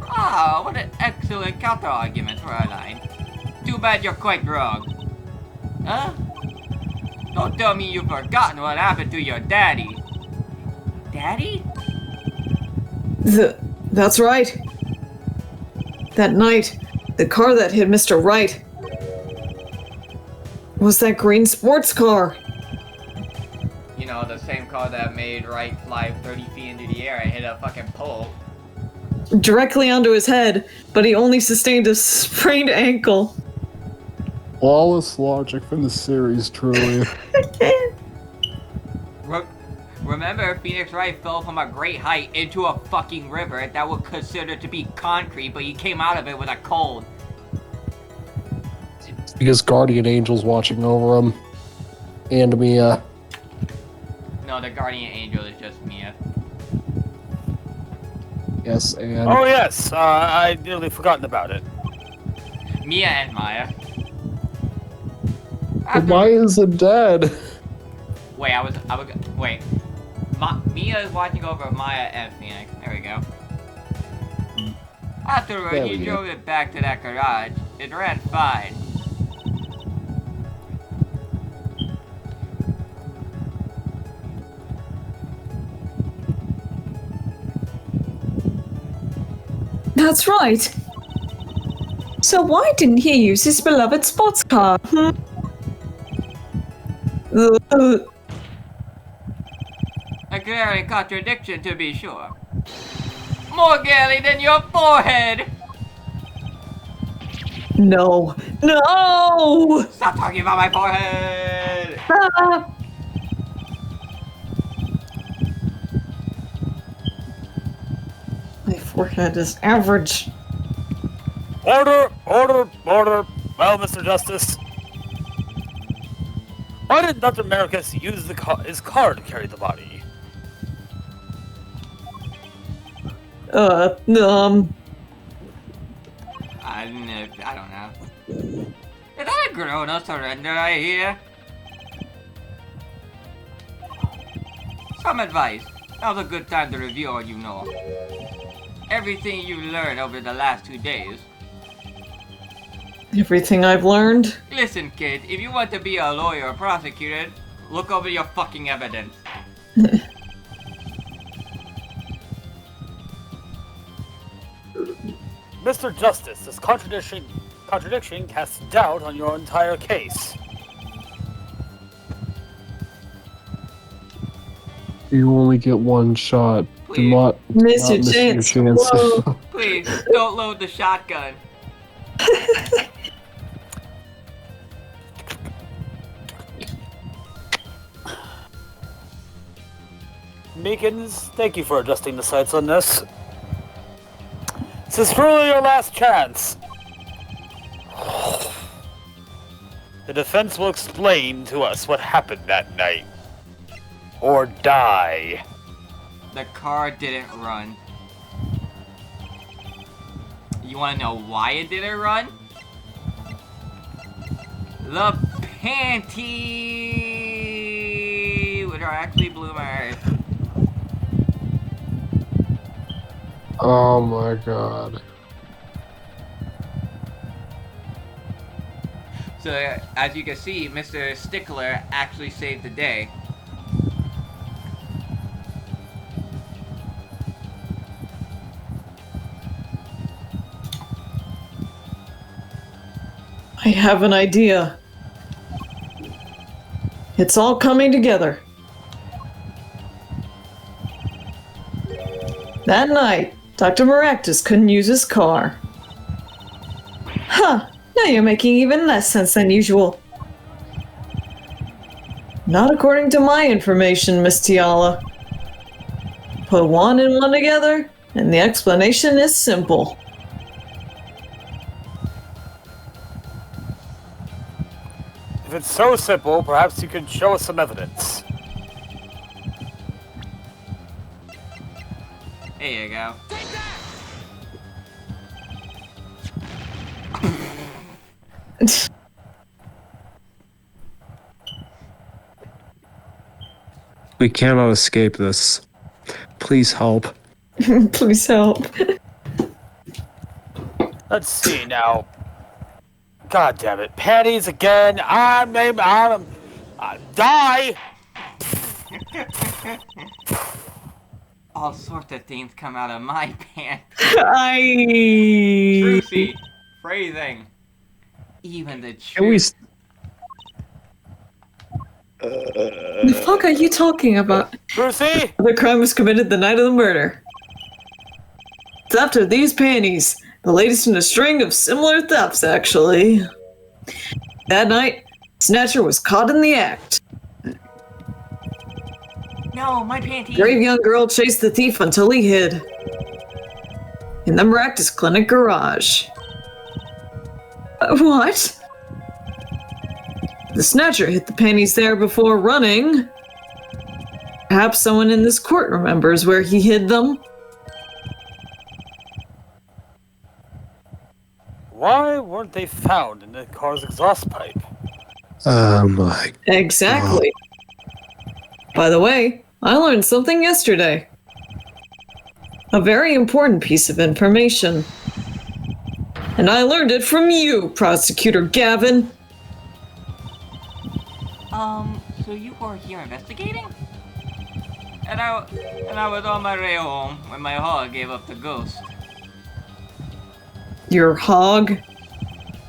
Ah, what an excellent counter-argument, Fraulein. Too bad you're quite wrong. Huh? Don't tell me you've forgotten what happened to your daddy. Daddy? That's right. That night, the car that hit Mr. Wright was that green sports car. You know, the same car that made Wright fly 30 feet into the air and hit a fucking pole. Directly onto his head, but he only sustained a sprained ankle. Flawless logic from the series, truly. Remember, Phoenix Wright fell from a great height into a fucking river that was considered to be concrete, but he came out of it with a cold. Because Guardian Angel's watching over him. And Mia. No, the Guardian Angel is just Mia. Yes, and... Oh yes, I nearly forgotten about it. Mia and Maya. But Maya's dead. Wait, wait. Mia is watching over Maya and Phoenix. There we go. Afterward, There he we go. drove it back to that garage. It ran fine. That's right. So why didn't he use his beloved sports car? A glaring contradiction, to be sure. More glaring than your forehead! No. No! Stop talking about my forehead! Ah. My forehead is average. Order! Order! Order! Well, Mr. Justice. Why did Dr. Marcus use his car to carry the body? I don't know. Is that a grown surrender I hear? Some advice. Now's a good time to review all you know. Everything you learned over the last 2 days. Everything I've learned? Listen, kid, if you want to be a lawyer or prosecutor, look over your fucking evidence. Mr. Justice, this contradiction casts doubt on your entire case. You only get one shot. Do Please. not Miss your miss chance. chance. Whoa. Please, don't load the shotgun. Meekins, thank you for adjusting the sights on this. This is truly your last chance. The defense will explain to us what happened that night. Or die. The car didn't run. You wanna know why it didn't run? The panty, which are actually bloomers. Oh my god. So, as you can see, Mr. Stickler actually saved the day. I have an idea. It's all coming together. That night, Dr. Maractus couldn't use his car. Huh, now you're making even less sense than usual. Not according to my information, Miss Tiala. Put one and one together, and the explanation is simple. If it's so simple, perhaps you can show us some evidence. There you go. We cannot escape this. Please help. Please help. Let's see now. God damn it. Panties again. Die! All sorts of things come out of my pants. Trucy. Phrasing. Even the Can we? truth. The fuck are you talking about? Brucey? The crime was committed the night of the murder. Theft of these panties. The latest in a string of similar thefts, actually. That night, Snatcher was caught in the act. No, my panties. Brave young girl chased the thief until he hid. In the Maractus Clinic garage. What? The Snatcher hid the panties there before running. Perhaps someone in this court remembers where he hid them. Why weren't they found in the car's exhaust pipe? Oh my. Exactly. By the way, I learned something yesterday. A very important piece of information. And I learned it from you, Prosecutor Gavin. So you were here investigating? And I was on my way home when my hog gave up the ghost. Your hog?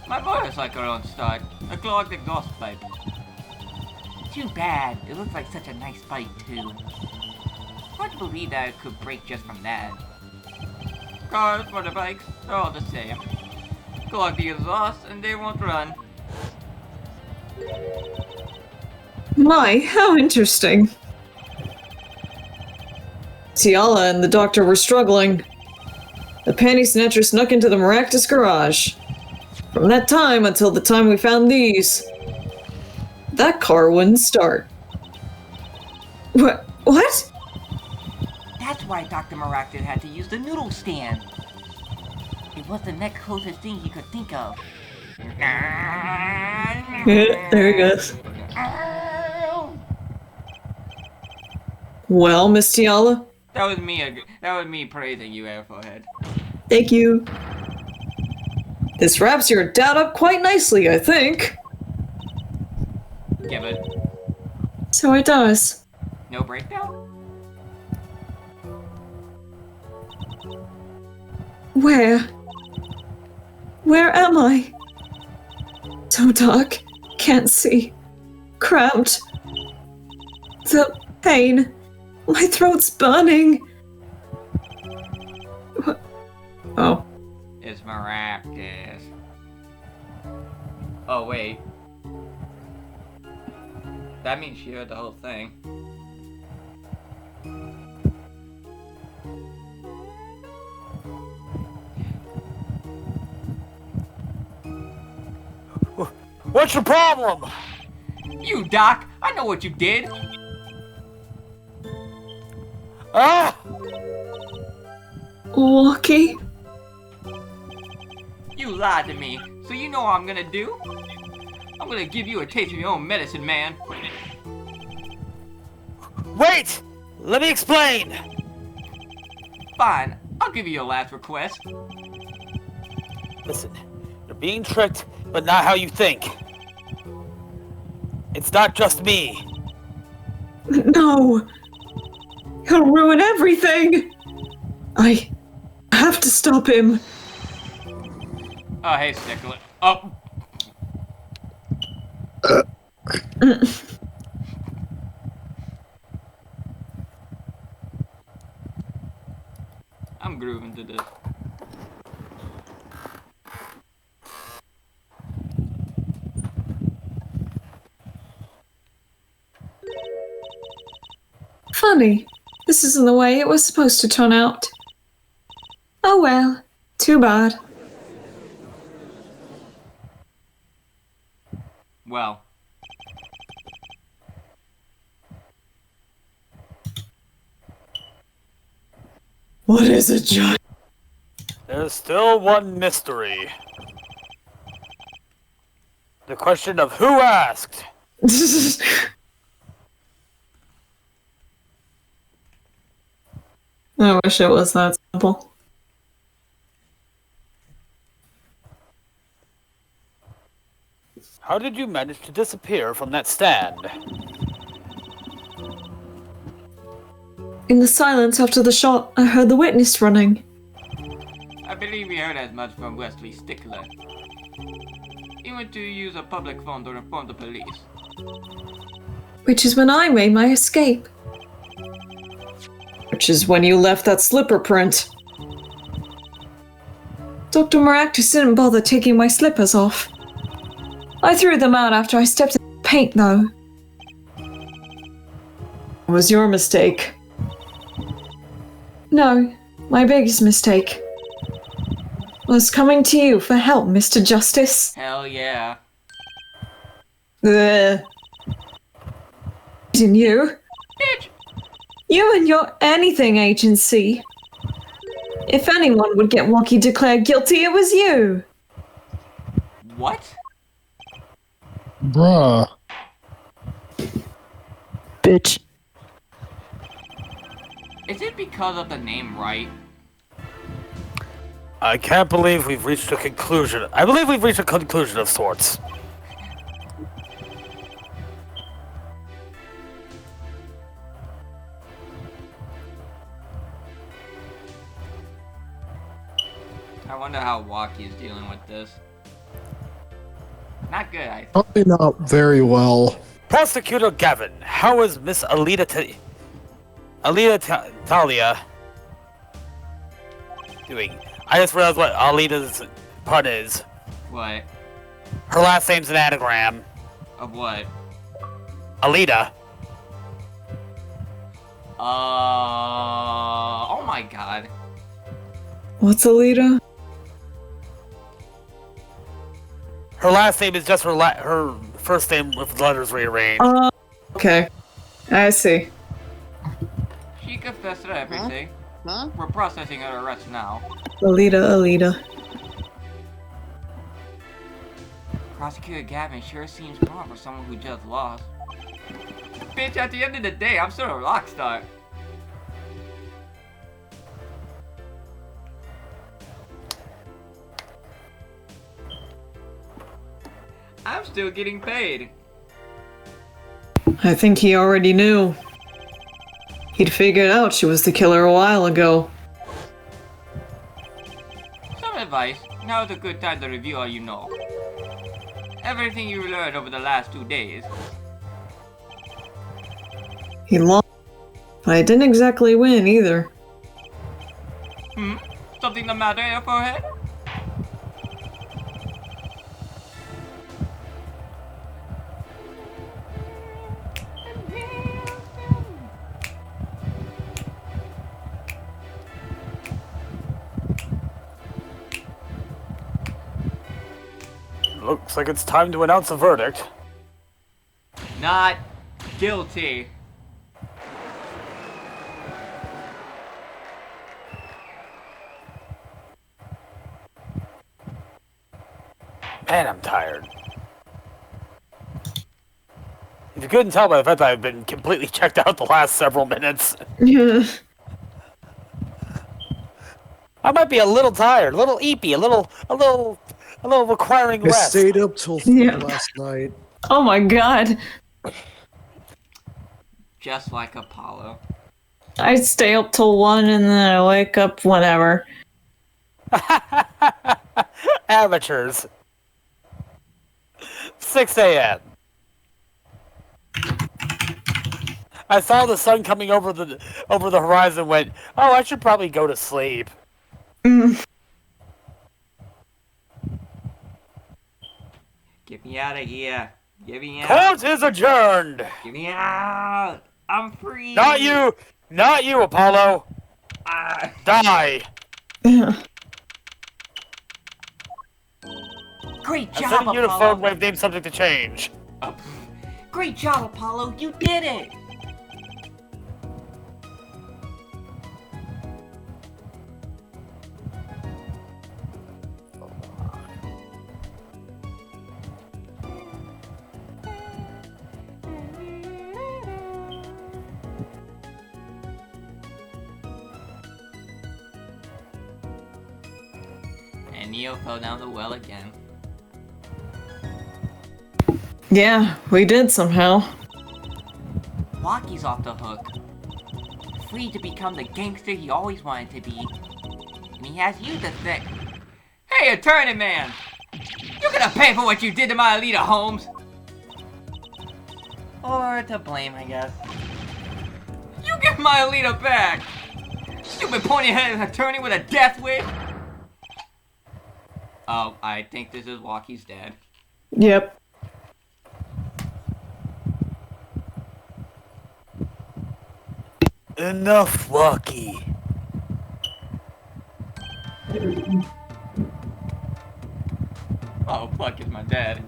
My motorcycle won't start. A clogged exhaust pipe. Too bad. It looks like such a nice bike, too. Hard to believe that it could break just from that. Cars, motorbikes, they're all the same. Clog the exhaust and they won't run. My, how interesting. Tiala and the doctor were struggling. The panty snatcher snuck into the Maractus garage. From that time until the time we found these, that car wouldn't start. What? That's why Dr. Maractus had to use the noodle stand. It was the next closest thing he could think of. There he goes. Well, Miss Tiala? That was me praising you, Airforehead. Thank you. This wraps your doubt up quite nicely, I think. Give it. So it does. No breakdown? Where am I? So dark, can't see. Cramped. The pain. My throat's burning. What? Oh. It's Maractus. Oh, wait. That means she heard the whole thing. What's your problem? You, Doc! I know what you did! Ah! Walkie? You lied to me, so you know what I'm gonna do? I'm gonna give you a taste of your own medicine, man. Wait! Let me explain! Fine, I'll give you your last request. Listen, you're being tricked, but not how you think. It's not just me. No! He'll ruin everything! I have to stop him. Oh, hey, Stickler. Oh! I'm grooving to this. Funny. This isn't the way it was supposed to turn out. Oh well. Too bad. Well. What is it, John? There's still one mystery. The question of who asked. I wish it was that simple. How did you manage to disappear from that stand? In the silence after the shot, I heard the witness running. I believe we heard as much from Wesley Stickler. He went to use a public phone to inform the police. Which is when I made my escape. Which is when you left that slipper print. Dr. Maractus didn't bother taking my slippers off. I threw them out after I stepped in the paint, though. It was your mistake. No, my biggest mistake was coming to you for help, Mr. Justice. Hell yeah. Ugh. And you? Bitch! You and your anything agency. If anyone would get Walkie declared guilty, it was you. What? Bruh. Bitch. Is it because of the name right? I can't believe we've reached a conclusion. I believe we've reached a conclusion of sorts. I wonder how Waki is dealing with this. Not good, I think. Probably not very well. Prosecutor Gavin, how is Miss Talia doing? I just realized what Alita's pun is. What? Her last name's an anagram. Of what? Alita. Oh my god. What's Alita? Her last name is just her first name with letters rearranged. Okay. I see. She confessed to everything. Huh? We're processing her arrest now. Alita. Prosecutor Gavin sure seems calm for someone who just lost. Bitch, at the end of the day, I'm still a rock star. I'm still getting paid. I think he already knew. He'd figured out she was the killer a while ago. Some advice. Now is a good time to review all you know. Everything you learned over the last 2 days. He lost, but I didn't exactly win either. Something the matter, your forehead? Looks like it's time to announce a verdict. Not guilty. Man, I'm tired. If you couldn't tell by the fact that I've been completely checked out the last several minutes, Yeah. I might be a little tired, a little eepy, a little requiring I rest. stayed up till Yeah. last night. Oh my god. Just like Apollo. I stay up till 1 and then I wake up whenever. Amateurs. 6 a.m. I saw the sun coming over the horizon and went, oh, I should probably go to sleep. Get me out of here. Get me out. Court is adjourned. Get me out. I'm free. Not you, Apollo. Ah. Die. Great I'm job, sending you to Apollo. phone wave name subject to change. Great job, Apollo. You did it. And Neo fell down the well again. Yeah, we did somehow. Waki's off the hook. Free to become the gangster he always wanted to be. And he has you to thank. Hey, attorney man! You're gonna pay for what you did to my Alita, Holmes! Or to blame, I guess. You get my Alita back! Stupid pointy-headed attorney with a death wish! Oh, I think this is Waki's dad. Yep. Enough, Waki. Oh, fuck, it's my dad.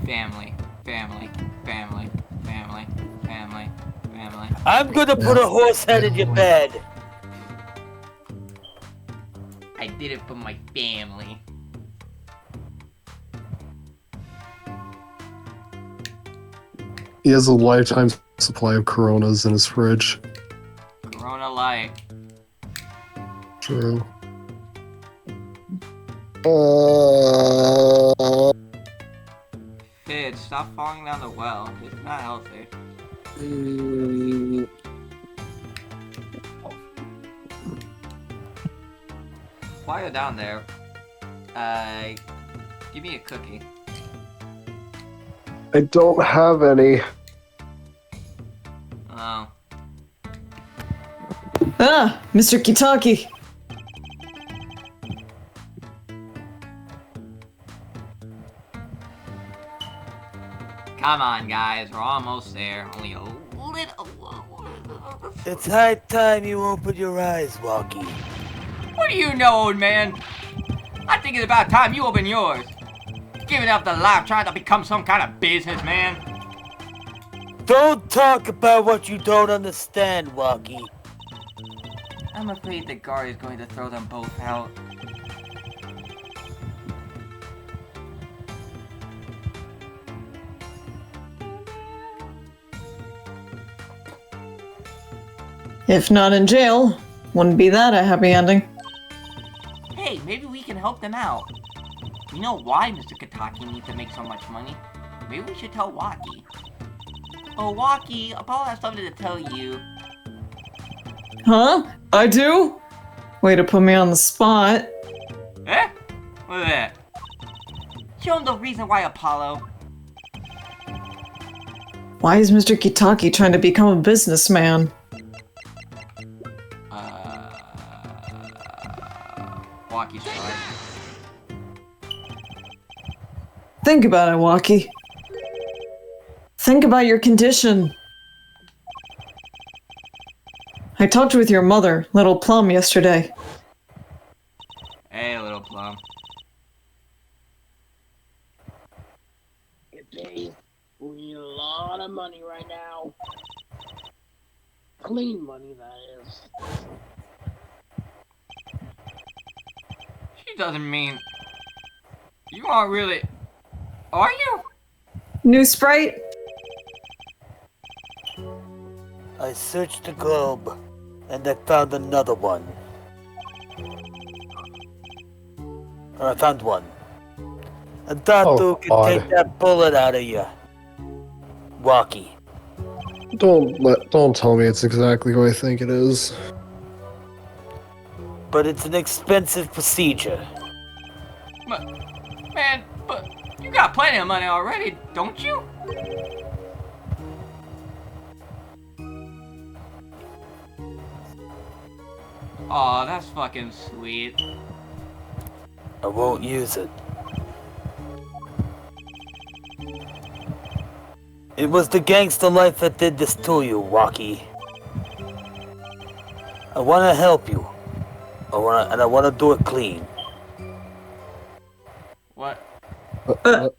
Family, family, family, family, family, family. I'm gonna put a horse head in your bed. I did it for my family. He has a lifetime supply of Coronas in his fridge. Corona Light. True. Fid, stop falling down the well. It's not healthy. while you're down there, give me a cookie. I don't have any. Oh. Ah, Mr. Kitaki. Come on, guys, we're almost there. Only a little. It's high time you open your eyes, Walkie. What do you know, old man? I think it's about time you open yours. Giving up the life, trying to become some kind of businessman. Don't talk about what you don't understand, Walkie. I'm afraid the guard is going to throw them both out. If not in jail, wouldn't be that a happy ending. Hey, maybe we can help them out. You know why Mr. Kitaki needs to make so much money? Maybe we should tell Waki. Oh, Waki, Apollo has something to tell you. Huh? I do? Way to put me on the spot. Eh? What's that? Show him the reason why, Apollo. Why is Mr. Kitaki trying to become a businessman? Waki's right. Think about it, Waki. Think about your condition. I talked with your mother, Little Plum, yesterday. Hey, Little Plum. We need a lot of money right now. Clean money, that is. She doesn't mean... You aren't really... Are you? New Sprite? I searched the globe, and I found another one. Or I found one. I thought you could take that bullet out of you. Walkie. Don't tell me it's exactly who I think it is. But it's an expensive procedure. Man, but you got plenty of money already, don't you? Aw, that's fucking sweet. I won't use it. It was the gangster life that did this to you, Walkie. I wanna help you. I wanna do it clean. What? Whoa,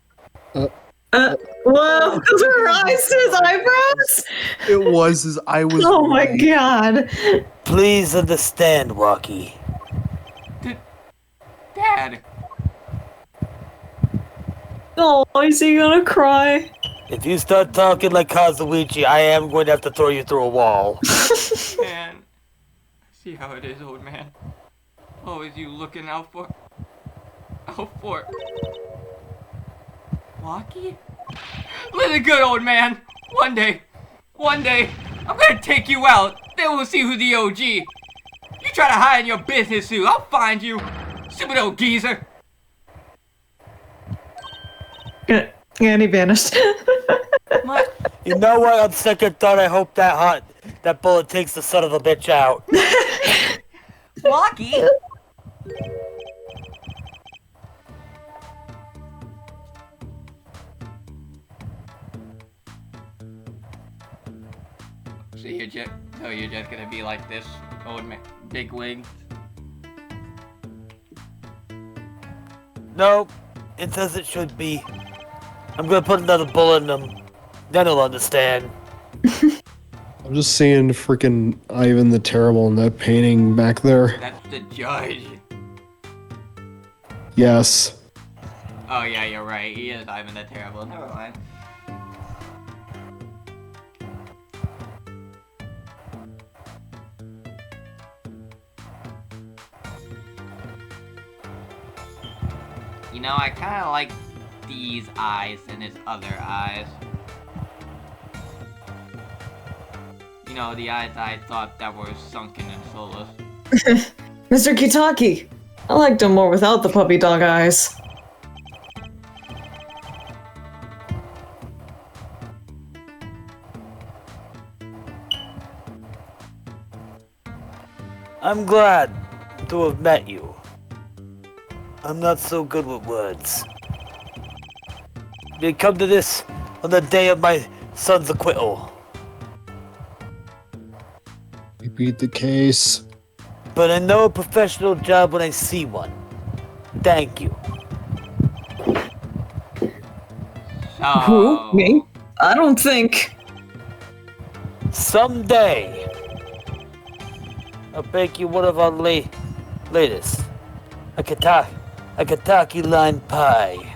those were eyes to his eyebrows? It was as I was. Oh my god. Please understand, Walkie. Dad! Oh, is he gonna cry? If you start talking like Kazuichi, I am going to have to throw you through a wall. Man. See how it is, old man. Always you looking out for... Waki? Listen good, old man. One day, I'm gonna take you out. Then we'll see who's the OG. You try to hide in your business suit, I'll find you. Stupid old geezer. And he vanished. You know what? On second thought, I hope that bullet takes the son of a bitch out. Waki? So you're just gonna be like this, old man, big wig. No, it's as it should be. I'm gonna put another bullet in him. Then he'll understand. I'm just seeing freaking Ivan the Terrible in that painting back there. That's the judge. Yes. Oh yeah, you're right. He is Ivan the Terrible. Never mind. You know, I kind of like these eyes than his other eyes. You know, the eyes I thought that were sunken and soulless. Mr. Kitaki, I liked him more without the puppy dog eyes. I'm glad to have met you. I'm not so good with words. We come to this on the day of my son's acquittal. You beat the case. But I know a professional job when I see one. Thank you. So... Who? Me? I don't think. Someday, I'll bake you one of our latest. A Kentucky lime pie.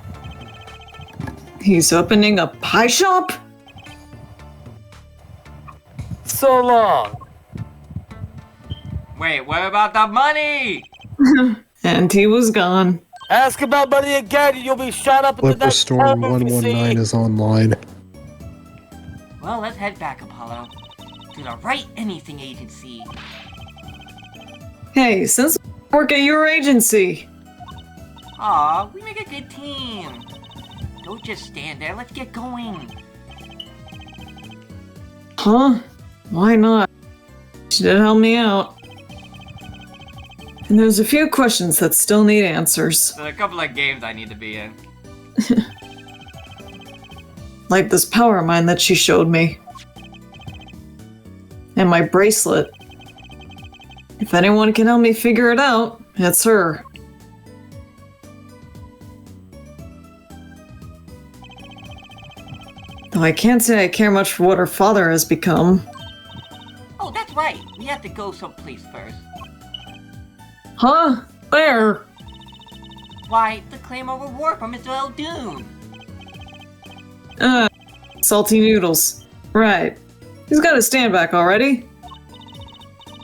He's opening a pie shop? So long. Wait, what about the money? And he was gone. Ask about money again and you'll be shot up in the next Flipperstorm town you 119 see. is online. Well, let's head back, Apollo. To the Right Anything Agency. Hey, since we work at your agency. Aw, we make a good team. Don't just stand there, let's get going. Huh? Why not? She did help me out. And there's a few questions that still need answers. There's a couple of games I need to be in. Like this power mine that she showed me. And my bracelet. If anyone can help me figure it out, it's her. Though I can't say I care much for what her father has become. Oh, that's right. We have to go someplace first. Huh? Where? Why, the claim of reward from Mr. Eldoon. Salty noodles. Right. He's got a stand back already.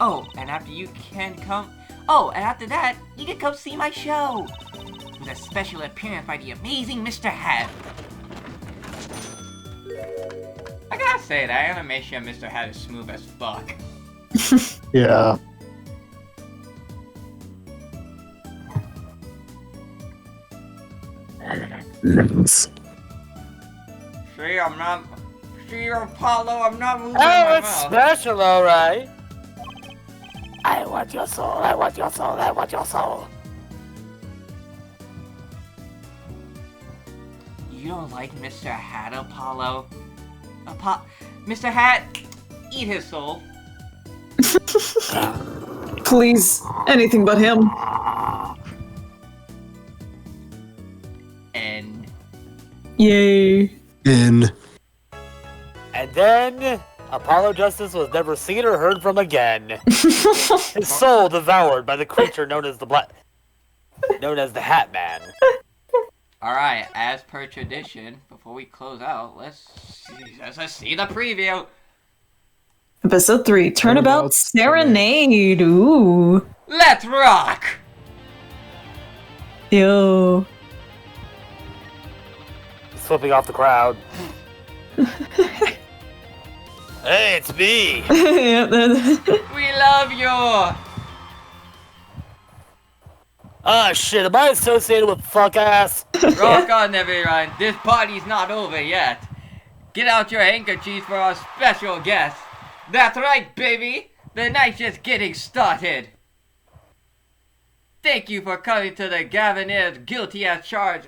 Oh, and after you can come... Oh, and after that, you can come see my show. With a special appearance by the amazing Mr. Hat. I gotta say, that animation of Mr. Hat is smooth as fuck. Yeah. See, I'm not... See, Apollo, I'm not moving Oh, my it's mouth. special, alright. I want your soul, I want your soul, I want your soul. You don't like Mr. Hat, Apollo? Mr. Hat, eat his soul. Please, anything but him. And... Yay. In. And then, Apollo Justice was never seen or heard from again. His soul devoured by the creature known as the Hat Man. Alright, as per tradition, before we close out, let's see the preview. Episode 3, Turnabout Serenade. Ooh. Let's rock! Yo. Flipping off the crowd. Hey, it's me! We love you! Ah, shit, am I associated with fuck ass? Rock on, everyone. This party's not over yet. Get out your handkerchiefs for our special guest. That's right, baby. The night's just getting started. Thank you for coming to the Gavin is guilty as charged.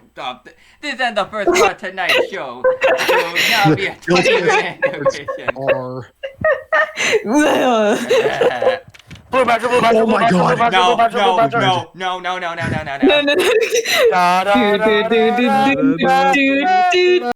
This isn't the first part of tonight's show. So now be a 20-minute intermission. Or Blue Badger, Blue Badger, Oh Blue my Badger, God. Blue Badger, Blue Badger, Blue Badger. No. No. Da, da, da, da, da, da, da, da.